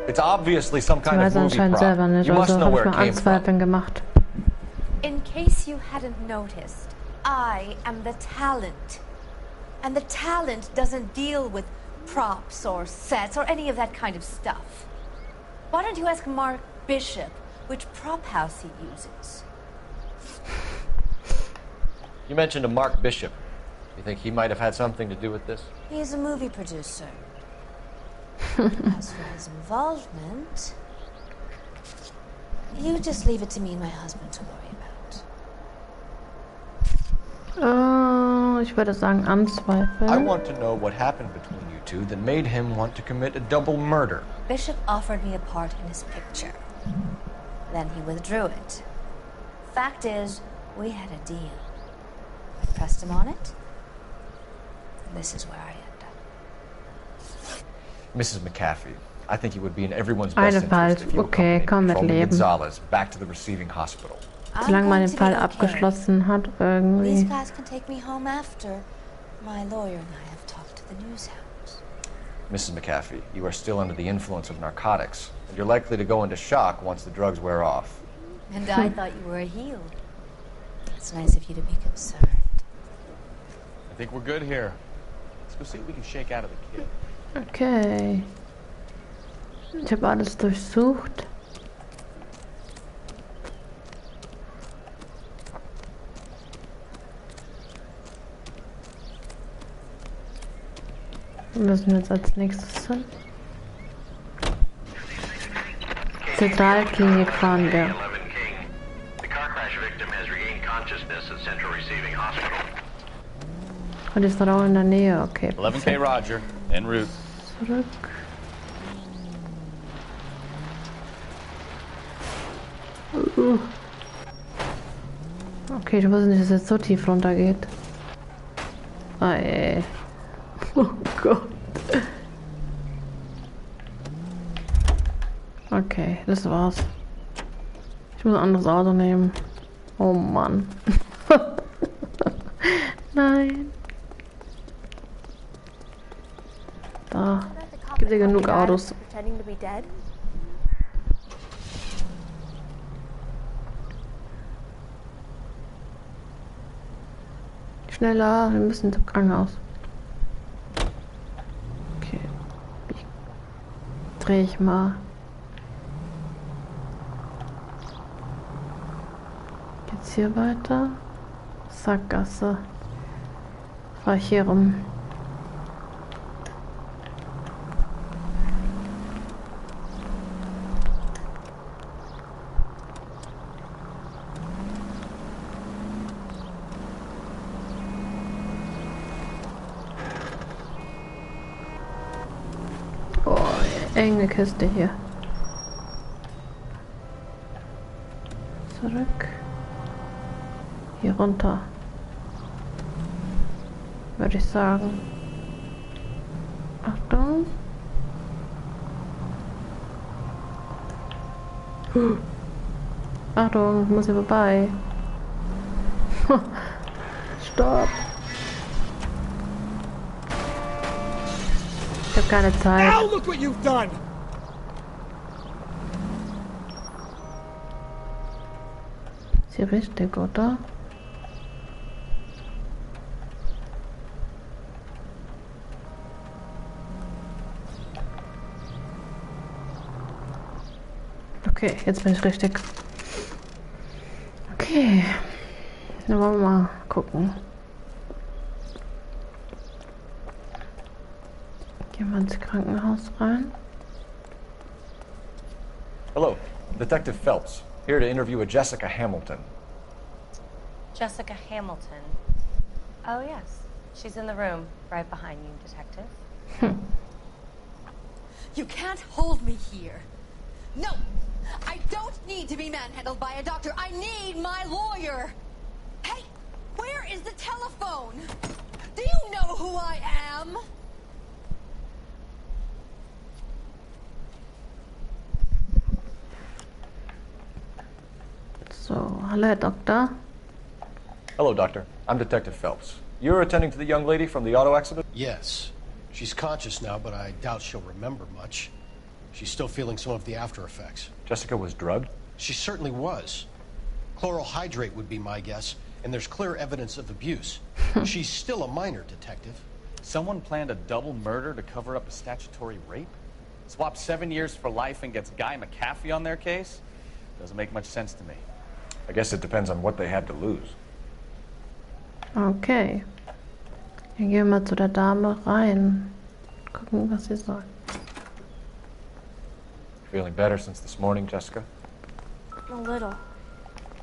It's obviously some kind of movie prop. Selber nicht, You must also know where habe it ich came mal from. Anzweifeln gemacht. In case you hadn't noticed, I am the talent. And the talent doesn't deal with props or sets or any of that kind of stuff. Why don't you ask Mark Bishop which prop house he uses? You mentioned a Mark Bishop. You think he might have had something to do with this? He's a movie producer. As for his involvement, you just leave it to me and my husband to worry about. Ich würde sagen Anzweifeln. I want to know what happened between you two that made him want to commit a double murder. Bishop offered me a part in his picture. Then he withdrew it. Fact is, we had a deal. I pressed him on it. And this is where I end up. Mrs. McAfee, I think it would be in everyone's best Eine Fall. interest if you Okay, kann accompanied mitleben. Gonzalez back to the receiving hospital. Solange man den Fall abgeschlossen hat, These irgendwie. guys can take me home after. My lawyer and I have talked to the news house. Mrs. McAfee, you are still under the influence of narcotics, and you're likely to go into shock once the drugs wear off. And I thought you were a heel. It's nice of you to be concerned. I think we're good here. Let's go see what we can shake out of the kid. Okay. Ich habe alles durchsucht. Wir müssen jetzt als nächstes hin. Zentralklinik fahren wir. The car crash victim has regained consciousness at Central Receiving Hospital. Und ist noch in der Nähe, okay. 11K Roger, en route. Zurück. Okay, ich wusste nicht, dass es jetzt so tief runter geht. Ah, ey. Oh Gott. Okay, das war's. Ich muss ein anderes Auto nehmen. Oh Mann. Nein. Da gibt es genug Autos. Pretending to be dead? Schneller, wir müssen zum Krankenhaus. Okay. Dreh ich mal. Geht's hier weiter? Sackgasse. Fahr ich hier rum. Enge Kiste hier. Zurück. Hier runter. Würde ich sagen. Achtung. Achtung, ich muss hier vorbei. Stopp. Ich habe keine Zeit. Now look what you've done. Ist hier richtig, oder? Okay, jetzt bin ich richtig. Okay. Dann wollen wir mal gucken. Gehen wir ins Krankenhaus rein. Hello, Detective Phelps. Here to interview a Jessica Hamilton. Jessica Hamilton. Oh, yes. She's in the room, right behind you, Detective. You can't hold me here. No! I don't need to be manhandled by a doctor. I need my lawyer! Hey! Where is the telephone? Do you know who I am? So, hello, Doctor. Hello, Doctor. I'm Detective Phelps. You're attending to the young lady from the auto accident? Yes. She's conscious now, but I doubt she'll remember much. She's still feeling some of the after effects. Jessica was drugged? She certainly was. Chloral hydrate would be my guess, and there's clear evidence of abuse. She's still a minor, Detective. Someone planned a double murder to cover up a statutory rape? Swap 7 years for life and gets Guy McAfee on their case? Doesn't make much sense to me. I guess it depends on what they had to lose. Okay. Dann gehen wir zu der Dame rein. Gucken, was sie sagt. Feeling better since this morning, Jessica? A little.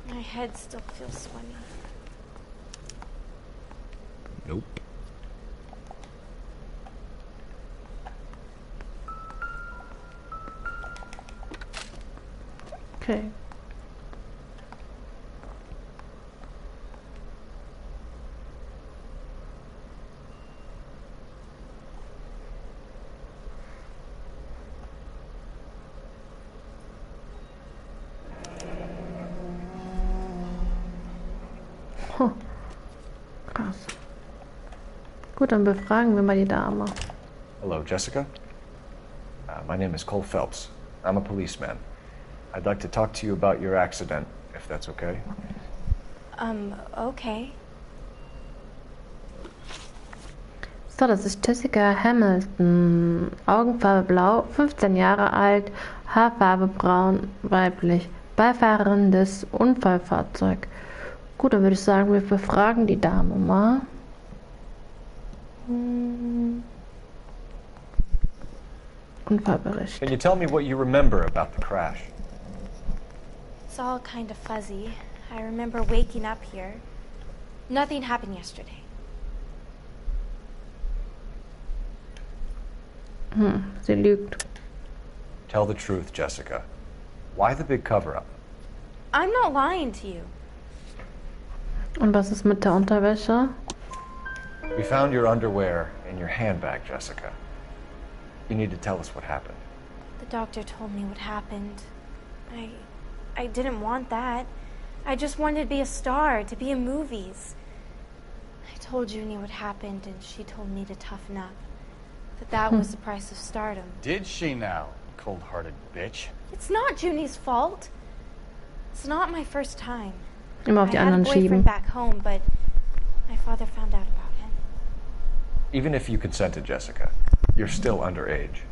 My head still feels swimming. Nope. Okay. Oh, krass. Gut, dann befragen wir mal die Dame. Hello, Jessica. My name is Cole Phelps. I'm a policeman. I'd like to talk to you about your accident, if that's okay. Okay. So, das ist Jessica Hamilton. Augenfarbe blau, 15 Jahre alt, Haarfarbe braun, weiblich. Beifahrerin des Unfallfahrzeugs. Gut, dann würde ich sagen, wir befragen die Dame mal. Unfallbericht. Can you tell me what you remember about the crash? It's all kind of fuzzy. I remember waking up here. Nothing happened yesterday. Sie lügt. Tell the truth, Jessica. Why the big cover-up? I'm not lying to you. Und was ist mit der Unterwäsche? We found your underwear in your handbag, Jessica. You need to tell us what happened. The doctor told me what happened. I didn't want that. I just wanted to be a star, to be in movies. I told Junie what happened, and she told me to toughen up. That was the price of stardom. Did she now, cold-hearted bitch? It's not Junie's fault. It's not my first time. Immer auf die anderen I had a boyfriend schieben. back home, but My father found out about it. Even if you consented, Jessica, you're still underage.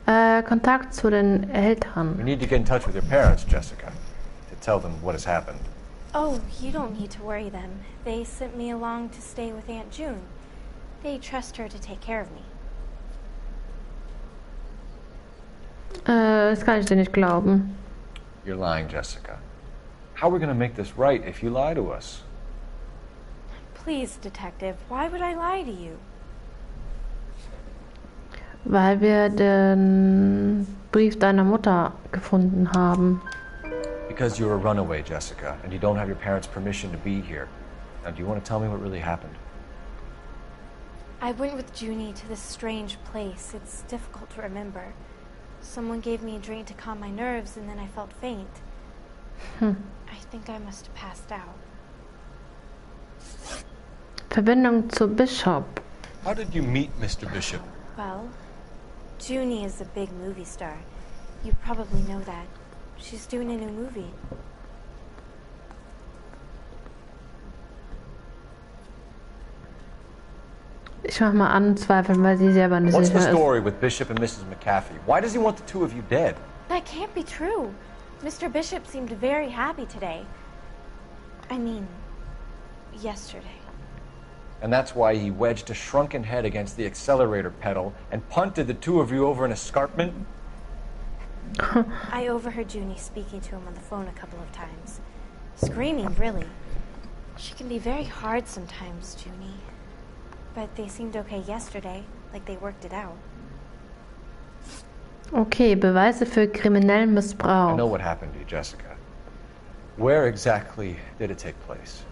Kontakt zu den Eltern. You need to get in touch with your parents, Jessica, to tell them what has happened. Oh, you don't need to worry them. They sent me along to stay with Aunt June. They trust her to take care of me. Das kann ich dir nicht glauben. You're lying, Jessica. How are we going to make this right if you lie to us? Please, Detective, why would I lie to you? Weil wir den Brief deiner Mutter gefunden haben. Because you're a runaway, Jessica, and you don't have your parents' permission to be here. Now, do you want to tell me what really happened? I went with Junie to this strange place. It's difficult to remember. Someone gave me a drink to calm my nerves, and then I felt faint. I think I must have passed out. Verbindung zu Bishop. How did you meet Mr. Bishop? Well, Junie is a big movie star. You probably know that. She's doing a new movie. Ich mach mal anzweifeln, weil sie selber nicht What's sicher the ist. story with Bishop and Mrs. McAfee? Why does he want the two of you dead? That can't be true. Mr. Bishop seemed very happy today. I mean, yesterday. And that's why he wedged a shrunken head against the accelerator pedal and punted the two of you over an escarpment? I overheard Junie speaking to him on the phone a couple of times. Screaming, really. She can be very hard sometimes, Junie. But they seemed okay yesterday, like they worked it out. Okay, Beweise für kriminellen I Missbrauch. know what happened to you, Jessica. Where exactly did it take place?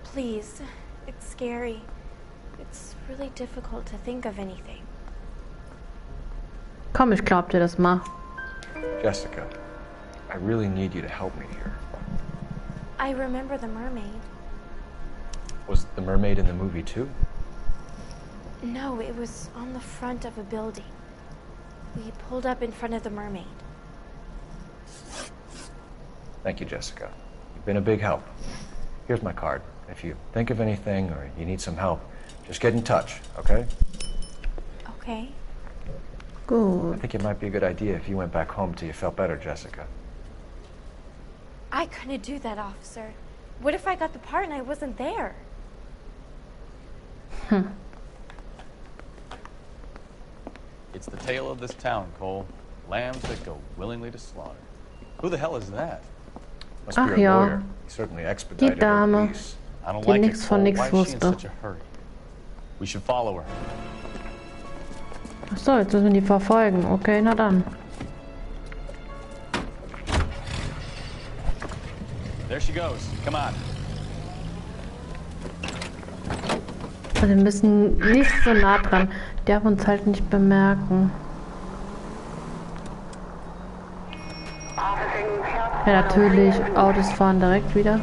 Please, it's scary. It's really difficult to think of anything. Komm, ich glaub dir das mal. Jessica, I really need you to help me here. I remember the mermaid. Was the mermaid in the movie too? No, it was on the front of a building. We pulled up in front of the mermaid. Thank you, Jessica. You've been a big help. Here's my card. If you think of anything or you need some help, just get in touch, okay? Okay. Gut. I think it might be a good idea if you went back home till you felt better, Jessica. I couldn't do that, officer. What if I got the part and I wasn't there? It's the tale of this town, Cole. Lambs that go willingly to slaughter. Who the hell is that? Must Ach be a ja, lawyer. He certainly die expedited her Dame, release. I don't die like it, nix von Cole. nix Why is she in wusste. such a hurry? We should follow her. Achso, jetzt müssen wir die verfolgen. Okay, na dann. There she goes. Come on. Also wir müssen nicht so nah dran. Der darf uns halt nicht bemerken. Ja, natürlich. Autos fahren direkt wieder.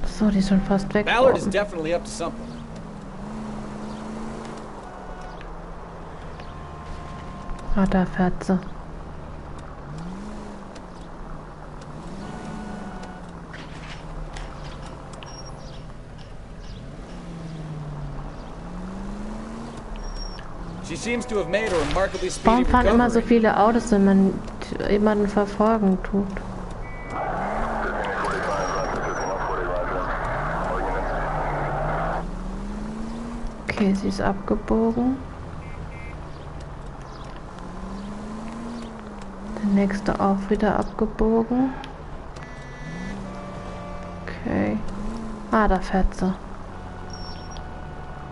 So, die ist schon fast weg. Ballard is definitely up to something. Ah, da fährt sie. She seems to have made a remarkably Warum speedy fahren immer so recovery. viele Autos, wenn man jemanden verfolgen tut? Okay, sie ist abgebogen. Der nächste auch wieder abgebogen. Okay. Ah, da fährt sie.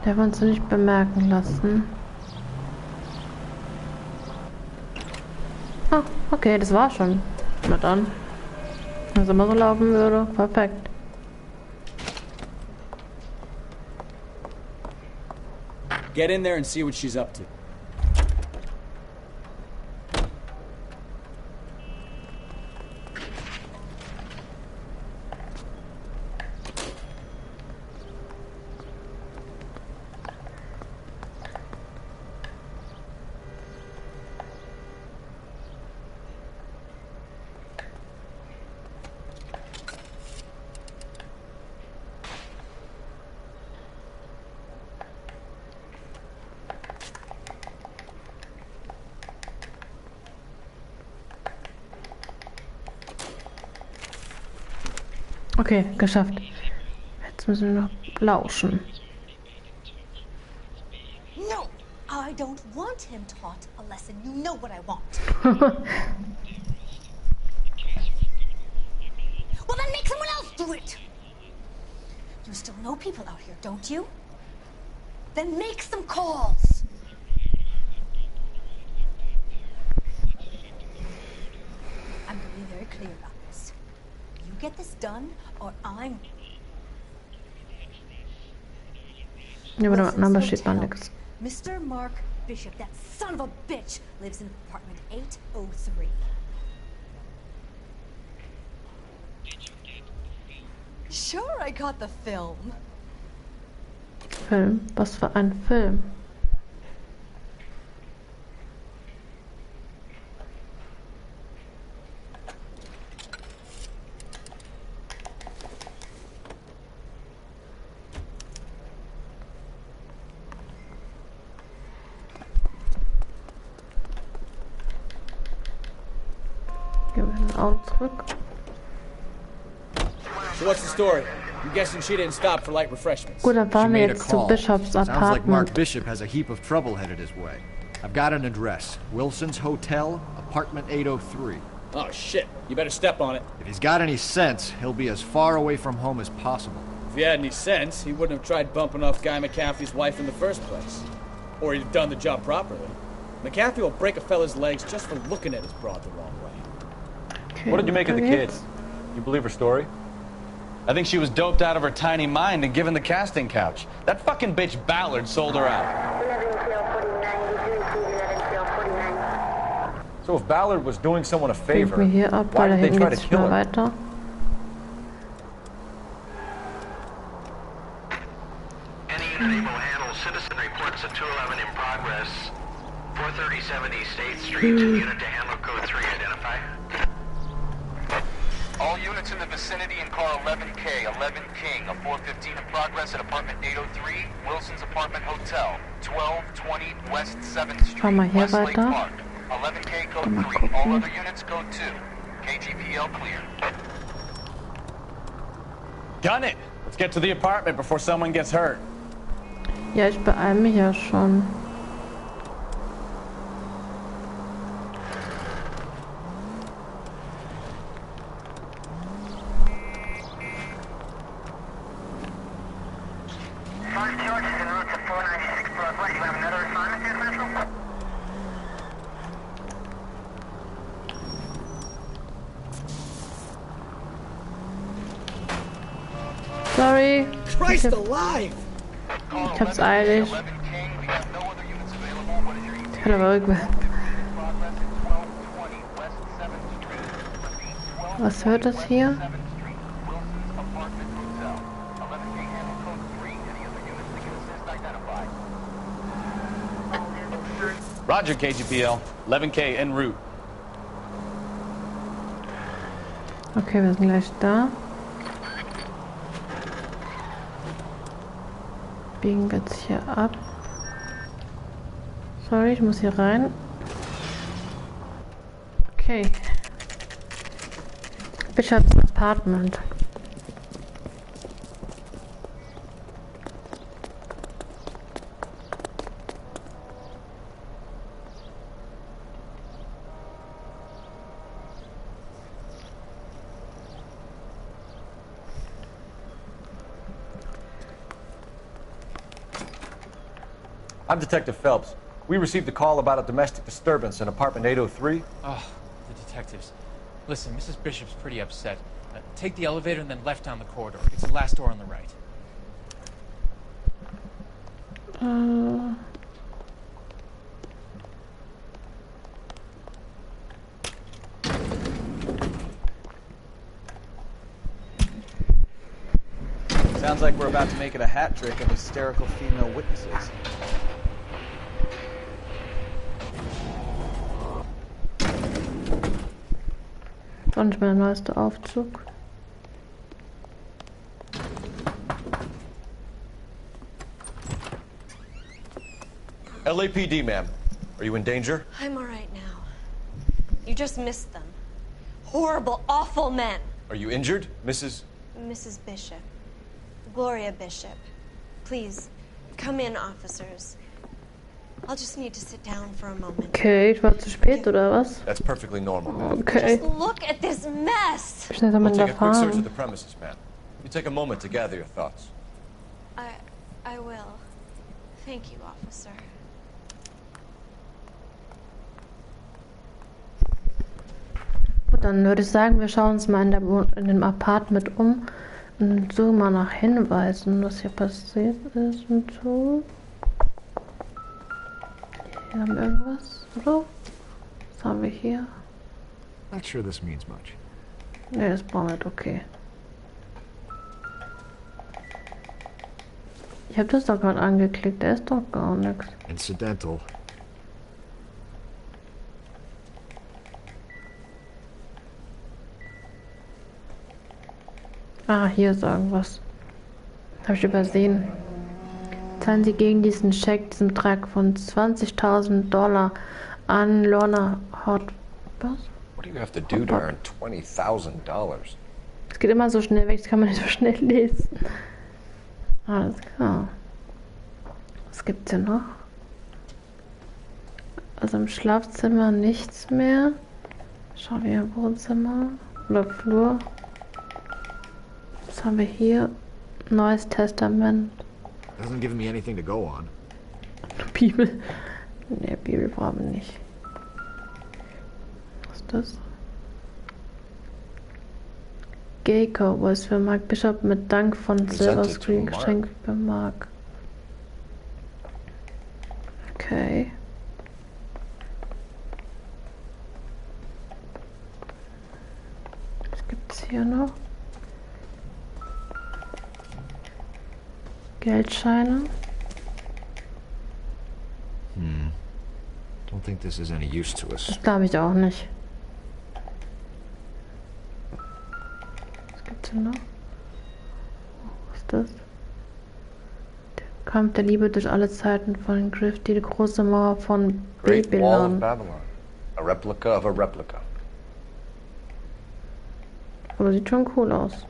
Der wollen sie nicht bemerken lassen. Ah, okay, das war schon. Na dann. Wenn es immer so laufen würde, perfekt. Get in there and see what she's up to. Okay, geschafft. Jetzt müssen wir noch lauschen. No, I don't want him taught a lesson. You know what I want. Well, then make someone else do it. You still know people out here, don't you? Then make some calls. I'm going to be very clear about this. You get this done, or I'm... Ja, aber der Name steht noch nichts. Mr. Mark Bishop, that son of a bitch, lives in apartment 803. Sure, I got the film. Film? Was für ein Film? Gehen wir ein Auto zurück. So what's the story? I'm guessing she didn't stop for light refreshments. Gut, dann fahren wir made a jetzt zu call. Bishops Sounds like Mark Apartment. Bishop has a heap of trouble headed his way. I've got an address. Wilson's Hotel, apartment 803. Oh shit, you better step on it. If he's got any sense, he'll be as far away from home as possible. If he had any sense, he wouldn't have tried bumping off Guy McCaffrey's wife in the first place. Or he'd have done the job properly. McCaffrey will break a fella's legs just for looking at his broad the wrong way. Okay, What did you make of the weiter kid? geht's. You believe her story? I think she was doped out of her tiny mind and given the casting couch. That fucking bitch Ballard sold her out. So if Ballard was doing someone a Fängt favor, mir hier ab, why weil da did they hinten try to geht's kill schnell her? weiter. Any unit able to handle citizen reports of 211 in progress. 437 East State Street. Unit to handle code 3 identify. All units in the vicinity in car 11K, 11 King, a 415 in progress at apartment 803, Wilson's Apartment Hotel, 1220 West 7th Street, Fahren wir hier Westlake weiter. Park. 11K code Mal 3, all gucken. other units code 2. KGPL clear. Gun it! Let's get to the apartment before someone gets hurt. Ja, ich beeile mich ja schon. Sorry. Christ alive! Ich hab's eilig. Ich kann aber rückwärts. Was hört das hier? Roger, KGPL. 11K en route. Okay, wir sind gleich da. Biegen wir jetzt hier ab. Sorry, ich muss hier rein. Okay. Bishops Apartment. I'm Detective Phelps. We received a call about a domestic disturbance in apartment 803. Oh, the detectives. Listen, Mrs. Bishop's pretty upset. Take the elevator and then left down the corridor. It's the last door on the right. Sounds like we're about to make it a hat trick of hysterical female witnesses. Und mein neuester Aufzug. LAPD, ma'am. Are you in danger? I'm all right now. You just missed them. Horrible, awful men. Are you injured, Mrs. Mrs. Bishop. Gloria Bishop. Please, come in, officers. I'll just need to sit down for a moment. Okay, ich war zu spät, oder was? That's perfectly normal, ma'am. Okay. Just look at this mess! Schnell soll man We'll da take a quick search of fahren. the premises, ma'am. You take a moment to gather your thoughts. I will. Thank you, officer. Gut, dann würde ich sagen, wir schauen uns mal in dem Apartment um und suchen mal nach Hinweisen, was hier passiert ist und so. Hier haben wir irgendwas, oder? Was haben wir hier? Not sure this means much. Ne, das brauchen wir nicht, okay. Ich habe das doch gerade angeklickt, da ist doch gar nichts. Incidental. Ah, hier ist irgendwas. Habe ich übersehen. Zahlen Sie gegen diesen Scheck diesen Betrag von $20.000 an Lorna Hot. Was? What do you have to do to earn $20,000? Es geht immer so schnell weg, das kann man nicht so schnell lesen. Alles klar. Was gibt's hier noch? Also im Schlafzimmer nichts mehr. Schauen wir im Wohnzimmer oder Flur. Was haben wir hier? Neues Testament. Hasn't given me anything to go on. Bibel. Ne, Bibel brauchen wir nicht. Was ist das? Gay Cowboys für Mark Bishop mit Dank von Silver Screen Geschenk für Mark. Okay. Was gibt's hier noch? Geldscheine. Don't think this is any use to us. Das glaube ich auch nicht. Was gibt's hier noch? Was ist das? Der Kampf der Liebe durch alle Zeiten von Griff, die große Mauer von Great Wall of Babylon. Babylon. A replica of a replica. Aber sieht schon cool aus.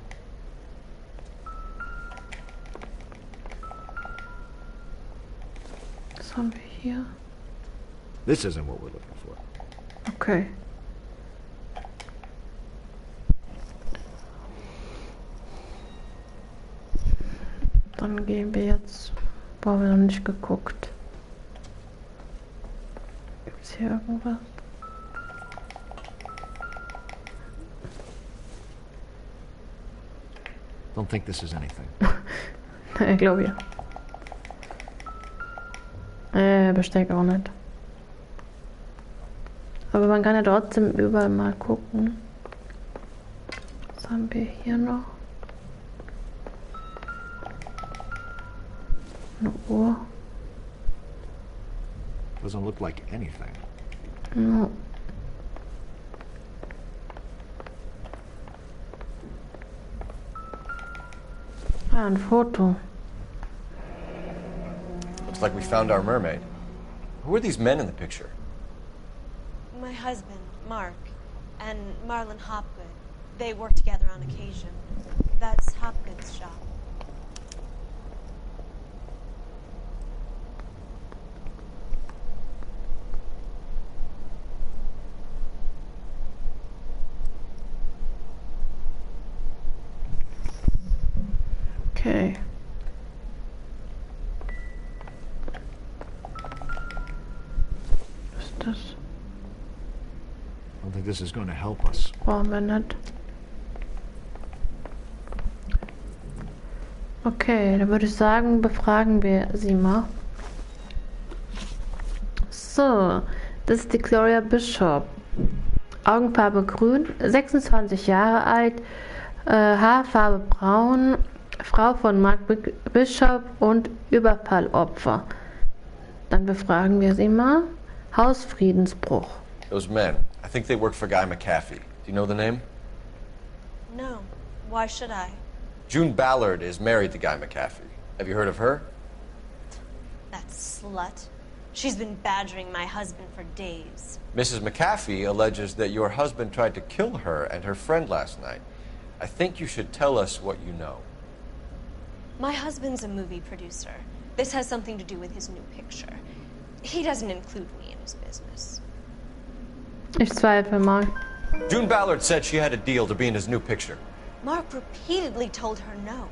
Was haben wir hier? This isn't what we're looking for. Okay. Dann gehen wir jetzt. Boah, wir haben nicht geguckt. Gibt's hier irgendwas? Don't think this is anything. Ich glaube ja. Besteck auch nicht. Aber man kann ja trotzdem überall mal gucken. Was haben wir hier noch? Eine Uhr. Doesn't look like anything. No. Ah, ein Foto. Looks like we found our mermaid. Who are these men in the picture? My husband, Mark, and Marlon Hopgood. They work together on occasion. That's Hopgood's shop. Okay. Was ist das? I don't think this is going to help us. Brauchen wir nicht. Okay, dann würde ich sagen, befragen wir sie mal. So, das ist die Gloria Bishop. Augenfarbe grün, 26 Jahre alt, Haarfarbe braun, Frau von Mark Bishop und Überfallopfer. Dann befragen wir sie mal. Hausfriedensbruch. Those men, I think they work for Guy McAfee. Do you know the name? No. Why should I? June Ballard is married to Guy McAfee. Have you heard of her? That slut. She's been badgering my husband for days. Mrs. McAfee alleges that your husband tried to kill her and her friend last night. I think you should tell us what you know. My husband's a movie producer. This has something to do with his new picture. He doesn't include me in his business. Ich zweifle mal. June Ballard said she had a deal to be in his new picture. Mark repeatedly told her no.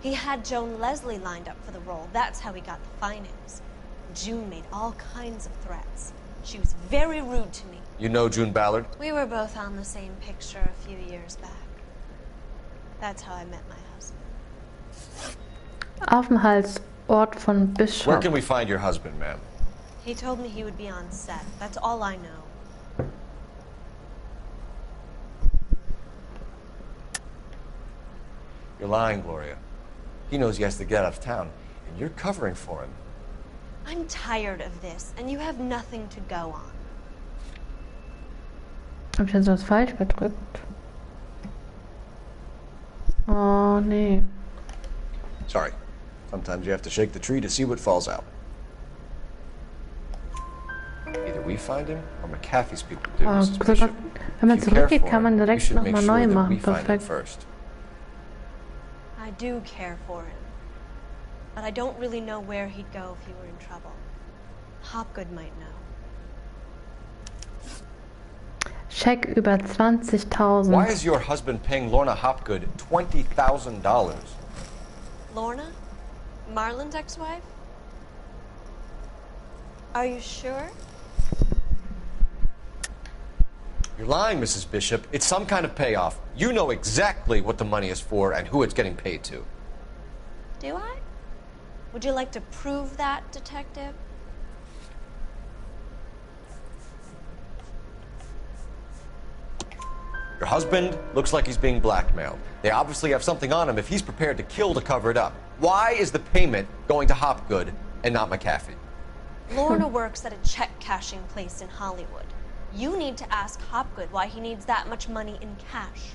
He had Joan Leslie lined up for the role. That's how he got the finance. June made all kinds of threats. She was very rude to me. You know June Ballard? We were both on the same picture a few years back. That's how I met my husband. Aufenthaltsort von Bishop. Where can we find your husband, ma'am? He told me he would be on set. That's all I know. You're lying, Gloria. He knows he has to get out of town, and you're covering for him. I'm tired of this, and you have nothing to go on. Hab ich jetzt was falsch gedrückt? Oh, nee. Sorry. Sometimes you have to shake the tree to see what falls out. Either we find him, or McAfee's people do, Mrs. Bishop. Wenn man If you care zurückgeht, for kann man him, you direkt should make nochmal sure neu that machen. we find him Perfekt. first. I do care for him. But I don't really know where he'd go if he were in trouble. Hopgood might know. Scheck über 20.000. Why is your husband paying Lorna Hopgood $20,000? Lorna? Marlon's ex-wife? Are you sure? You're lying, Mrs. Bishop. It's some kind of payoff. You know exactly what the money is for and who it's getting paid to. Do I? Would you like to prove that, Detective? Your husband looks like he's being blackmailed. They obviously have something on him if he's prepared to kill to cover it up. Why is the payment going to Hopgood and not McAfee? Lorna works at a check-cashing place in Hollywood. You need to ask Hopgood why he needs that much money in cash.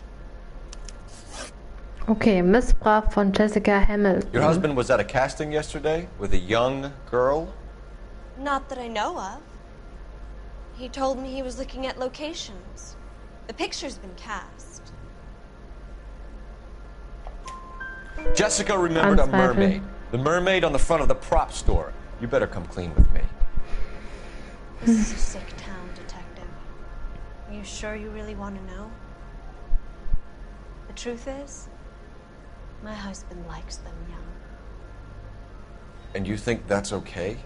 Okay, Missbrauch von Jessica Hamilton. Your husband was at a casting yesterday with a young girl? Not that I know of. He told me he was looking at locations. The picture's been cast. Jessica remembered a mermaid. The mermaid on the front of the prop store. You better come clean with me. This is a sick town, Detective. Are you sure you really want to know? The truth is, my husband likes them young. And you think that's okay?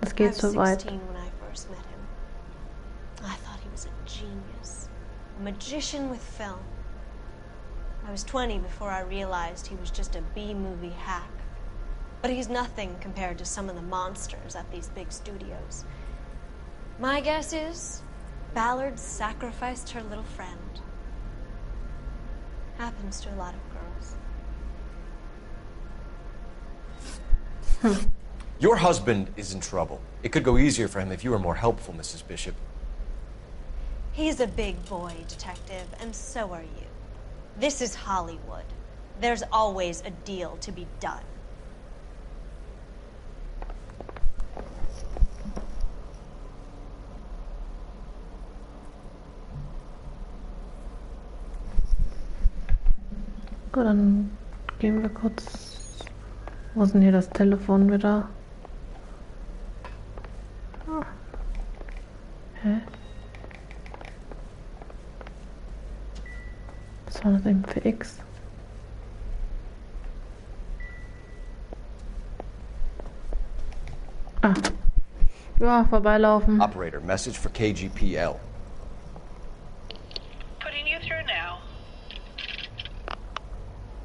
Das geht I was so weit. 16 when I first met him. I thought he was a genius, a magician with film. I was 20 before I realized he was just a B-movie hack. But he's nothing compared to some of the monsters at these big studios. My guess is Ballard sacrificed her little friend. Happens to a lot of girls. Your husband is in trouble. It could go easier for him if you were more helpful, Mrs. Bishop. He's a big boy, Detective, and so are you. This is Hollywood. There's always a deal to be done. Gut, dann gehen wir kurz. Wo ist denn hier das Telefon wieder? Ah. Hä? Was war das eben für X? Ah. Ja, vorbeilaufen. Operator, message for KGPL. Putting you through now.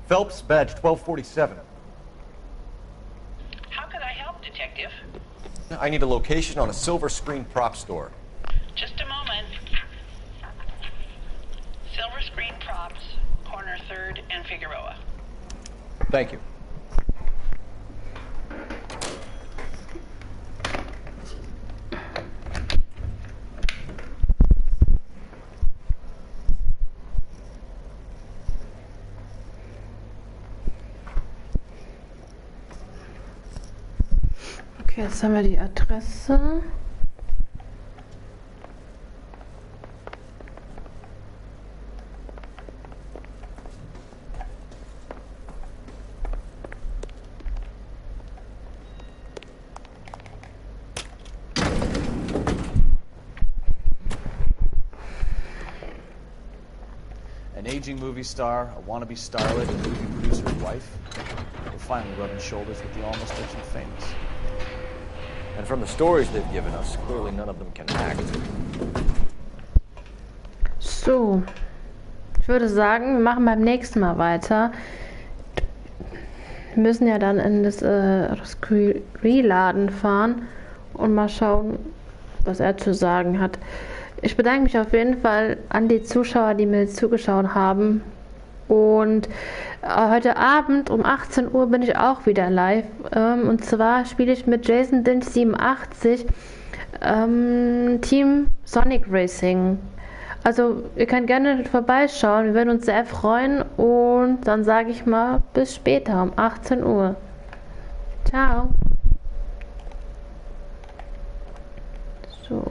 Phelps, badge 1247. How can I help, Detective? I need a location on a silver screen prop store. Just a moment. Silver Screen Props, corner 3rd and Figueroa. Thank you. Okay, jetzt haben wir die Adresse. aging movie star, a wannabe starlet, and movie producer's wife. We're finally rubbing shoulders with the almost rich and famous. And from the stories they've given us, clearly none of them can act. So, ich würde sagen, wir machen beim nächsten Mal weiter. Wir müssen ja dann in das Reladen fahren und mal schauen, was er zu sagen hat. Ich bedanke mich auf jeden Fall an die Zuschauer, die mir zugeschaut haben. Und heute Abend um 18 Uhr bin ich auch wieder live. Und zwar spiele ich mit Jason Dinch 87 Team Sonic Racing. Also ihr könnt gerne vorbeischauen, wir würden uns sehr freuen. Und dann sage ich mal bis später um 18 Uhr. Ciao. So.